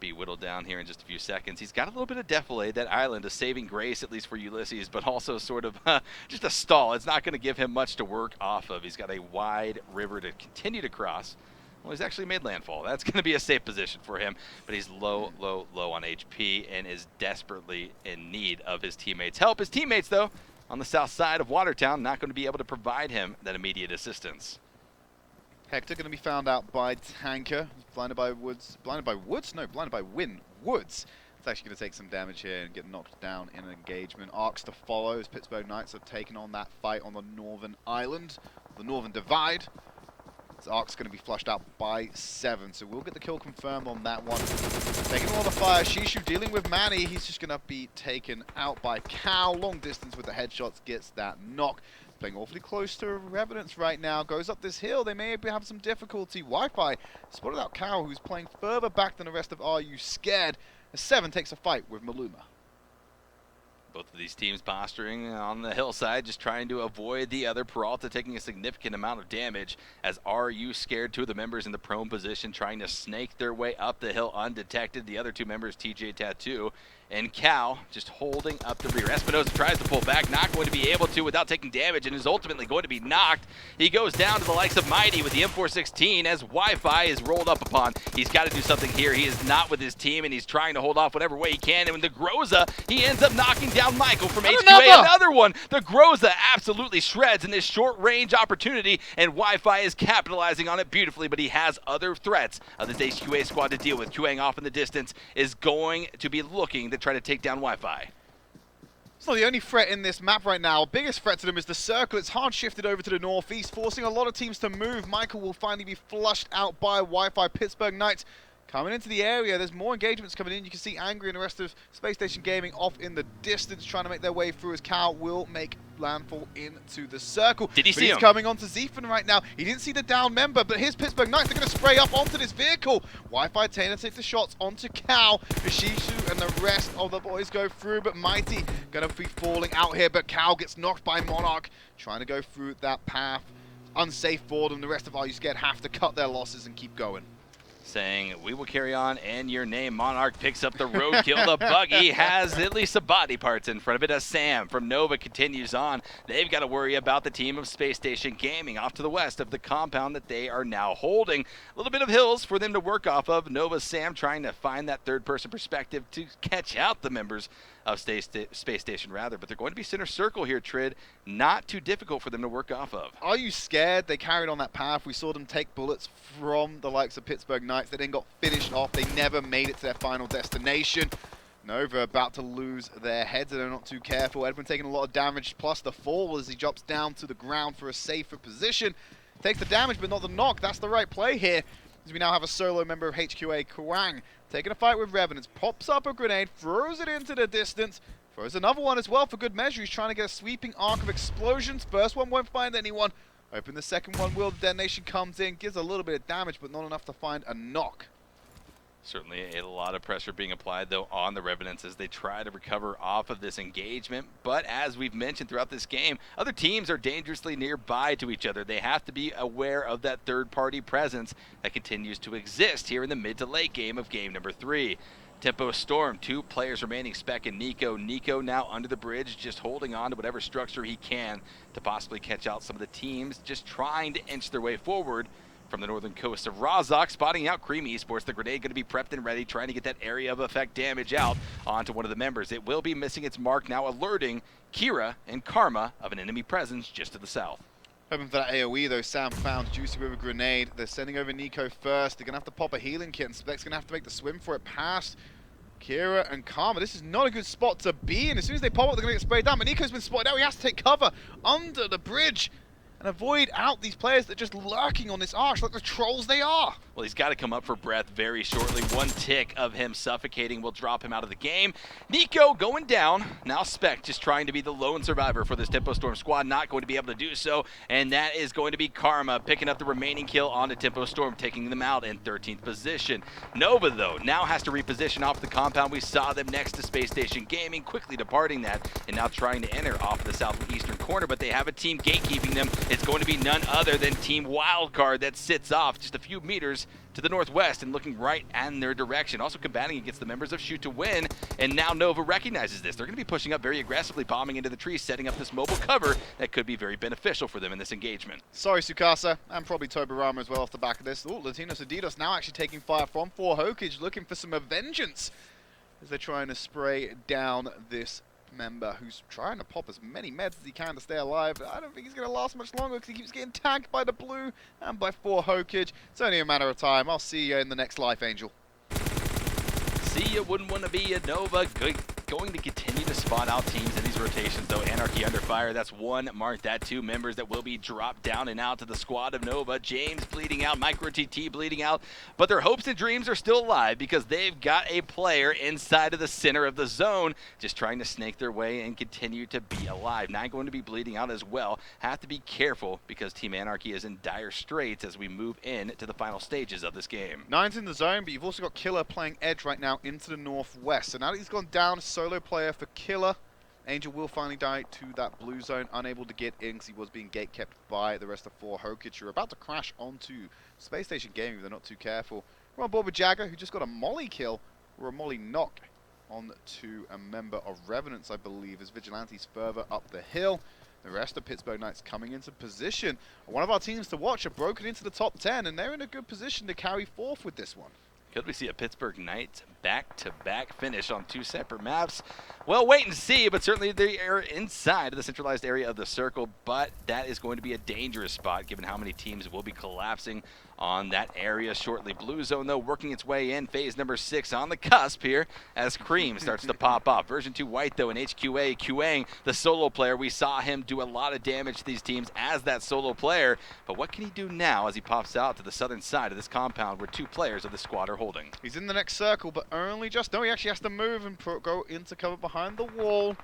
Speaker 2: be whittled down here in just a few seconds. He's got a little bit of defilade, that island, a saving grace, at least for Ulysses, but also sort of just a stall. It's not going to give him much to work off of. He's got a wide river to continue to cross. Well, he's actually made landfall. That's going to be a safe position for him, but he's low on HP and is desperately in need of his teammates' help. His teammates, though, on the south side of Watertown, not going to be able to provide him that immediate assistance.
Speaker 3: Hector going to be found out by Tanker. Blinded by Woods. Blinded by Woods? No, blinded by Win. Woods. It's actually going to take some damage here and get knocked down in an engagement. Arcs to follow as Pittsburgh Knights have taken on that fight on the northern island, the northern divide. So Ark's going to be flushed out by 7, so we'll get the kill confirmed on that one. Taking a lot of fire, Shishu dealing with Manny. He's just going to be taken out by Cow. Long distance with the headshots, gets that knock. Playing awfully close to Revenants right now. Goes up this hill. They may have some difficulty. Wi-Fi spotted out Cow, who's playing further back than the rest of AreYouScared. A 7 takes a fight with Maluma.
Speaker 2: Both of these teams posturing on the hillside, just trying to avoid the other. Peralta taking a significant amount of damage as AreYouScared, 2 of the members in the prone position, trying to snake their way up the hill undetected. The other 2 members, TJ Tattoo and Cal, just holding up the rear. Espinosa tries to pull back, not going to be able to without taking damage, and is ultimately going to be knocked. He goes down to the likes of Mighty with the M416 as Wi-Fi is rolled up upon. He's got to do something here. He is not with his team, and he's trying to hold off whatever way he can. And with the Groza, he ends up knocking down Michael from HQA. Another one. The Groza absolutely shreds in this short-range opportunity, and Wi-Fi is capitalizing on it beautifully, but he has other threats of this HQA squad to deal with. QAing off in the distance is going to be looking to try to take down Wi-Fi.
Speaker 3: It's not the only threat in this map right now. Biggest threat to them is the circle. It's hard shifted over to the northeast, forcing a lot of teams to move. Michael will finally be flushed out by Wi-Fi. Pittsburgh Knights coming into the area. There's more engagements coming in. You can see Angry and the rest of Spacestation Gaming off in the distance, trying to make their way through as Cal will make landfall into the circle.
Speaker 2: Did he see him?
Speaker 3: He's coming onto Zephan right now. He didn't see the down member, but here's Pittsburgh Knights. They're going to spray up onto this vehicle. Wi-Fi Taylor takes the shots onto Cal. Shishu and the rest of the boys go through, but Mighty going to be falling out here, but Cal gets knocked by Monarch, trying to go through that path. Unsafe for them. The rest of AreYouScared have to cut their losses and keep going.
Speaker 2: Saying, we will carry on, and your name. Monarch picks up the roadkill. The buggy has at least some body parts in front of it as Sam from Nova continues on. They've got to worry about the team of Space Station Gaming off to the west of the compound that they are now holding. A little bit of hills for them to work off of. Nova's Sam trying to find that third-person perspective to catch out the members of Space Station, rather, but they're going to be center circle here, Trid. Not too difficult for them to work off of.
Speaker 3: AreYouScared? They carried on that path. We saw them take bullets from the likes of Pittsburgh Knights. They then got finished off. They never made it to their final destination. Nova about to lose their heads, and they're not too careful. Edwin taking a lot of damage, plus the fall as he drops down to the ground for a safer position. Takes the damage, but not the knock. That's the right play here, as we now have a solo member of HQA, Kwang, taking a fight with Revenants, pops up a grenade, throws it into the distance, throws another one as well for good measure. He's trying to get a sweeping arc of explosions. First one won't find anyone. Hoping the second one will. The detonation comes in, gives a little bit of damage, but not enough to find a knock.
Speaker 2: Certainly a lot of pressure being applied, though, on the Revenants as they try to recover off of this engagement. But as we've mentioned throughout this game, other teams are dangerously nearby to each other. They have to be aware of that third-party presence that continues to exist here in the mid to late game of game number 3. Tempo Storm, 2 players remaining, Spec and Nico. Nico now under the bridge, just holding on to whatever structure he can to possibly catch out some of the teams, just trying to inch their way forward. From the northern coast of Razak, spotting out Cream Esports. The grenade going to be prepped and ready, trying to get that area of effect damage out onto one of the members. It will be missing its mark, now alerting Kira and Karma of an enemy presence just to the south.
Speaker 3: Hoping for that AoE though. Sam found Juicy with a grenade. They're sending over Nico first. They're going to have to pop a healing kit, and Spec's going to have to make the swim for it past Kira and Karma. This is not a good spot to be in. As soon as they pop up, they're going to get sprayed down. But Nico's been spotted out. He has to take cover under the bridge. and avoid out these players that are just lurking on this arch like the trolls they are.
Speaker 2: Well, he's got to come up for breath very shortly. One tick of him suffocating will drop him out of the game. Nico going down. Now Spec just trying to be the lone survivor for this Tempo Storm squad. Not going to be able to do so. And that is going to be Karma picking up the remaining kill on the Tempo Storm, taking them out in 13th position. Nova, though, now has to reposition off the compound. We saw them next to Spacestation Gaming, quickly departing that and now trying to enter off the southeastern corner. But they have a team gatekeeping them. It's going to be none other than Team Wildcard that sits off just a few meters to the northwest and looking right in their direction. Also combating against the members of Shoot to Win, and now Nova recognizes this. They're going to be pushing up very aggressively, bombing into the trees, setting up this mobile cover that could be very beneficial for them in this engagement.
Speaker 3: Sorry, Sukasa, and probably Tobarama as well off the back of this. Oh, Lations Unidos now actually taking fire from 4 Hokage, looking for some vengeance as they're trying to spray down this member who's trying to pop as many meds as he can to stay alive. I don't think he's going to last much longer because he keeps getting tagged by the blue and by 4 Hokage. It's only a matter of time. I'll see you in the next life, Angel.
Speaker 2: See ya, wouldn't want to be a Nova. Going to continue to spot out teams in these rotations, though. Anarchy under fire. That's 1. Mark that. 2 members that will be dropped down and out to the squad of Nova. James bleeding out. Micro TT bleeding out. But their hopes and dreams are still alive because they've got a player inside of the center of the zone just trying to snake their way and continue to be alive. 9 going to be bleeding out as well. Have to be careful because Team Anarchy is in dire straits as we move in to the final stages of this game.
Speaker 3: 9's in the zone, but you've also got Killer playing Edge right now into the northwest. So now that he's gone down, solo player for Killer. Angel will finally die to that blue zone, unable to get in because he was being gate kept by the rest of 4 Hokage. You're about to crash onto Space Station Gaming if they're not too careful. We're on board with Jagger, who just got a molly kill, or a molly knock, on to a member of Revenants, I believe, as Vigilantes further up the hill. The rest of Pittsburgh Knights coming into position. One of our teams to watch have broken into the top 10, and they're in a good position to carry forth with this one.
Speaker 2: Could we see a Pittsburgh Knights back-to-back finish on 2 separate maps? Well, wait and see, but certainly they are inside of the centralized area of the circle, but that is going to be a dangerous spot given how many teams will be collapsing on that area shortly. Blue zone, though, working its way in. Phase number 6 on the cusp here as Cream starts to pop off. Version 2 White, though, in HQA. Quang, the solo player. We saw him do a lot of damage to these teams as that solo player. But what can he do now as he pops out to the southern side of this compound where 2 players of the squad are holding?
Speaker 3: He's in the next circle, but only just... No, he actually has to move and go into cover behind the wall.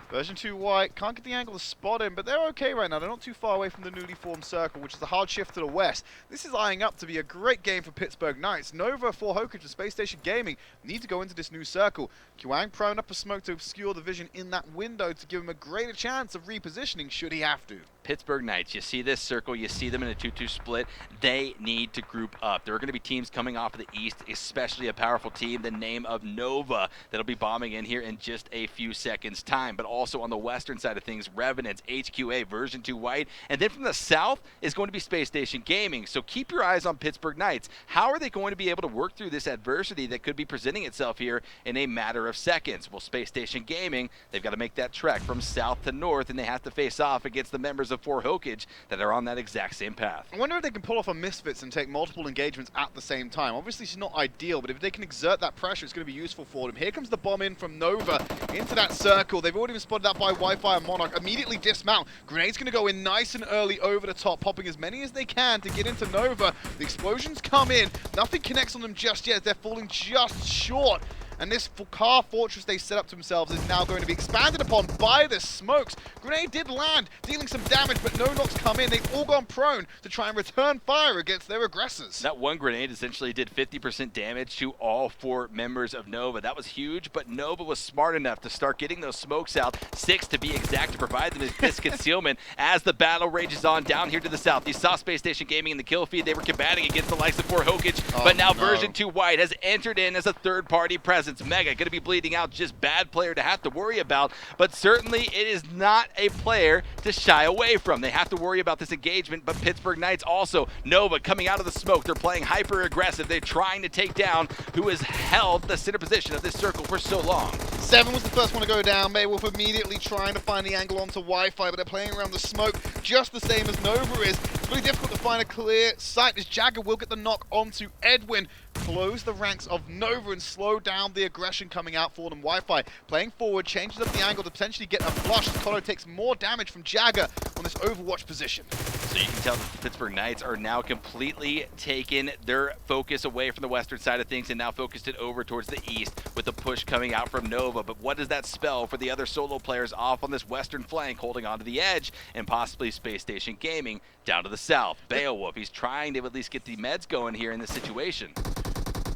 Speaker 3: Version 2 White can't get the angle to spot him, but they're okay right now. They're not too far away from the newly formed circle, which is a hard shift to the west. This is eyeing up to be a great game for Pittsburgh Knights. Nova, 4 Hokage, and Space Station Gaming need to go into this new circle. Quang prone up a smoke to obscure the vision in that window to give him a greater chance of repositioning should he have to.
Speaker 2: Pittsburgh Knights, you see this circle, you see them in a 2-2 split. They need to group up. There are going to be teams coming off of the east, especially a powerful team, the name of Nova, that'll be bombing in here in just a few seconds' time. But also on the western side of things, Revenants, HQA, Version 2 White, and then from the south is going to be Space Station Gaming. So keep your eyes on Pittsburgh Knights. How are they going to be able to work through this adversity that could be presenting itself here in a matter of seconds? Well, Space Station Gaming, they've got to make that trek from south to north, and they have to face off against the members of 4 Hokage that are on that exact same path.
Speaker 3: I wonder if they can pull off a Misfits and take multiple engagements at the same time. Obviously, it's not ideal, but if they can exert that pressure, it's going to be useful for them. Here comes the bomb in from Nova into that circle. They've already been spotted out by Wi-Fi and Monarch. Immediately dismount. Grenade's going to go in nice and early over the top, popping as many as they can to get into Nova. The explosions come in. Nothing connects on them just yet. They're falling just short. And this car fortress they set up to themselves is now going to be expanded upon by the smokes. Grenade did land, dealing some damage, but no knocks come in. They've all gone prone to try and return fire against their aggressors.
Speaker 2: That one grenade essentially did 50% damage to all 4 members of Nova. That was huge, but Nova was smart enough to start getting those smokes out, 6 to be exact, to provide them this concealment as the battle rages on down here to the south. You saw Space Station Gaming in the kill feed. They were combating against the likes of 4 Hokage, but now Version 2 White has entered in as a third-party presence. Mega going to be bleeding out, just bad player to have to worry about, but certainly it is not a player to shy away from. They have to worry about this engagement, but Pittsburgh Knights also, Nova coming out of the smoke. They're playing hyper aggressive. They're trying to take down who has held the center position of this circle for so long.
Speaker 3: 7 was the first one to go down. Beowulf immediately trying to find the angle onto Wi-Fi, but they're playing around the smoke just the same as Nova is. It's really difficult to find a clear sight as Jagger will get the knock onto Edwin. close the ranks of Nova and slow down the aggression coming out for them. Wi-Fi playing forward, changes up the angle to potentially get a flush. Kodo takes more damage from Jagger on this Overwatch position.
Speaker 2: So you can tell that the Pittsburgh Knights are now completely taking their focus away from the western side of things and now focused it over towards the east with the push coming out from Nova. But what does that spell for the other solo players off on this western flank holding onto the edge, and possibly Spacestation Gaming down to the south? Beowulf, he's trying to at least get the meds going here in this situation.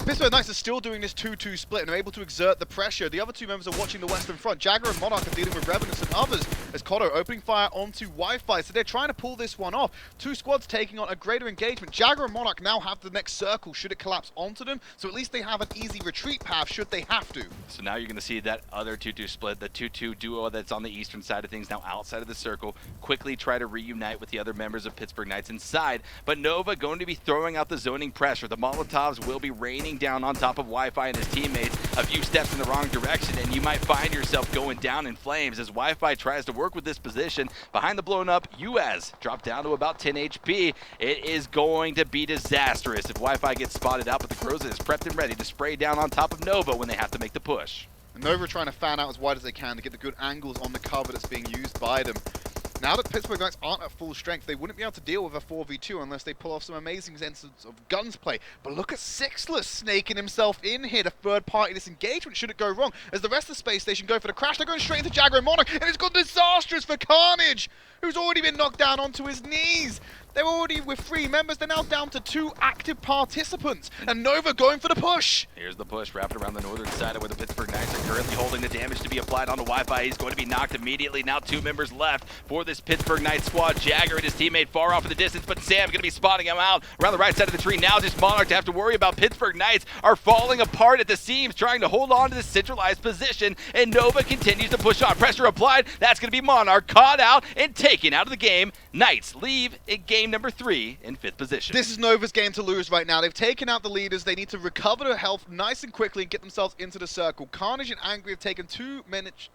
Speaker 3: Pittsburgh Knights are still doing this 2-2 split and are able to exert the pressure. The other two members are watching the western front. Jagger and Monarch are dealing with Revenants and others as Kodo opening fire onto Wi-Fi. So they're trying to pull this one off. Two squads taking on a greater engagement. Jagger and Monarch now have the next circle should it collapse onto them. So at least they have an easy retreat path should they have to.
Speaker 2: So now you're going to see that other 2-2 split, the 2-2 duo that's on the eastern side of things now outside of the circle, quickly try to reunite with the other members of Pittsburgh Knights inside. But Nova going to be throwing out the zoning pressure. The Molotovs will be raining down on top of Wi-Fi and his teammates a few steps in the wrong direction, and you might find yourself going down in flames as Wi-Fi tries to work with this position. Behind the blown up, UAS dropped down to about 10 HP. It is going to be disastrous if Wi-Fi gets spotted out, but the Groza is prepped and ready to spray down on top of Nova when they have to make the push.
Speaker 3: And Nova trying to fan out as wide as they can to get the good angles on the cover that's being used by them. Now that Pittsburgh Knights aren't at full strength, they wouldn't be able to deal with a 4v2 unless they pull off some amazing instances of guns play. But look at Sixless snaking himself in here to third-party disengagement should it go wrong. As the rest of the space station go for the crash, they're going straight into Jagger and Monarch, and it's gone disastrous for Carnage, who's already been knocked down onto his knees. They're already with 3 members. They're now down to 2 active participants. And Nova going for the push.
Speaker 2: Here's the push wrapped around the northern side of where the Pittsburgh Knights are currently holding the damage to be applied onto Wi-Fi. He's going to be knocked immediately. Now 2 members left for this Pittsburgh Knights squad. Jagger and his teammate far off in the distance, but Sam going to be spotting him out around the right side of the tree. Now just Monarch to have to worry about. Pittsburgh Knights are falling apart at the seams, trying to hold on to this centralized position, and Nova continues to push on. Pressure applied. That's going to be Monarch caught out and taken out of the game. Knights leave in game number 3 in 5th position.
Speaker 3: This is Nova's game to lose right now. They've taken out the leaders. They need to recover their health nice and quickly and get themselves into the circle. Carnage and Angry have taken too much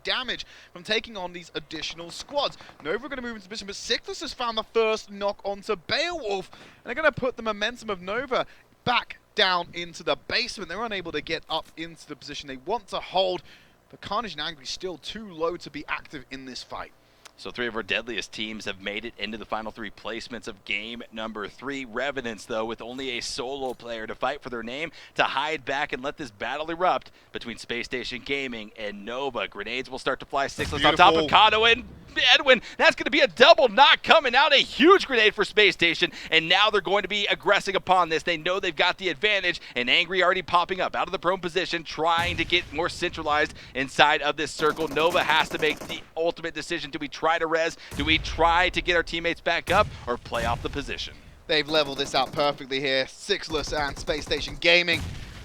Speaker 3: damage from taking on these additional squads. Nova are going to move into position, but Sixless has found the first knock onto Beowulf, and they're going to put the momentum of Nova back down into the basement. They're unable to get up into the position they want to hold, but Carnage and Angry still too low to be active in this fight.
Speaker 2: So 3 of our deadliest teams have made it into the final 3 placements of game number 3. Revenants, though, with only a solo player to fight for their name, to hide back and let this battle erupt between Spacestation Gaming and Nova. Grenades will start to fly. Sixless on top of Kato and Edwin. That's going to be a double knock coming out. A huge grenade for Space Station, and now they're going to be aggressing upon this. They know they've got the advantage, and Angry already popping up out of the prone position, trying to get more centralized inside of this circle. Nova has to make the ultimate decision. Do we try to res? Do we try to get our teammates back up, or play off the position?
Speaker 3: They've leveled this out perfectly here. Sixless and Space Station Gaming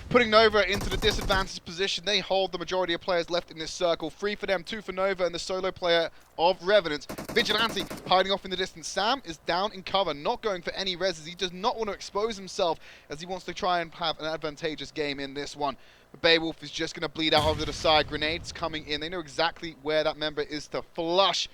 Speaker 3: putting Nova into the disadvantaged position. They hold the majority of players left in this circle. 3 for them, 2 for Nova and the solo player of Revenants. Vigilante hiding off in the distance. Sam is down in cover, not going for any reses. He does not want to expose himself as he wants to try and have an advantageous game in this one. But Beowulf is just going to bleed out over the side. Grenades coming in. They know exactly where that member is to flush.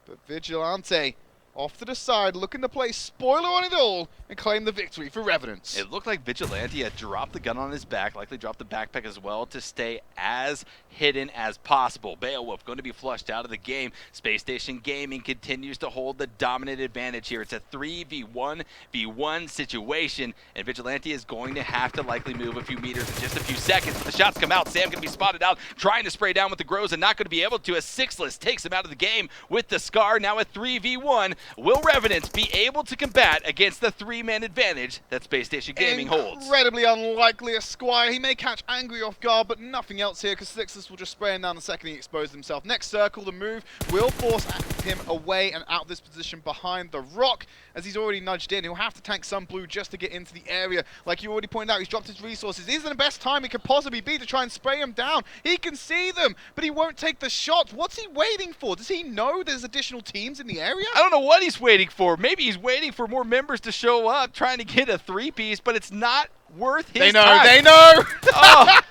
Speaker 3: But Vigilante off to the side, looking to play spoiler on it all and claim the victory for Revenants.
Speaker 2: It looked like Vigilante had dropped the gun on his back, likely dropped the backpack as well, to stay as hidden as possible. Beowulf going to be flushed out of the game. Space Station Gaming continues to hold the dominant advantage here. It's a 3v1v1 situation, and Vigilante is going to have to likely move a few meters in just a few seconds. But the shots come out. Sam going to be spotted out, trying to spray down with the Groza, not going to be able to, as Sixless takes him out of the game with the Scar. Now a 3v1. Will Revenants be able to combat against the 3-man advantage that Space Station Gaming holds?
Speaker 3: Incredibly unlikely. Esquire, he may catch Angry off guard, but nothing else here, because Sixless will just spray him down the second he exposes himself. Next circle, the move will force him away and out of this position behind the rock, as he's already nudged in. He'll have to tank some blue just to get into the area. Like you already pointed out, he's dropped his resources. These are the best time he could possibly be to try and spray him down. He can see them, but he won't take the shots. What's he waiting for? Does he know there's additional teams in the area?
Speaker 2: I don't know what he's waiting for. Maybe he's waiting for more members to show up, trying to get a 3-piece, but it's not worth his time.
Speaker 3: They know!
Speaker 2: Oh.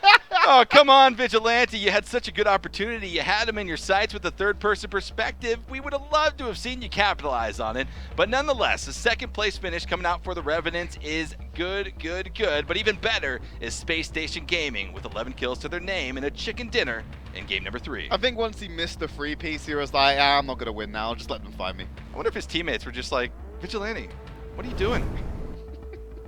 Speaker 2: Oh, come on, Vigilante. You had such a good opportunity. You had him in your sights with a third-person perspective. We would have loved to have seen you capitalize on it. But nonetheless, the second-place finish coming out for the Revenants is good. But even better is Spacestation Gaming with 11 kills to their name and a chicken dinner in game number 3.
Speaker 3: I think once he missed the free piece, he was like, I'm not going to win now. I'll just let them find me.
Speaker 2: I wonder if his teammates were just like, Vigilante, what are you doing?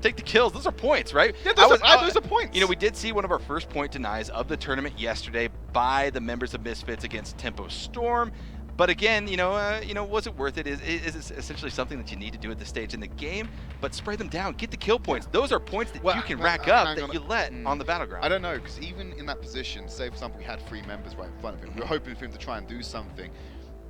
Speaker 2: Take the kills. Those are points, right?
Speaker 3: Yeah, those are points.
Speaker 2: You know, we did see one of our first point denies of the tournament yesterday by the members of Misfits against Tempo Storm. But again, was it worth it? Is it essentially something that you need to do at this stage in the game? But spray them down. Get the kill points. Those are points that you can rack up that you let on the battleground.
Speaker 3: I don't know, because even in that position, say for example we had 3 members right in front of him. We were hoping for him to try and do something.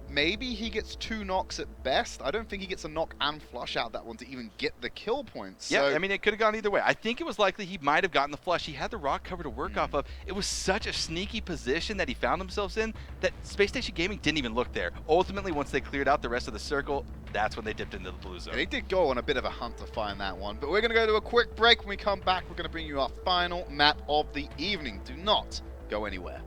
Speaker 3: Maybe he gets 2 knocks at best. I don't think he gets a knock and flush out that one to even get the kill points.
Speaker 2: Yeah,
Speaker 3: so
Speaker 2: I mean, it could have gone either way. I think it was likely he might have gotten the flush. He had the rock cover to work off of. It was such a sneaky position that he found himself in that Space Station Gaming didn't even look there. Ultimately, once they cleared out the rest of the circle, that's when they dipped into the blue zone.
Speaker 3: And he did go on a bit of a hunt to find that one. But we're going to go to a quick break. When we come back, we're going to bring you our final map of the evening. Do not go anywhere.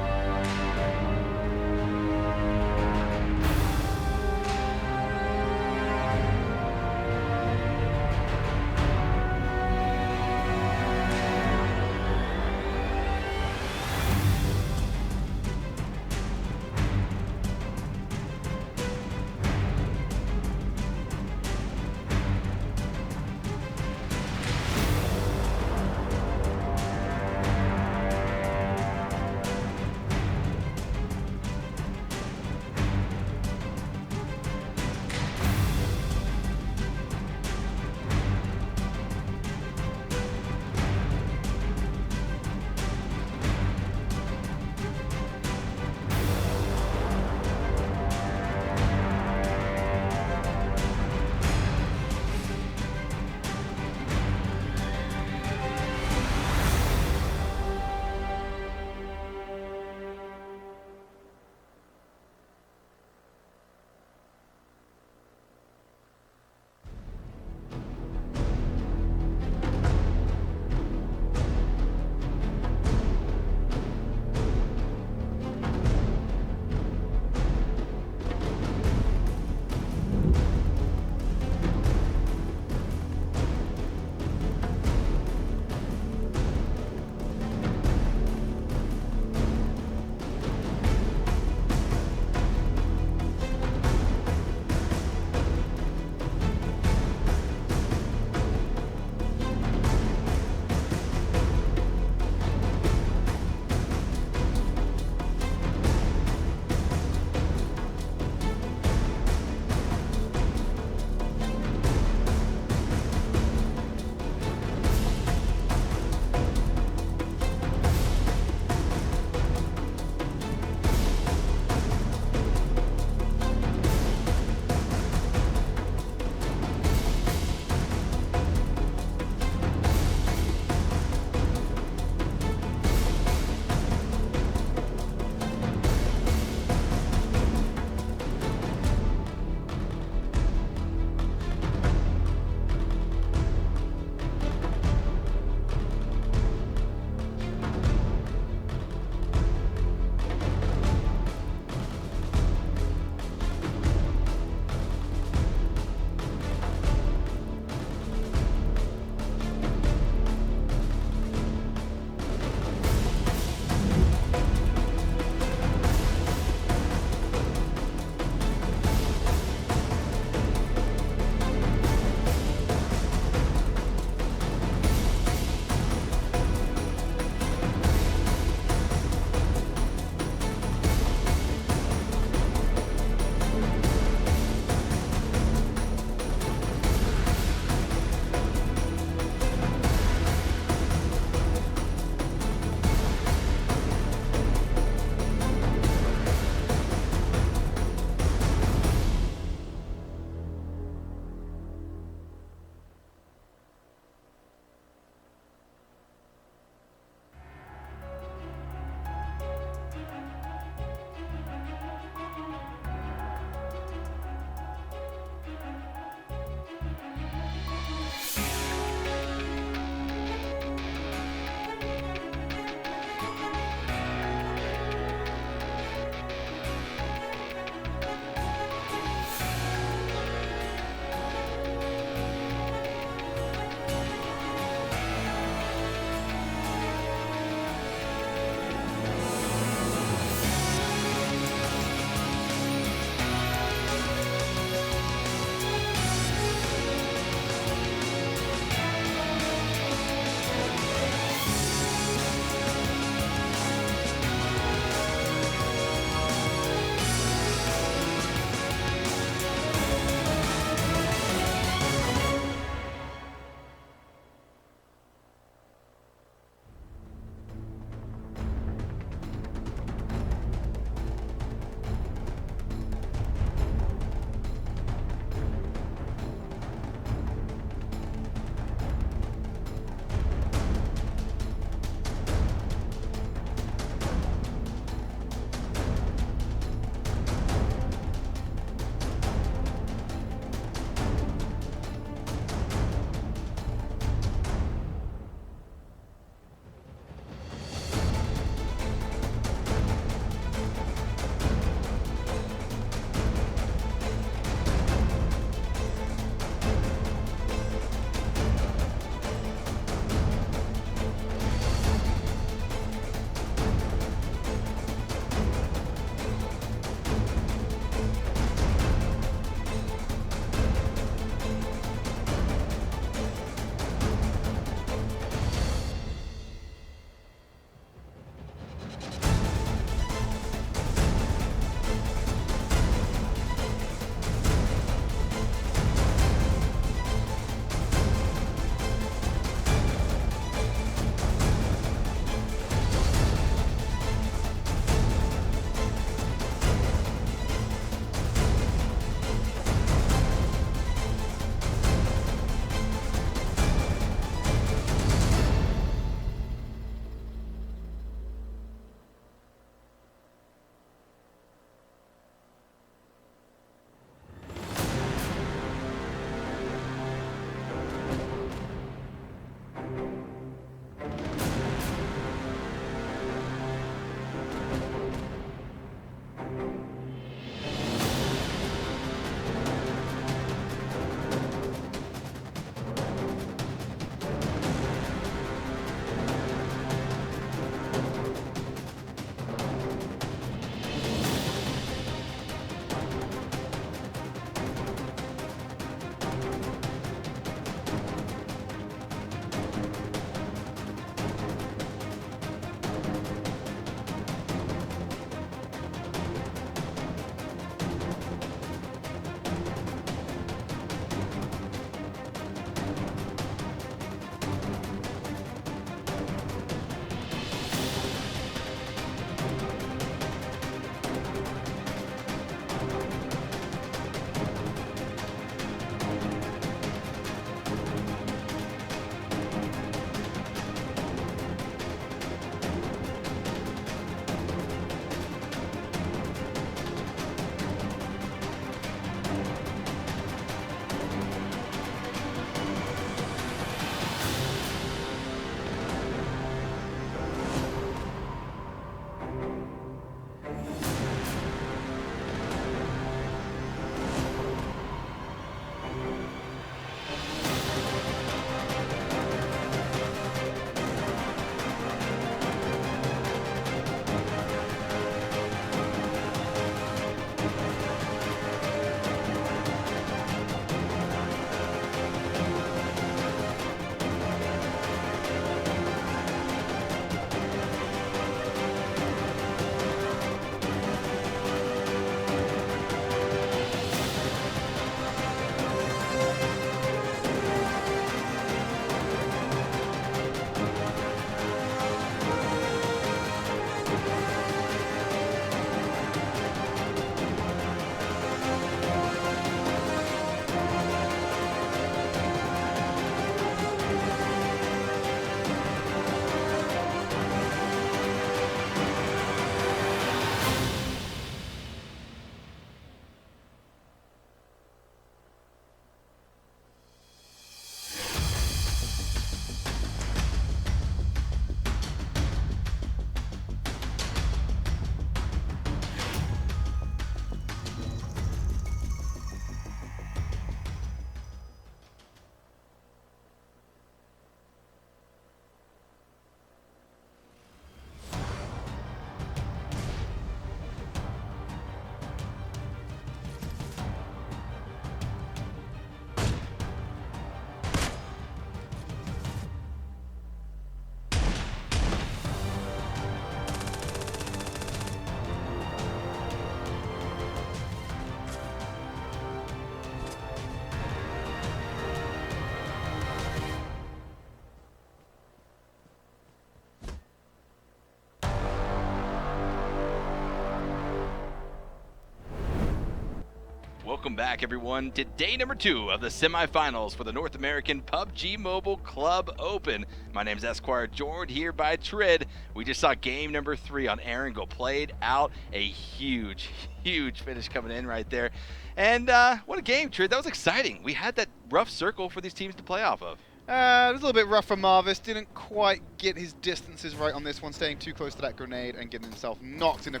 Speaker 2: welcome back everyone to day number 2 of the semifinals for the North American PUBG Mobile Club Open. My name is Esquire, joined here by Trid. We just saw game number 3 on Erangel, played out a huge finish coming in right there. And what a game, Trid. That was exciting. We had that rough circle for these teams to play off of.
Speaker 3: It was a little bit rough for Marvis. Didn't quite get his distances right on this one, staying too close to that grenade and getting himself knocked in a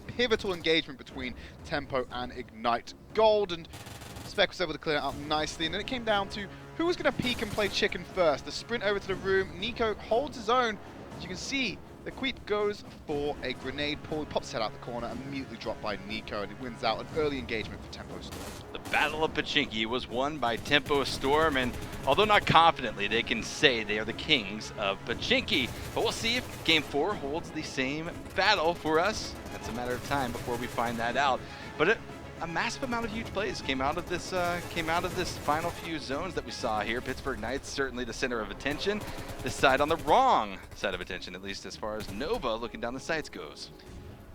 Speaker 3: pivotal engagement between Tempo and Ignite Gold. And Spec was able to clear it up nicely. And then it came down to who was going to peek and play chicken first. The sprint over to the room. Nico holds his own. As you can see, the Queep goes for a grenade pull. He pops his head out the corner, immediately dropped by Nico, and he wins out an early engagement for Tempo Storm.
Speaker 2: The Battle of Pachinki was won by Tempo Storm, and although not confidently, they can say they are the kings of Pachinki. But we'll see if Game 4 holds the same battle for us. That's a matter of time before we find that out. But a massive amount of huge plays came out of this final few zones that we saw here. Pittsburgh Knights certainly the center of attention. This side on the wrong side of attention, at least as far as Nova looking down the sights goes.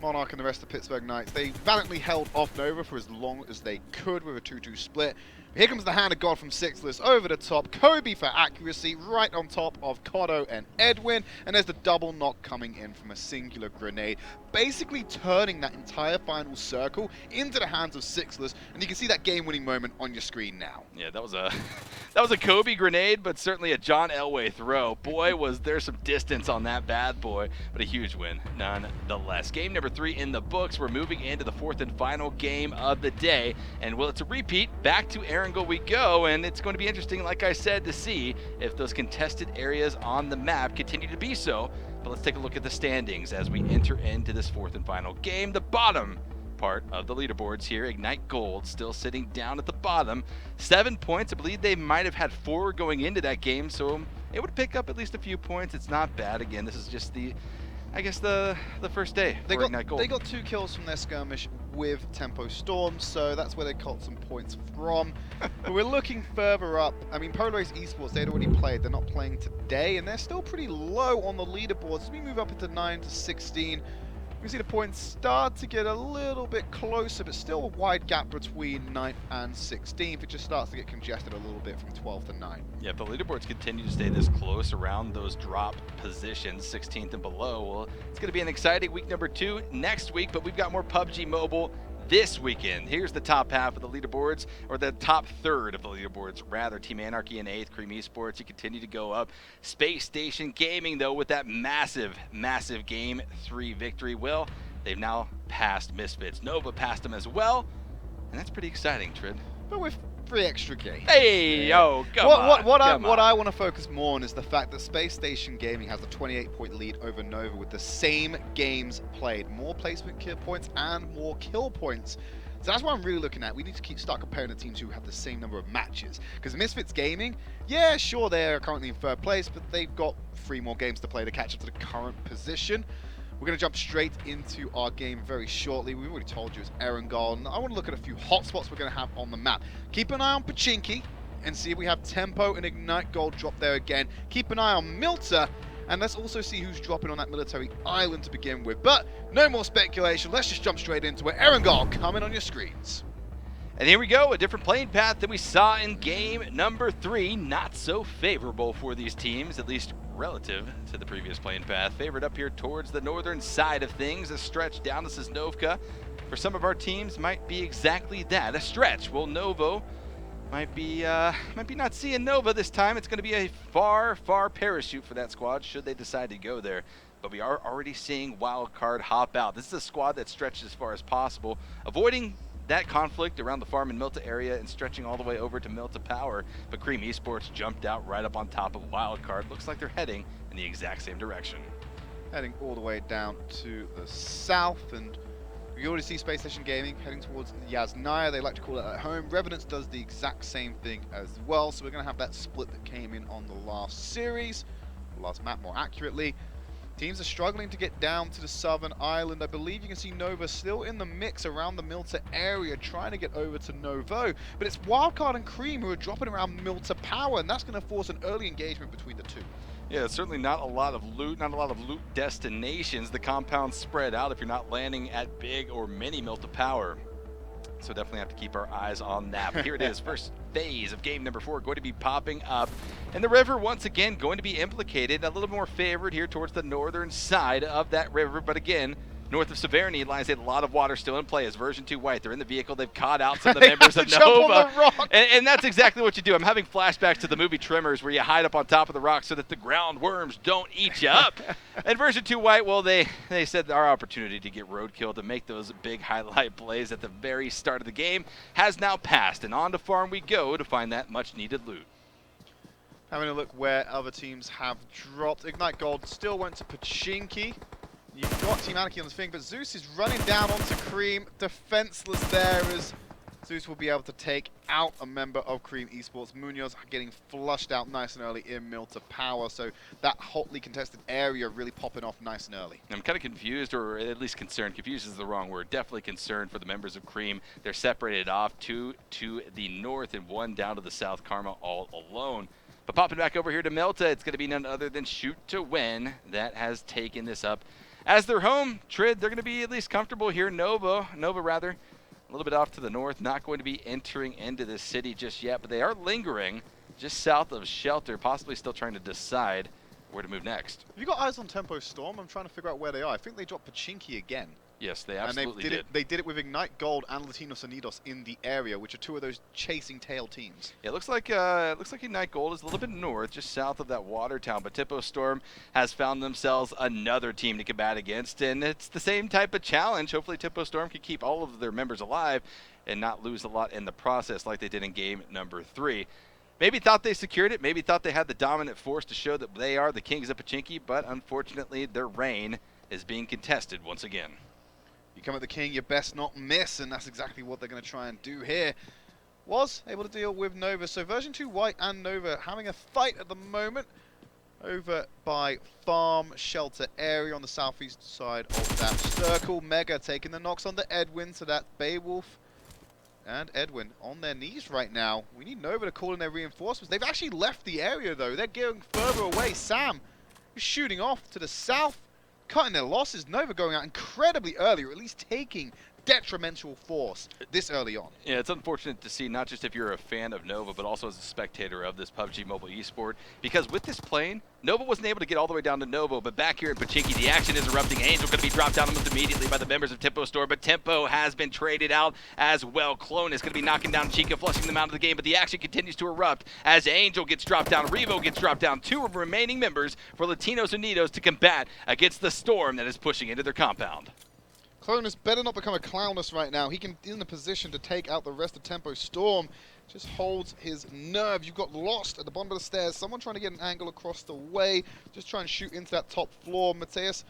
Speaker 3: Monarch and the rest of Pittsburgh Knights, they valiantly held off Nova for as long as they could with a 2-2 split. Here comes the hand of God from Sixless over the top. Kobe for accuracy right on top of Cotto and Edwin. And there's the double knock coming in from a singular grenade, basically turning that entire final circle into the hands of Sixless. And you can see that game-winning moment on your screen now.
Speaker 2: Yeah, that was a Kobe grenade, but certainly a John Elway throw. Boy, was there some distance on that bad boy, but a huge win nonetheless. Game number 3 in the books. We're moving into the 4th and final game of the day. And well, it's a repeat. Back to Erangel we go, and it's going to be interesting, like I said, to see if those contested areas on the map continue to be so. But let's take a look at the standings as we enter into this 4th and final game. The bottom part of the leaderboards here, Ignite Gold still sitting down at the bottom. 7 points. I believe they might have had 4 going into that game, so it would pick up at least a few points. It's not bad. Again, this is just the first day for Ignite Gold.
Speaker 3: They got 2 kills from their skirmish with Tempo Storm, so that's where they caught some points from. But we're looking further up. I mean, Ace Esports, they'd already played. They're not playing today, and they're still pretty low on the leaderboards. As we move up into 9 to 16, we see the points start to get a little bit closer, but still a wide gap between 9th and 16th. It just starts to get congested a little bit from 12 to 9.
Speaker 2: Yeah, if the leaderboards continue to stay this close around those drop positions, 16th and below, well, it's going to be an exciting week number 2 next week, but we've got more PUBG Mobile this weekend. Here's the top half of the leaderboards, or the top third of the leaderboards, rather. Team Anarchy in 8th, Cream Esports, you continue to go up. Spacestation Gaming, though, with that massive Game 3 victory. Well, they've now passed Misfits. Nova passed them as well, and that's pretty exciting, Trid.
Speaker 3: But with 3 extra games.
Speaker 2: Hey, yo, come on.
Speaker 3: What I want to focus more on is the fact that Spacestation Gaming has a 28-point lead over Nova with the same games played. More placement kill points and more kill points. So that's what I'm really looking at. We need to start comparing the teams who have the same number of matches. Because Misfits Gaming, yeah, sure, they're currently in 3rd place, but they've got 3 more games to play to catch up to the current position. We're going to jump straight into our game very shortly. We've already told you it's Erangel, and I want to look at a few hotspots we're going to have on the map. Keep an eye on Pachinki and see if we have Tempo and Ignite Gold drop there again. Keep an eye on Milta, and let's also see who's dropping on that military island to begin with. But no more speculation. Let's just jump straight into it. Erangel coming on your screens.
Speaker 2: And here we go, a different playing path than we saw in game number 3. Not so favorable for these teams, at least relative to the previous playing path. Favored up here towards the northern side of things, a stretch down to Sosnovka. For some of our teams, might be exactly that, a stretch. Well, Novo might be not seeing Nova this time. It's going to be a far parachute for that squad should they decide to go there. But we are already seeing Wildcard hop out. This is a squad that stretches as far as possible, avoiding that conflict around the farm and Milta area and stretching all the way over to Milta Power. But Cream Esports jumped out right up on top of Wildcard. Looks like they're heading in the exact same direction.
Speaker 3: Heading all the way down to the south, and we already see Spacestation Gaming heading towards Yasnaya. They like to call it at home. Revenants does the exact same thing as well. So we're going to have that split that came in on the last series, the last map more accurately. Teams are struggling to get down to the southern island. I believe you can see Nova still in the mix around the Milta area, trying to get over to Novo. But it's Wildcard and Cream who are dropping around Milta Power, and that's going to force an early engagement between the two.
Speaker 2: Yeah, certainly not a lot of loot destinations. The compound's spread out if you're not landing at big or mini Milta Power. So definitely have to keep our eyes on that. But here it is, first phase of game number 4 going to be popping up. And the river, once again, going to be implicated. A little more favored here towards the northern side of that river. But again, north of Severny lies a lot of water still in play as version 2 White. They're in the vehicle. They've caught out some of the members of Nova. And that's exactly what you do. I'm having flashbacks to the movie Tremors where you hide up on top of the rock so that the ground worms don't eat you up. And version 2 White, well, they said our opportunity to get roadkill, to make those big highlight plays at the very start of the game has now passed. And on to farm we go to find that much needed loot.
Speaker 3: Having a look where other teams have dropped. Ignite Gold still went to Pachinki. You've got Team Anarchy on the thing, but Zeus is running down onto Cream, defenseless there as Zeus will be able to take out a member of Cream Esports. Munoz getting flushed out nice and early in mill to power, so that hotly contested area really popping off nice and early.
Speaker 2: I'm kind of confused, or at least concerned. Confused is the wrong word. Definitely concerned for the members of Cream. They're separated off, 2 to the north and 1 down to the south. Karma all alone. But popping back over here to Melta, it's going to be none other than Shoot to Win that has taken this up as their home. Trid, they're going to be at least comfortable here. Nova rather, a little bit off to the north, not going to be entering into the city just yet, but they are lingering just south of Shelter, possibly still trying to decide where to move next.
Speaker 3: Have you got eyes on Tempo Storm? I'm trying to figure out where they are. I think they dropped Pachinki again.
Speaker 2: Yes, they absolutely
Speaker 3: did. They did it with Ignite Gold and Lations Unidos in the area, which are 2 of those chasing tail teams.
Speaker 2: Yeah, it looks like Ignite Gold is a little bit north, just south of that water town. But Tempo Storm has found themselves another team to combat against, and it's the same type of challenge. Hopefully, Tempo Storm can keep all of their members alive and not lose a lot in the process, like they did in game number 3. Maybe thought they secured it. Maybe thought they had the dominant force to show that they are the kings of Pachinki, but unfortunately, their reign is being contested once again.
Speaker 3: You come at the king, you best not miss, and that's exactly what they're going to try and do here. Was able to deal with Nova, so version 2 White and Nova having a fight at the moment over by Farm Shelter area on the southeast side of that circle. Mega taking the knocks on the Edwin, so that's Beowulf and Edwin on their knees right now. We need Nova to call in their reinforcements. They've actually left the area though. They're going further away. Sam is shooting off to the south, cutting their losses. Nova going out incredibly early, or at least taking detrimental force this early on.
Speaker 2: Yeah, it's unfortunate to see, not just if you're a fan of Nova, but also as a spectator of this PUBG Mobile esport, because with this plane, Nova wasn't able to get all the way down to Novo, but back here in Pachinki, the action is erupting. Angel going to be dropped down almost immediately by the members of Tempo Store, but Tempo has been traded out as well. Clone is going to be knocking down Chica, flushing them out of the game, but the action continues to erupt as Angel gets dropped down, Revo gets dropped down, 2 of the remaining members for Lations Unidos to combat against the storm that is pushing into their compound.
Speaker 3: Clonus better not become a clownus right now. He can be in a position to take out the rest of Tempo Storm. Just holds his nerve. You've got Lost at the bottom of the stairs. Someone trying to get an angle across the way. Just try and shoot into that top floor. Mateus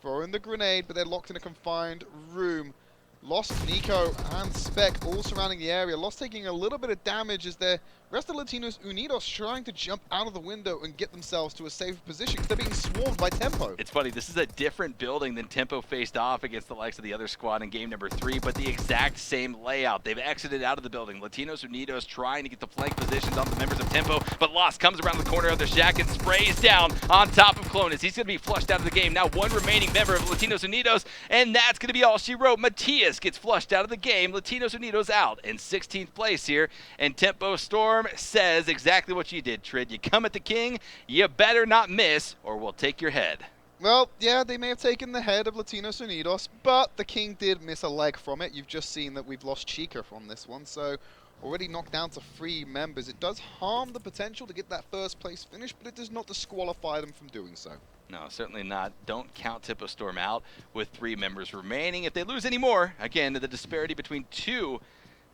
Speaker 3: throwing the grenade, but they're locked in a confined room. Lost, Nico, and Spec all surrounding the area. Lost taking a little bit of damage as the rest of Lations Unidos trying to jump out of the window and get themselves to a safe position because they're being swarmed by Tempo.
Speaker 2: It's funny, this is a different building than Tempo faced off against the likes of the other squad in game number 3, but the exact same layout. They've exited out of the building. Lations Unidos trying to get the flank positions on the members of Tempo, but Lost comes around the corner of their shack and sprays down on top of Clonus. He's going to be flushed out of the game. Now one remaining member of Lations Unidos, and that's going to be all she wrote. Matias gets flushed out of the game. Lations Unidos out in 16th place here, and Tempo Storm says exactly what you did, Trid. You come at the king, you better not miss, or we'll take your head.
Speaker 3: Well, yeah, they may have taken the head of Lations Unidos, but the king did miss a leg from it. You've just seen that we've lost Chica from this one, so already knocked down to 3 members. It does harm the potential to get that first place finish, but it does not disqualify them from doing so.
Speaker 2: No, certainly not. Don't count Tempo Storm out with 3 members remaining. If they lose any more, again, the disparity between 2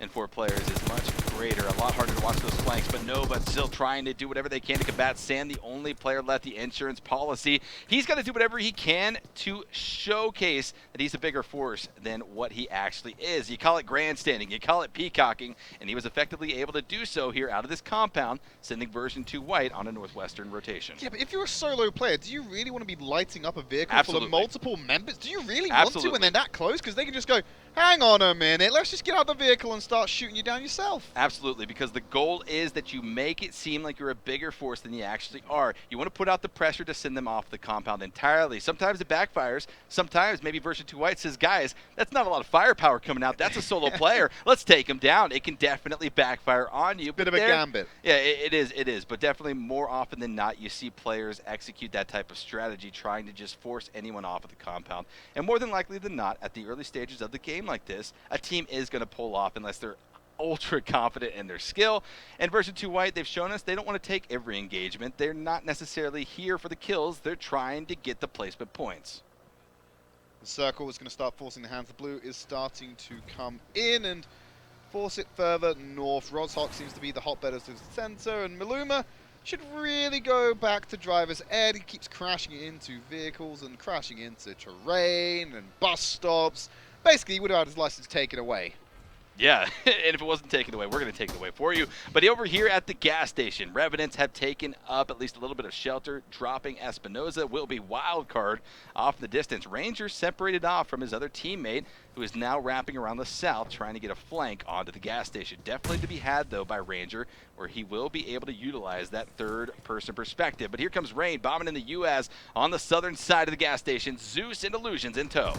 Speaker 2: and 4 players is much greater. A lot harder to watch those flanks, but Nova still trying to do whatever they can to combat Sam, the only player left, the insurance policy. He's got to do whatever he can to showcase that he's a bigger force than what he actually is. You call it grandstanding, you call it peacocking, and he was effectively able to do so here out of this compound, sending version 2 White on a northwestern rotation.
Speaker 3: Yeah, but if you're a solo player, do you really want to be lighting up a vehicle
Speaker 2: Absolutely.
Speaker 3: full of multiple members? Do you really want to when they're that close? Because they can just go, hang on a minute, let's just get out the vehicle and start shooting you down yourself.
Speaker 2: Absolutely, because the goal is that you make it seem like you're a bigger force than you actually are. You want to put out the pressure to send them off the compound entirely. Sometimes it backfires. Sometimes maybe version 2 White says, guys, that's not a lot of firepower coming out. That's a solo player. Let's take him down. It can definitely backfire on you.
Speaker 3: Bit of a gambit.
Speaker 2: Yeah, it is. But definitely more often than not, you see players execute that type of strategy, trying to just force anyone off of the compound. And more than likely than not, at the early stages of the game like this, a team is going to pull off unless they're ultra confident in their skill. And version 2 White, they've shown us they don't want to take every engagement. They're not necessarily here for the kills. They're trying to get the placement points.
Speaker 3: The circle is going to start forcing the hands. The blue is starting to come in and force it further north. Rozhok seems to be the hotbed as the center, and Maluma should really go back to driver's ed. He keeps crashing into vehicles and crashing into terrain and bus stops. Basically, he would have had his license taken away.
Speaker 2: Yeah, and if it wasn't taken away, we're going to take it away for you. But over here at the gas station, Revenants have taken up at least a little bit of shelter, dropping Espinoza. Will be Wildcard off in the distance. Ranger separated off from his other teammate, who is now wrapping around the south, trying to get a flank onto the gas station. Definitely to be had, though, by Ranger, where he will be able to utilize that third-person perspective. But here comes Rain, bombing in the U.S. on the southern side of the gas station. Zeus and Illusions in tow.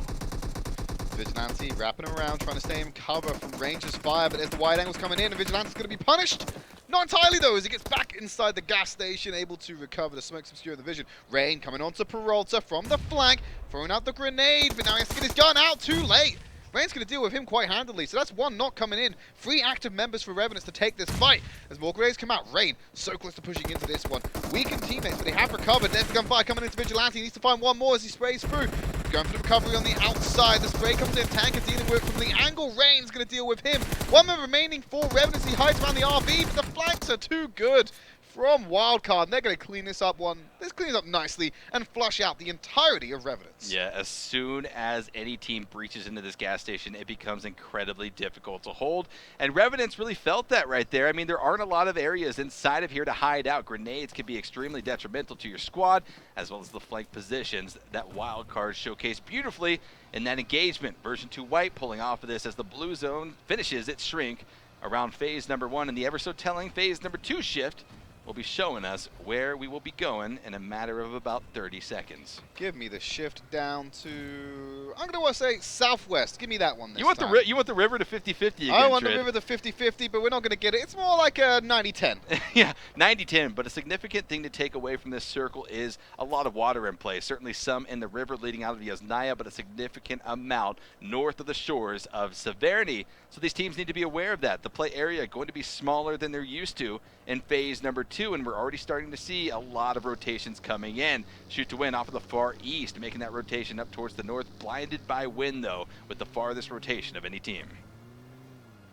Speaker 3: Vigilante wrapping around, trying to stay in cover from Ranger's fire, but as the wide angle's coming in, and Vigilante's going to be punished. Not entirely, though, as he gets back inside the gas station, able to recover the smokes obscuring the vision. Rain coming onto Peralta from the flank, throwing out the grenade, but now he has to get his gun out too late. Rain's going to deal with him quite handily, so that's one knock coming in. 3 active members for Revenants to take this fight. As more grenades come out, Rain so close to pushing into this one. Weakened teammates, but they have recovered. There's the gunfire coming into Vigilante. He needs to find one more as he sprays through. Going for the recovery on the outside. The spray comes in. Tanker dealing with it from the angle. Rain's going to deal with him. One member remaining for Revenants. He hides around the RV, but the flanks are too good from Wildcard. And they're going to clean this up Let's clean it up nicely and flush out the entirety of Revenants.
Speaker 2: Yeah, as soon as any team breaches into this gas station, it becomes incredibly difficult to hold. And Revenants really felt that right there. I mean, there aren't a lot of areas inside of here to hide out. Grenades can be extremely detrimental to your squad, as well as the flank positions that Wildcard showcased beautifully in that engagement. Version 2 White pulling off of this as the blue zone finishes its shrink around phase number 1, and the ever so telling phase number 2 shift will be showing us where we will be going in a matter of about 30 seconds.
Speaker 3: Give me the shift down to, I'm going to say southwest. Give me that one this
Speaker 2: you want
Speaker 3: time.
Speaker 2: You want the river to 50-50 again,
Speaker 3: I want
Speaker 2: Trid.
Speaker 3: the river to 50-50, but we're not going to get it. It's more like a 90-10.
Speaker 2: Yeah, 90-10, but a significant thing to take away from this circle is a lot of water in play. Certainly some in the river leading out of the Yasnaya, but a significant amount north of the shores of Severny. So these teams need to be aware of that. The play area going to be smaller than they're used to in phase number 2, and we're already starting to see a lot of rotations coming in. Shoot to win off of the far east, making that rotation up towards the north. BlindedByWin, though, with the farthest rotation of any team.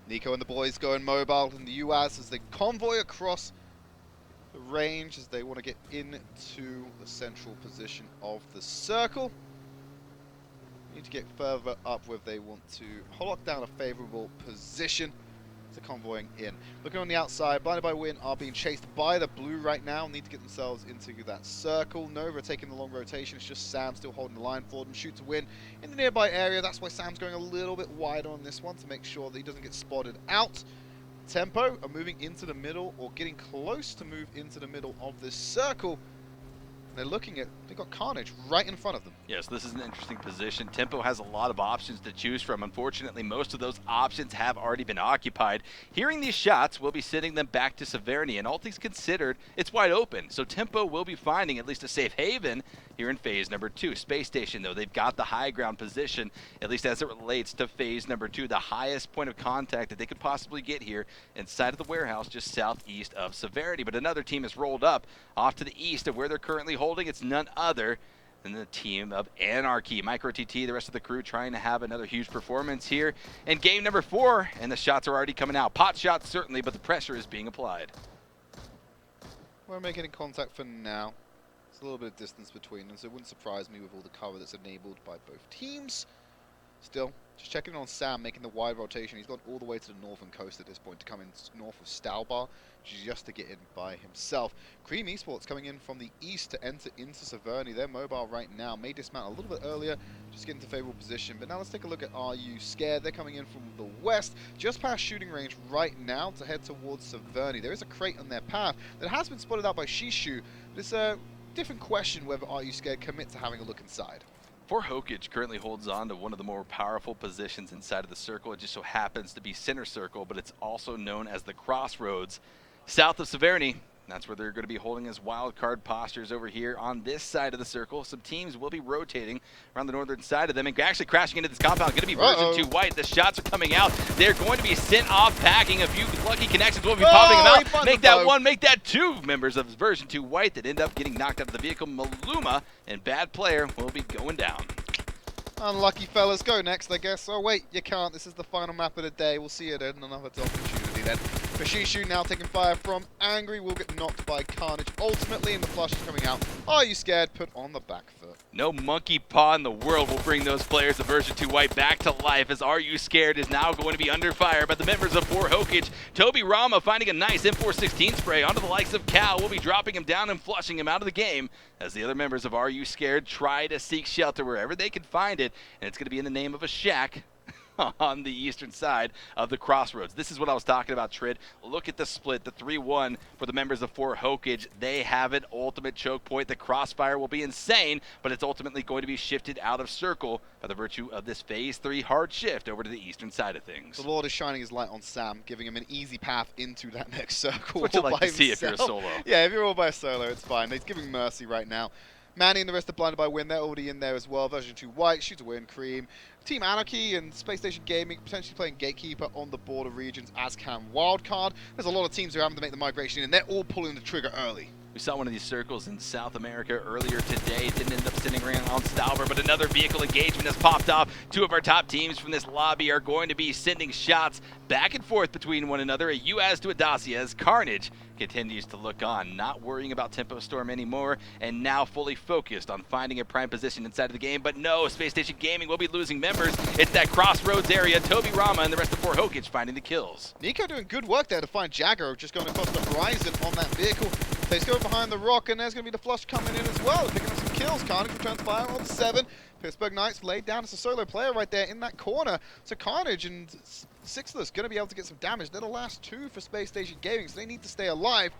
Speaker 3: Nico and the boys going mobile in the US as they convoy across the range as they want to get into the central position of the circle. Need to get further up where they want to lock down a favorable position to convoying in. Looking on the outside, BlindedByWin are being chased by the blue right now. Need to get themselves into that circle. Nova taking the long rotation. It's just Sam still holding the line for them. Shoot to win in the nearby area. That's why Sam's going a little bit wider on this one to make sure that he doesn't get spotted out. Tempo are moving into the middle or getting close to move into the middle of this circle. They're looking at, they've got Carnage right in front of them.
Speaker 2: Yes, this is an interesting position. Tempo has a lot of options to choose from. Unfortunately, most of those options have already been occupied. Hearing these shots will be sending them back to Severny, and all things considered, it's wide open. So Tempo will be finding at least a safe haven here in phase number 2. Space Station, though, they've got the high ground position, at least as it relates to phase number 2, the highest point of contact that they could possibly get here inside of the warehouse just southeast of Severny. But another team has rolled up off to the east of where they're currently holding. It's none other than the team of Anarchy. Micro TT, the rest of the crew trying to have another huge performance here in game number 4, and the shots are already coming out. Pot shots certainly, but the pressure is being applied.
Speaker 3: We're making contact for now. It's a little bit of distance between them, so it wouldn't surprise me with all the cover that's enabled by both teams. Still, just checking in on Sam, making the wide rotation. He's gone all the way to the northern coast at this point to come in north of Stalbar, just to get in by himself. Cream Esports coming in from the east to enter into Severny. They're mobile right now. May dismount a little bit earlier, just get into favorable position. But now let's take a look at AreYouScared. They're coming in from the west, just past shooting range right now to head towards Severny. There is a crate on their path that has been spotted out by Shishu. But it's a different question whether AreYouScared commit to having a look inside.
Speaker 2: Hokage currently holds on to one of the more powerful positions inside of the circle. It just so happens to be center circle, but it's also known as the Crossroads. South of Severny, that's where they're going to be holding his wild card postures over here on this side of the circle. Some teams will be rotating around the northern side of them and actually crashing into this compound. Going to be version 2 white. The shots are coming out. They're going to be sent off packing. A few lucky connections will be popping them out. Make that one, make that two members of version 2 white that end up getting knocked out of the vehicle. Maluma and Bad Player will be going down.
Speaker 3: Unlucky fellas, go next, I guess. Oh wait, you can't. This is the final map of the day. We'll see it in another opportunity then. Shishu now taking fire from Angry, will get knocked by Carnage ultimately, and the flush is coming out. AreYouScared put on the back foot.
Speaker 2: No monkey paw in the world will bring those players of version 2 white back to life, as AreYouScared is now going to be under fire by the members of Hokage. Toby Rama finding a nice M416 spray onto the likes of Cal. Will be dropping him down and flushing him out of the game, as the other members of AreYouScared try to seek shelter wherever they can find it, and it's going to be in the name of a shack on the eastern side of the Crossroads. This is what I was talking about, Trid. Look at the split, the 3-1 for the members of Hokage. They have an ultimate choke point. The crossfire will be insane, but it's ultimately going to be shifted out of circle by the virtue of this Phase 3 hard shift over to the eastern side of things.
Speaker 3: The Lord is shining his light on Sam, giving him an easy path into that next circle.
Speaker 2: What you like to see if you're a solo.
Speaker 3: Yeah, if you're all by solo, it's fine. He's giving mercy right now. Manny and the rest of BlindedByWin, they're already in there as well. Version 2 white, Shoot to Win, Cream. Team Anarchy and Spacestation Gaming potentially playing Gatekeeper on the border regions, as can Wildcard. There's a lot of teams who are having to make the migration in, and they're all pulling the trigger early.
Speaker 2: We saw one of these circles in South America earlier today. It didn't end up sitting around on Stalber, but another vehicle engagement has popped off. Two of our top teams from this lobby are going to be sending shots back and forth between one another. A UAS to a Dacia as Carnage continues to look on, not worrying about Tempo Storm anymore, and now fully focused on finding a prime position inside of the game. But no, Spacestation Gaming will be losing members. It's that Crossroads area. Toby Rama and the rest of Hokage finding the kills.
Speaker 3: Nico doing good work there to find Jagger, just going across the horizon on that vehicle. So he's going behind the rock, and there's going to be the flush coming in as well, picking up some kills. Carnage returns fire on 7. Pittsburgh Knights laid down as a solo player right there in that corner. So Carnage and Sixless going to be able to get some damage. They're the last 2 for Spacestation Gaming, so they need to stay alive.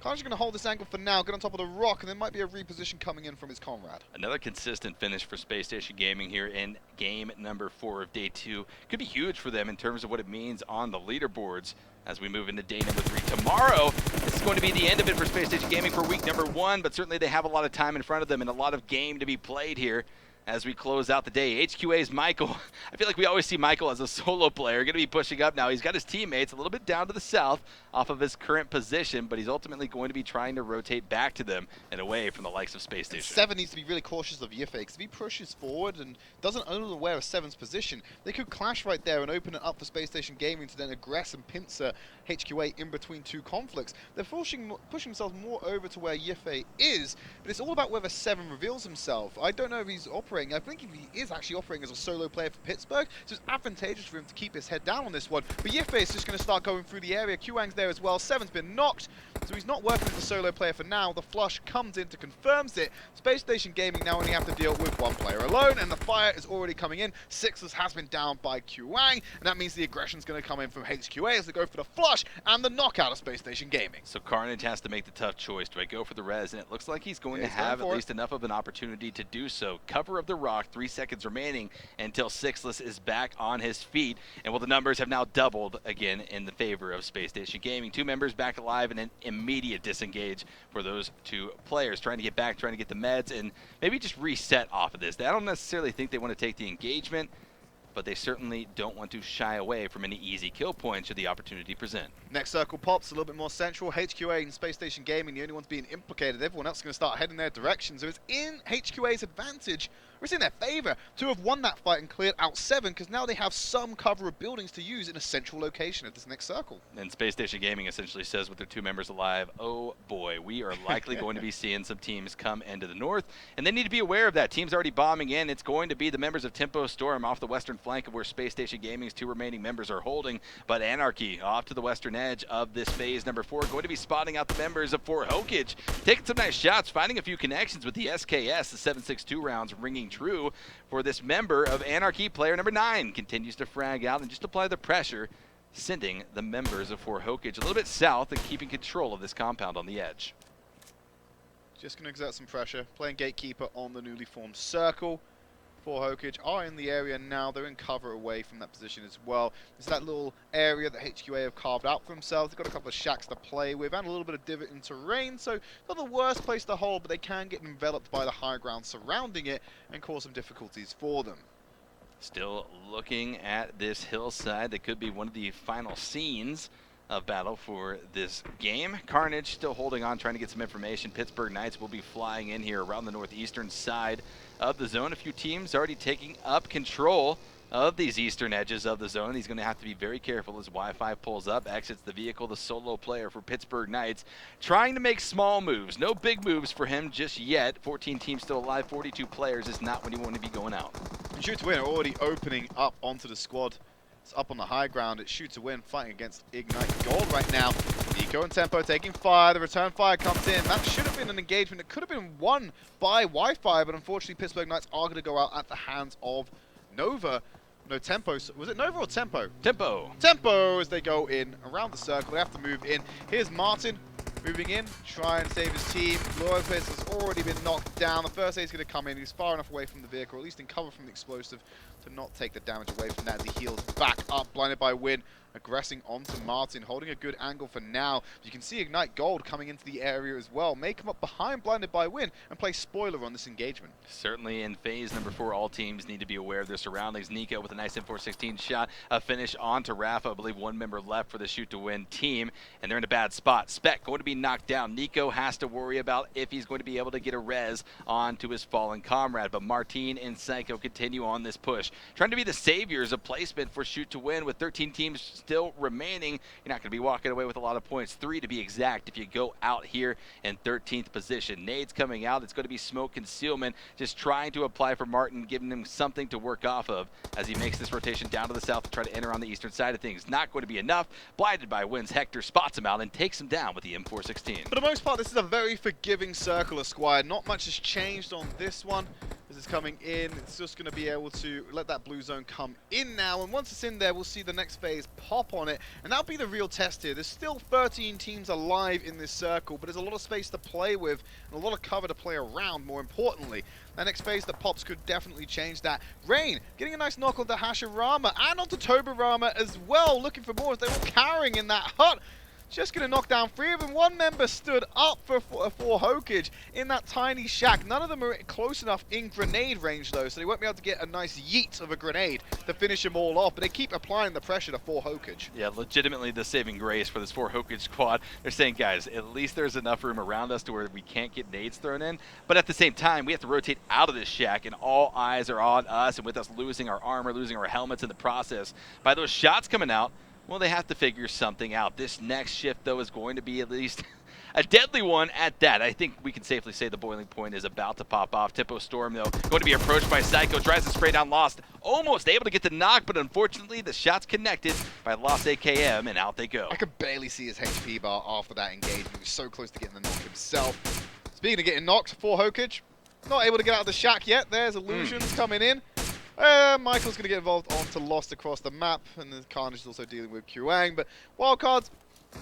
Speaker 3: Carnage is going to hold this angle for now, get on top of the rock, and there might be a reposition coming in from his comrade.
Speaker 2: Another consistent finish for Spacestation Gaming here in game number 4 of day 2. Could be huge for them in terms of what it means on the leaderboards as we move into day number 3. Tomorrow, this is going to be the end of it for Spacestation Gaming for week number 1, but certainly they have a lot of time in front of them and a lot of game to be played here as we close out the day. HQA's Michael. I feel like we always see Michael as a solo player, going to be pushing up now. He's got his teammates a little bit down to the south off of his current position, but he's ultimately going to be trying to rotate back to them and away from the likes of Space Station. 7 needs
Speaker 3: to be really cautious of Yiffei, because if he pushes forward and doesn't own aware of 7's position, they could clash right there and open it up for Space Station Gaming to then aggress and pincer HQA in between 2 conflicts. They're pushing themselves more over to where Yiffei is, but it's all about whether 7 reveals himself. I don't know if he's operating. I think if he is actually operating as a solo player for Pittsburgh, so it's advantageous for him to keep his head down on this one. But Yiffei is just going to start going through the area. Qwang's there as well. 7's been knocked, so he's not working as a solo player for now. The flush comes in to confirms it. Space Station Gaming now only have to deal with 1 player alone, and the fire is already coming in. Sixless has been down by Qwang, and that means the aggression is going to come in from HQA as they go for the flush and the knockout of Space Station Gaming.
Speaker 2: So Carnage has to make the tough choice. Do I go for the res? And it looks like he's going to have at least enough of an opportunity to do so. Cover of the rock, 3 seconds remaining until Sixless is back on his feet. And well, the numbers have now doubled again in the favor of Space Station Gaming. 2 members back alive and an immediate disengage for those 2 players. Trying to get back, trying to get the meds, and maybe just reset off of this. I don't necessarily think they want to take the engagement, but they certainly don't want to shy away from any easy kill points should the opportunity present.
Speaker 3: Next circle pops a little bit more central. HQA and Space Station Gaming, the only ones being implicated. Everyone else is going to start heading their direction. So it's in HQA's advantage it's in their favor to have won that fight and cleared out 7, because now they have some cover of buildings to use in a central location of this next circle.
Speaker 2: And Spacestation Gaming essentially says with their 2 members alive, oh boy, we are likely going to be seeing some teams come into the north, and they need to be aware of that. Teams already bombing in. It's going to be the members of Tempo Storm off the western flank of where Space Station Gaming's 2 remaining members are holding, but Anarchy off to the western edge of this phase number 4, going to be spotting out the members of Hokage, taking some nice shots, finding a few connections with the SKS. The 7.62 rounds ringing true for this member of Anarchy. Player number 9 continues to frag out and just apply the pressure, sending the members of Hokage a little bit south and keeping control of this compound on the edge.
Speaker 3: Just going to exert some pressure, playing gatekeeper on the newly formed circle. Hokage are in the area now. They're in cover away from that position as well. It's that little area that HQA have carved out for themselves. They've got a couple of shacks to play with and a little bit of divot in terrain, so not the worst place to hold, but they can get enveloped by the high ground surrounding it and cause some difficulties for them.
Speaker 2: Still looking at this hillside that could be one of the final scenes of battle for this game. Carnage still holding on, trying to get some information. Pittsburgh Knights will be flying in here around the northeastern side of the zone. A few teams already taking up control of these eastern edges of the zone. He's going to have to be very careful as Wi-Fi pulls up, exits the vehicle. The solo player for Pittsburgh Knights trying to make small moves. No big moves for him just yet. 14 teams still alive, 42 players is not when you want to be going out.
Speaker 3: Shoot to Win are already opening up onto the squad. It's up on the high ground. It's Shoot to Win fighting against Ignite Gold right now. Nico and Tempo taking fire. The return fire comes in. That should have been an engagement that could have been won by Wi-Fi, but unfortunately Pittsburgh Knights are going to go out at the hands of Nova. No, Tempo. Was it Nova or Tempo?
Speaker 2: Tempo.
Speaker 3: Tempo as they go in around the circle. They have to move in. Here's Martin moving in, try and save his team. Lopez has already been knocked down. The first aid is going to come in. He's far enough away from the vehicle, or at least in cover from the explosive, to not take the damage away from that as he heals back up. BlindedByWin aggressing onto Martin, holding a good angle for now. You can see Ignite Gold coming into the area as well. Make him up behind BlindedByWin and play spoiler on this engagement.
Speaker 2: Certainly in phase number 4, all teams need to be aware of their surroundings. Nico with a nice M416 shot, a finish onto Rafa. I believe 1 member left for the Shoot to Win team, and they're in a bad spot. Spec going to be knocked down. Nico has to worry about if he's going to be able to get a res onto his fallen comrade, but Martine and Psycho continue on this push, trying to be the saviors of placement for Shoot to Win. With 13 teams still remaining, you're not going to be walking away with a lot of points. 3 to be exact if you go out here in 13th position. Nades coming out. It's going to be smoke concealment, just trying to apply for Martin, giving him something to work off of as he makes this rotation down to the south to try to enter on the eastern side of things. Not going to be enough. BlindedByWin's Hector spots him out and takes him down with the M416.
Speaker 3: For the most part, this is a very forgiving circle of squad. Not much has changed on this one. This is coming in. It's just going to be able to let that blue zone come in now. And once it's in there, we'll see the next phase pop on it. And that'll be the real test here. There's still 13 teams alive in this circle, but there's a lot of space to play with and a lot of cover to play around, more importantly. That next phase that pops could definitely change that. Rain getting a nice knock onto Hashirama and onto Tobarama as well, looking for more as they were carrying in that hut. Just going to knock down 3 of them. 1 member stood up for Hokage in that tiny shack. None of them are close enough in grenade range, though, so they won't be able to get a nice yeet of a grenade to finish them all off, but they keep applying the pressure to Hokage.
Speaker 2: Yeah, legitimately the saving grace for this Hokage squad. They're saying, guys, at least there's enough room around us to where we can't get nades thrown in, but at the same time, we have to rotate out of this shack, and all eyes are on us, and with us losing our armor, losing our helmets in the process, by those shots coming out, well, they have to figure something out. This next shift, though, is going to be at least a deadly one at that. I think we can safely say the boiling point is about to pop off. Tempo Storm, though, going to be approached by Psycho, tries to spray down Lost, almost able to get the knock, but unfortunately the shot's connected by Lost AKM, and out they go.
Speaker 3: I could barely see his HP bar after that engagement. He was so close to getting the knock himself. Speaking of getting knocked, Hokage, not able to get out of the shack yet. There's Illusions coming in. Michael's going to get involved onto Lost across the map, and the Carnage is also dealing with Kuang, but Wildcard's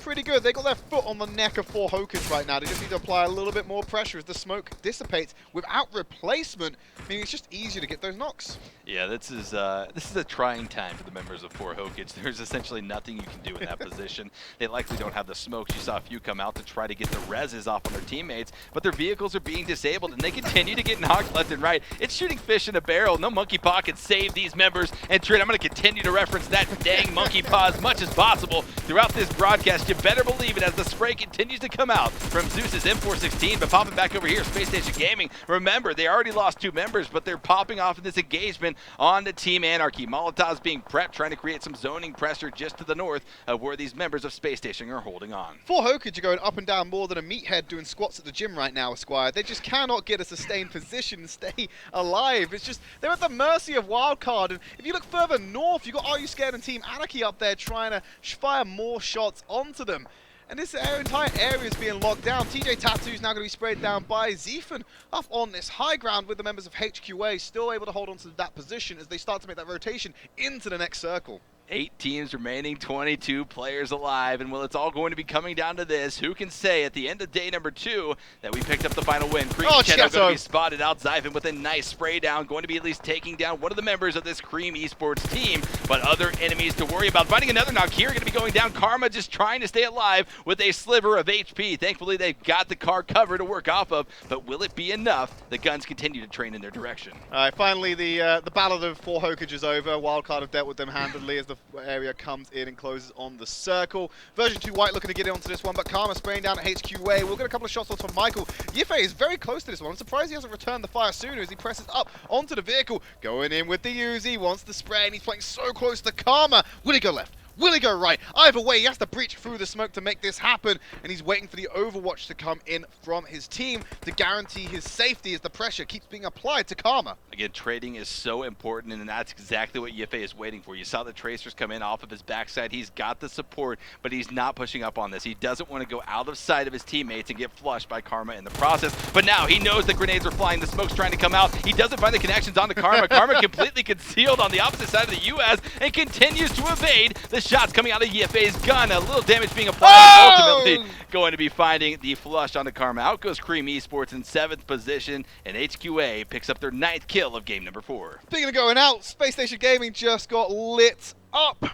Speaker 3: pretty good. They got their foot on the neck of Hokage right now. They just need to apply a little bit more pressure as the smoke dissipates without replacement. I mean, it's just easier to get those knocks.
Speaker 2: Yeah, this is a trying time for the members of Hokage. There's essentially nothing you can do in that position. They likely don't have the smokes. You saw a few come out to try to get the reses off on their teammates, but their vehicles are being disabled, and they continue to get knocked left and right. It's shooting fish in a barrel. No monkey paw can save these members. And Trin, I'm going to continue to reference that dang monkey paw as much as possible throughout this broadcast. best. You better believe it as the spray continues to come out from Zeus's M416, but popping back over here, Spacestation Gaming. Remember, they already lost 2 members, but they're popping off in this engagement on the Team Anarchy. Molotov's being prepped, trying to create some zoning pressure just to the north of where these members of Space Station are holding on.
Speaker 3: 4 Hokage are going up and down more than a meathead doing squats at the gym right now, Esquire. They just cannot get a sustained position and stay alive. It's just, they're at the mercy of Wildcard. And if you look further north, you've got AreYouScared and Team Anarchy up there trying to fire more shots onto them. And this entire area is being locked down. TJ Tattoo is now going to be sprayed down by Zephan up on this high ground with the members of HQA still able to hold on to that position as they start to make that rotation into the next circle.
Speaker 2: 8 teams remaining, 22 players alive, and well, it's all going to be coming down to this. Who can say at the end of day number 2 that we picked up the final win? Cream Kettle going to be spotted out. Zyphon with a nice spray down, going to be at least taking down one of the members of this Cream Esports team, but other enemies to worry about. Finding another knock here, going to be going down. Karma just trying to stay alive with a sliver of HP. Thankfully, they've got the car cover to work off of, but will it be enough? The guns continue to train in their direction.
Speaker 3: All right, finally, the battle of 4 Hokage is over. Wildcard have dealt with them handily as the area comes in and closes on the circle. Version 2 White looking to get in onto this one, but Karma spraying down at HQA. We'll get a couple of shots from Michael. Yifei is very close to this one. I'm surprised he hasn't returned the fire sooner as he presses up onto the vehicle. Going in with the Uzi, wants the spray, and he's playing so close to Karma. Will he go left? Will he go right? Either way, he has to breach through the smoke to make this happen, and he's waiting for the Overwatch to come in from his team to guarantee his safety as the pressure keeps being applied to Karma.
Speaker 2: Again, trading is so important, and that's exactly what Yifei is waiting for. You saw the tracers come in off of his backside. He's got the support, but he's not pushing up on this. He doesn't want to go out of sight of his teammates and get flushed by Karma in the process. But now he knows the grenades are flying. The smoke's trying to come out. He doesn't find the connections on the Karma. Karma completely concealed on the opposite side of the US and continues to evade the shots coming out of Yifei's gun. A little damage being applied, ultimately going to be finding the flush on the Karma. Out goes Cream Esports in 7th position, and HQA picks up their 9th kill of game number 4.
Speaker 3: Speaking of going out, Spacestation Gaming just got lit up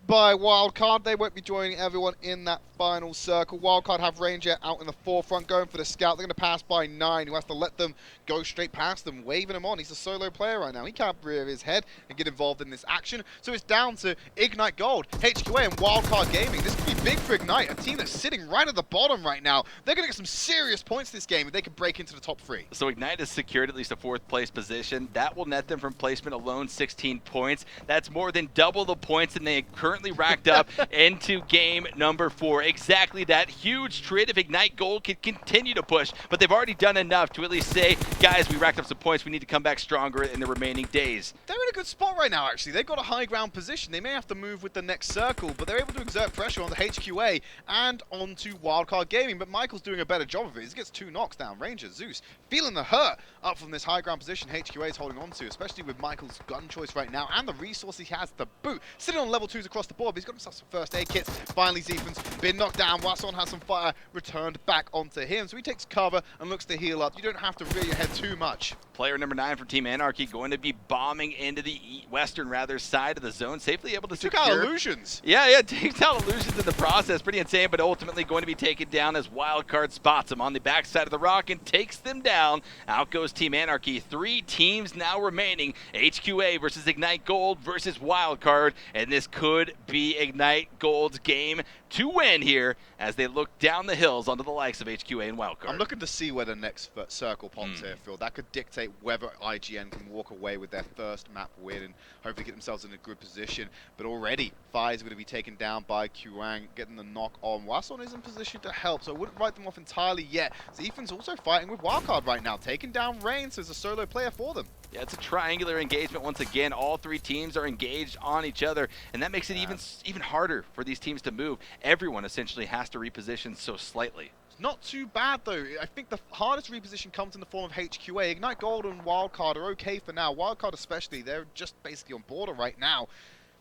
Speaker 3: by Wildcard. They won't be joining everyone in that final circle. Wildcard have Ranger out in the forefront, going for the scout. They're going to pass by 9, who has to let them go straight past them, waving him on. He's a solo player right now. He can't rear his head and get involved in this action. So it's down to Ignite Gold, HQA, and Wildcard Gaming. This could be big for Ignite, a team that's sitting right at the bottom right now. They're going to get some serious points this game if they can break into the top 3.
Speaker 2: So Ignite has secured at least a 4th place position. That will net them from placement alone 16 points. That's more than double the points than they currently racked up into game number 4. Exactly that huge trade if Ignite Gold can continue to push, but they've already done enough to at least say, guys, we racked up some points. We need to come back stronger in the remaining days.
Speaker 3: They're in a good spot right now, actually. They've got a high ground position. They may have to move with the next circle, but they're able to exert pressure on the HQA and onto Wildcard Gaming, but Michael's doing a better job of it. He gets 2 knocks down. Ranger, Zeus, feeling the hurt up from this high ground position HQA is holding on to, especially with Michael's gun choice right now and the resources he has to boot. Sitting on level 2s across the board, but he's got himself some first aid kits. Finally, Zephan's been knocked down. Wasson has some fire returned back onto him, so he takes cover and looks to heal up. You don't have to rear your head too much.
Speaker 2: Player number 9 from Team Anarchy going to be bombing into the western side of the zone, safely able to secure.
Speaker 3: Took out Illusions.
Speaker 2: Yeah, takes out Illusions in the process. Pretty insane, but ultimately going to be taken down as Wildcard spots him on the backside of the rock and takes them down. Out goes Team Anarchy. 3 teams now remaining. HQA versus Ignite Gold versus Wildcard, and this could be Ignite Gold's game to win here as they look down the hills onto the likes of HQA and Wildcard.
Speaker 3: I'm looking to see where the next circle pops here, Phil. That could dictate whether IGN can walk away with their first map win and hopefully get themselves in a good position. But already, Fire's going to be taken down by Qwang, getting the knock on. Wasson is in position to help, so I wouldn't write them off entirely yet. Zephan's also fighting with Wildcard right now, taking down Rain, so it's a solo player for them.
Speaker 2: Yeah, it's a triangular engagement once again. All 3 teams are engaged on each other, and that makes it even harder for these teams to move. Everyone essentially has to reposition so slightly.
Speaker 3: Not too bad, though. I think the hardest reposition comes in the form of HQA. Ignite Gold and Wildcard are okay for now. Wildcard especially, they're just basically on border right now.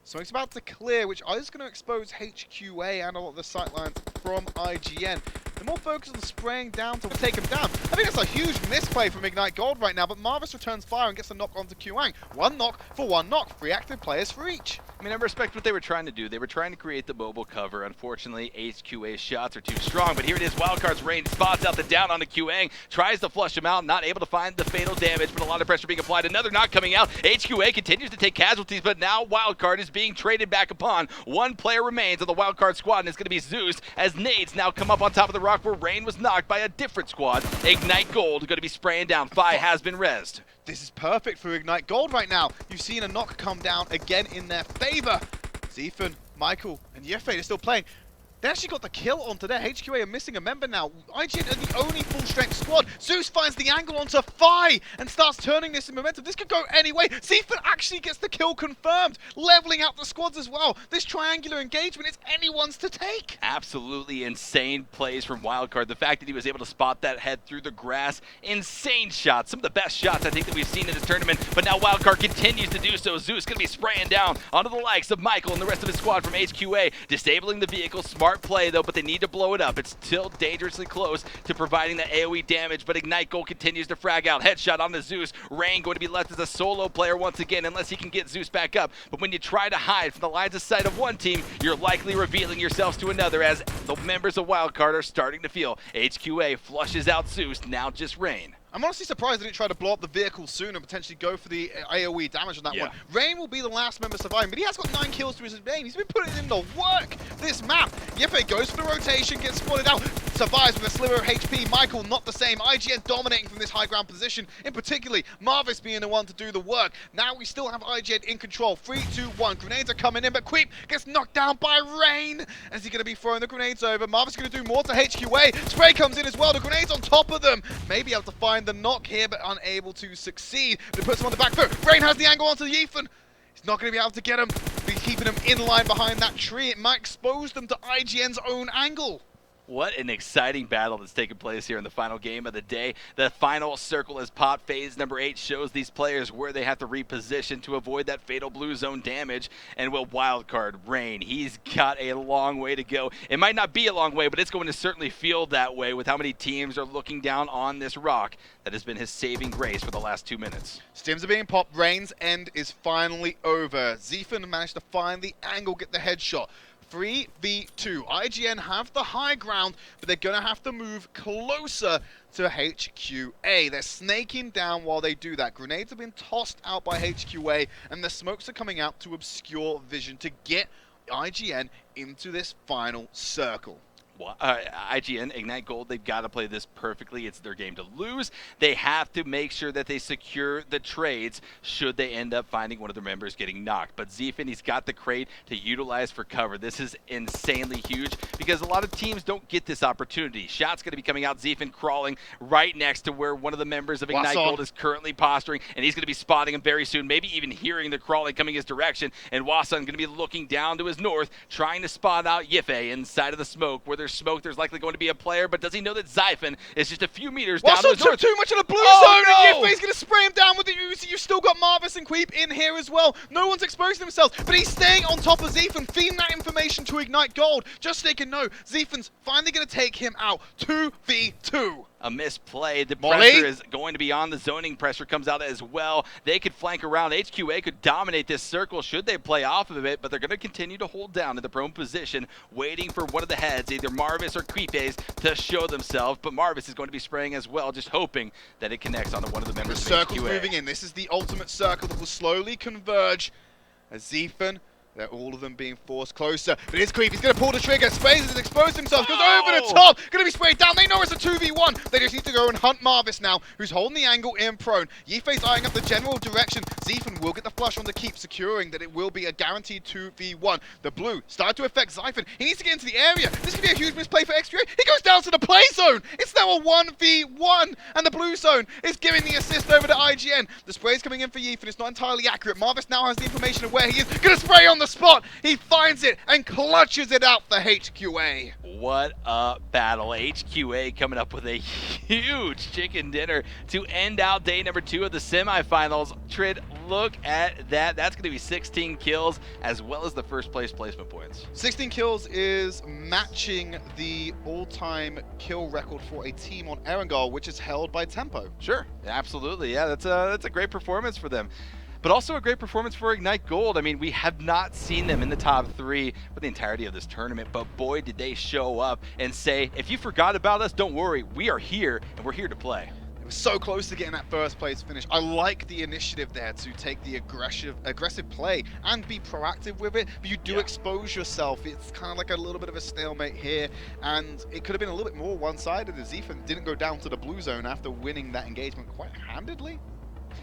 Speaker 3: So it's about to clear, which is going to expose HQA and a lot of the sightlines from IGN. They're more focused on spraying down to take him down. I think that's a huge misplay from Ignite Gold right now, but Marvis returns fire and gets a knock onto Qwang. 1 knock for 1 knock. 3 active players for each.
Speaker 2: I mean, I respect what they were trying to do. They were trying to create the mobile cover. Unfortunately, HQA's shots are too strong, but here it is. Wildcard's range spots out the down on the QA, tries to flush him out, not able to find the fatal damage, but a lot of pressure being applied. Another knock coming out. HQA continues to take casualties, but now Wildcard is being traded back upon. One player remains on the Wildcard squad, and it's going to be Zeus, as nades now come up on top of the rock where Rain was knocked by a different squad. Ignite Gold going to be spraying down. Fi has been rezzed.
Speaker 3: This is perfect for Ignite Gold right now. You've seen a knock come down again in their favor. Zephyr, Michael, and Yefe are still playing. They actually got the kill onto there. HQA are missing a member now. IGN are the only full-strength squad. Zeus finds the angle onto Fi and starts turning this in momentum. This could go any way. Zephyr actually gets the kill confirmed, leveling out the squads as well. This triangular engagement is anyone's to take.
Speaker 2: Absolutely insane plays from Wildcard. The fact that he was able to spot that head through the grass, insane shots. Some of the best shots I think that we've seen in this tournament, but now Wildcard continues to do so. Zeus going to be spraying down onto the likes of Michael and the rest of his squad from HQA, disabling the vehicle. Smart play though, but they need to blow it up. It's still dangerously close to providing the AoE damage, but Ignite Gold continues to frag out. Headshot onto Zeus. Rain going to be left as a solo player once again, unless he can get Zeus back up. But when you try to hide from the lines of sight of one team, you're likely revealing yourselves to another, as the members of Wildcard are starting to feel. HQA flushes out Zeus, now just Rain.
Speaker 3: I'm honestly surprised they didn't try to blow up the vehicle sooner and potentially go for the AoE damage on that one. Rain will be the last member surviving, but he has got 9 kills to his name. He's been putting in the work this map. Yefe goes for the rotation, gets spotted out, survives with a sliver of HP. Michael, not the same. IGN dominating from this high ground position, in particular, Marvis being the one to do the work. Now we still have IGN in control. 3, 2, 1. Grenades are coming in, but Queep gets knocked down by Rain. Is he going to be throwing the grenades over? Marvis going to do more to HQA. Spray comes in as well. The grenades on top of them. Maybe able to find the knock here, but unable to succeed. But it puts him on the back foot. Rain has the angle onto Yethan. He's not going to be able to get him. He's keeping him in line behind that tree. It might expose them to IGN's own angle.
Speaker 2: What an exciting battle that's taking place here in the final game of the day. The final circle is popped. Phase number 8 shows these players where they have to reposition to avoid that fatal blue zone damage. And will Wildcard Rain? He's got a long way to go. It might not be a long way, but it's going to certainly feel that way with how many teams are looking down on this rock that has been his saving grace for the last 2 minutes.
Speaker 3: Stims are being popped. Rain's end is finally over. Zephyr managed to find the angle, get the headshot. 3v2. IGN have the high ground, but they're going to have to move closer to HQA. They're snaking down while they do that. Grenades have been tossed out by HQA, and the smokes are coming out to obscure vision to get IGN into this final circle.
Speaker 2: IGN, Ignite Gold, they've got to play this perfectly. It's their game to lose. They have to make sure that they secure the trades should they end up finding one of their members getting knocked. But Zephyr, he's got the crate to utilize for cover. This is insanely huge because a lot of teams don't get this opportunity. Shot's going to be coming out. Zephyr crawling right next to where one of the members of Ignite Gold is currently posturing, and he's going to be spotting him very soon, maybe even hearing the crawling coming his direction. And Wasan going to be looking down to his north, trying to spot out Yefe inside of the smoke. Where there's smoke, there's likely going to be a player, but does he know that Zyphon is just a few meters down to his north?
Speaker 3: Too much of the blue zone, and Yefe's going to spray him down with the Uzi. You've still got Marvis and Queep in here as well. No one's exposing themselves, but he's staying on top of Zephyr, feeding that information to Ignite Gold, just so they can know Zephyr's finally going to take him out. 2v2.
Speaker 2: A misplay. The pressure is going to be on. The zoning pressure comes out as well. They could flank around. HQA could dominate this circle should they play off of it, but they're going to continue to hold down in the prone position, waiting for one of the heads, either Marvis or Creepes, to show themselves. But Marvis is going to be spraying as well, just hoping that it connects onto one of the members of HQA.
Speaker 3: The circle's moving in. This is the ultimate circle that will slowly converge as Zephyr. They're all of them being forced closer. But here's Creep. He's going to pull the trigger. Space has exposed himself. Goes over the top. Going to be sprayed down. They know it's a 2v1. They just need to go and hunt Marvis now, who's holding the angle in prone. Yefei's eyeing up the general direction. Zephyr will get the flush on to keep securing that it will be a guaranteed 2v1. The blue started to affect Zyphon. He needs to get into the area. This could be a huge misplay for XQA. He goes down to the play zone. It's now a 1v1. And the blue zone is giving the assist over to IGN. The spray's coming in for Yefei. It's not entirely accurate. Marvis now has the information of where he is. Going to spray on the spot. He finds it and clutches it out for HQA.
Speaker 2: What a battle. HQA coming up with a huge chicken dinner to end out day number 2 of the semifinals. Trid, look at that. That's going to be 16 kills as well as the first place placement points.
Speaker 3: 16 kills is matching the all-time kill record for a team on Erangel, which is held by Tempo.
Speaker 2: Sure, absolutely. Yeah, that's a great performance for them. But also a great performance for Ignite Gold. I mean, we have not seen them in the top 3 for the entirety of this tournament, but boy, did they show up and say, if you forgot about us, don't worry, we are here, and we're here to play.
Speaker 3: It was so close to getting that first place finish. I like the initiative there to take the aggressive play and be proactive with it, but you do expose yourself. It's kind of like a little bit of a stalemate here, and it could have been a little bit more one-sided as Ethan didn't go down to the blue zone after winning that engagement quite handedly.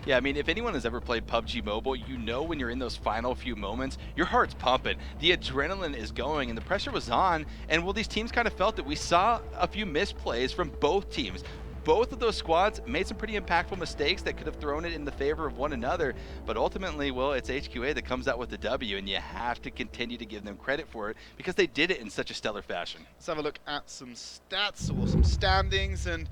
Speaker 2: Yeah, I mean, if anyone has ever played PUBG Mobile, you know when you're in those final few moments, your heart's pumping, the adrenaline is going, and the pressure was on, and well, these teams kind of felt that we saw a few misplays from both teams. Both of those squads made some pretty impactful mistakes that could have thrown it in the favor of one another, but ultimately, well, it's HQA that comes out with the W, and you have to continue to give them credit for it because they did it in such a stellar fashion.
Speaker 3: Let's have a look at some stats or some standings, and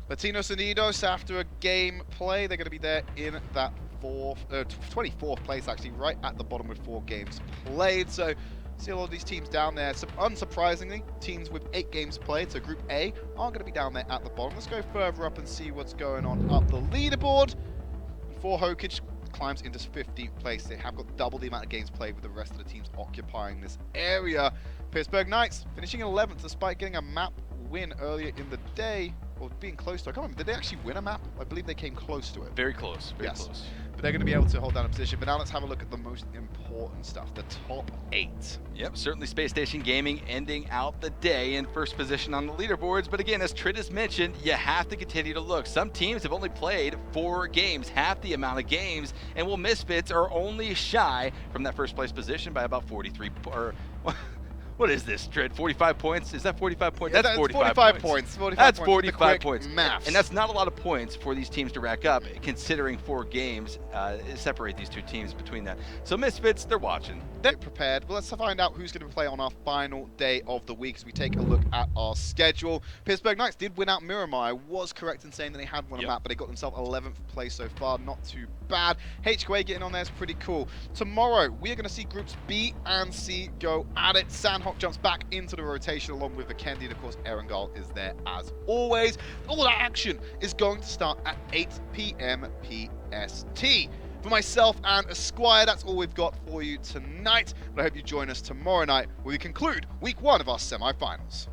Speaker 3: Lations Unidos, after a game play, they're going to be there in that 24th place, actually, right at the bottom with 4 games played. So, see a lot of these teams down there. So, unsurprisingly, teams with 8 games played, so Group A, are going to be down there at the bottom. Let's go further up and see what's going on up the leaderboard. For Hokage climbs into 15th place. They have got double the amount of games played with the rest of the teams occupying this area. Pittsburgh Knights finishing in 11th despite getting a map win earlier in the day. Or being close to it. I can't remember. Did they actually win a map? I believe they came close to it.
Speaker 2: Very close. Very close.
Speaker 3: But they're going to be able to hold down a position. But now let's have a look at the most important stuff. The top 8.
Speaker 2: Yep, certainly Spacestation Gaming ending out the day in first position on the leaderboards. But again, as Trid has mentioned, you have to continue to look. Some teams have only played 4 games, half the amount of games. And well, Misfits are only shy from that first place position by about 43 What is this, Trid? 45 points? Is that 45 points?
Speaker 3: Yeah,
Speaker 2: that's
Speaker 3: 45 points. 45
Speaker 2: that's
Speaker 3: points.
Speaker 2: 45 points.
Speaker 3: Maths.
Speaker 2: And that's not a lot of points for these teams to rack up, considering 4 games separate these 2 teams between that. So Misfits, they're watching.
Speaker 3: They're prepared. Well, let's find out who's going to play on our final day of the week as we take a look at our schedule. Pittsburgh Knights did win out Miramar. I was correct in saying that they had won a map, but they got themselves 11th place so far. Not too bad. HQA getting on there is pretty cool. Tomorrow, we are going to see groups B and C go at it. Sandhawk jumps back into the rotation along with Vikendi, and of course Erangel is there as always. All that action is going to start at 8 PM PST. For myself and Esquire, that's all we've got for you tonight, but I hope you join us tomorrow night where we conclude week 1 of our semi-finals.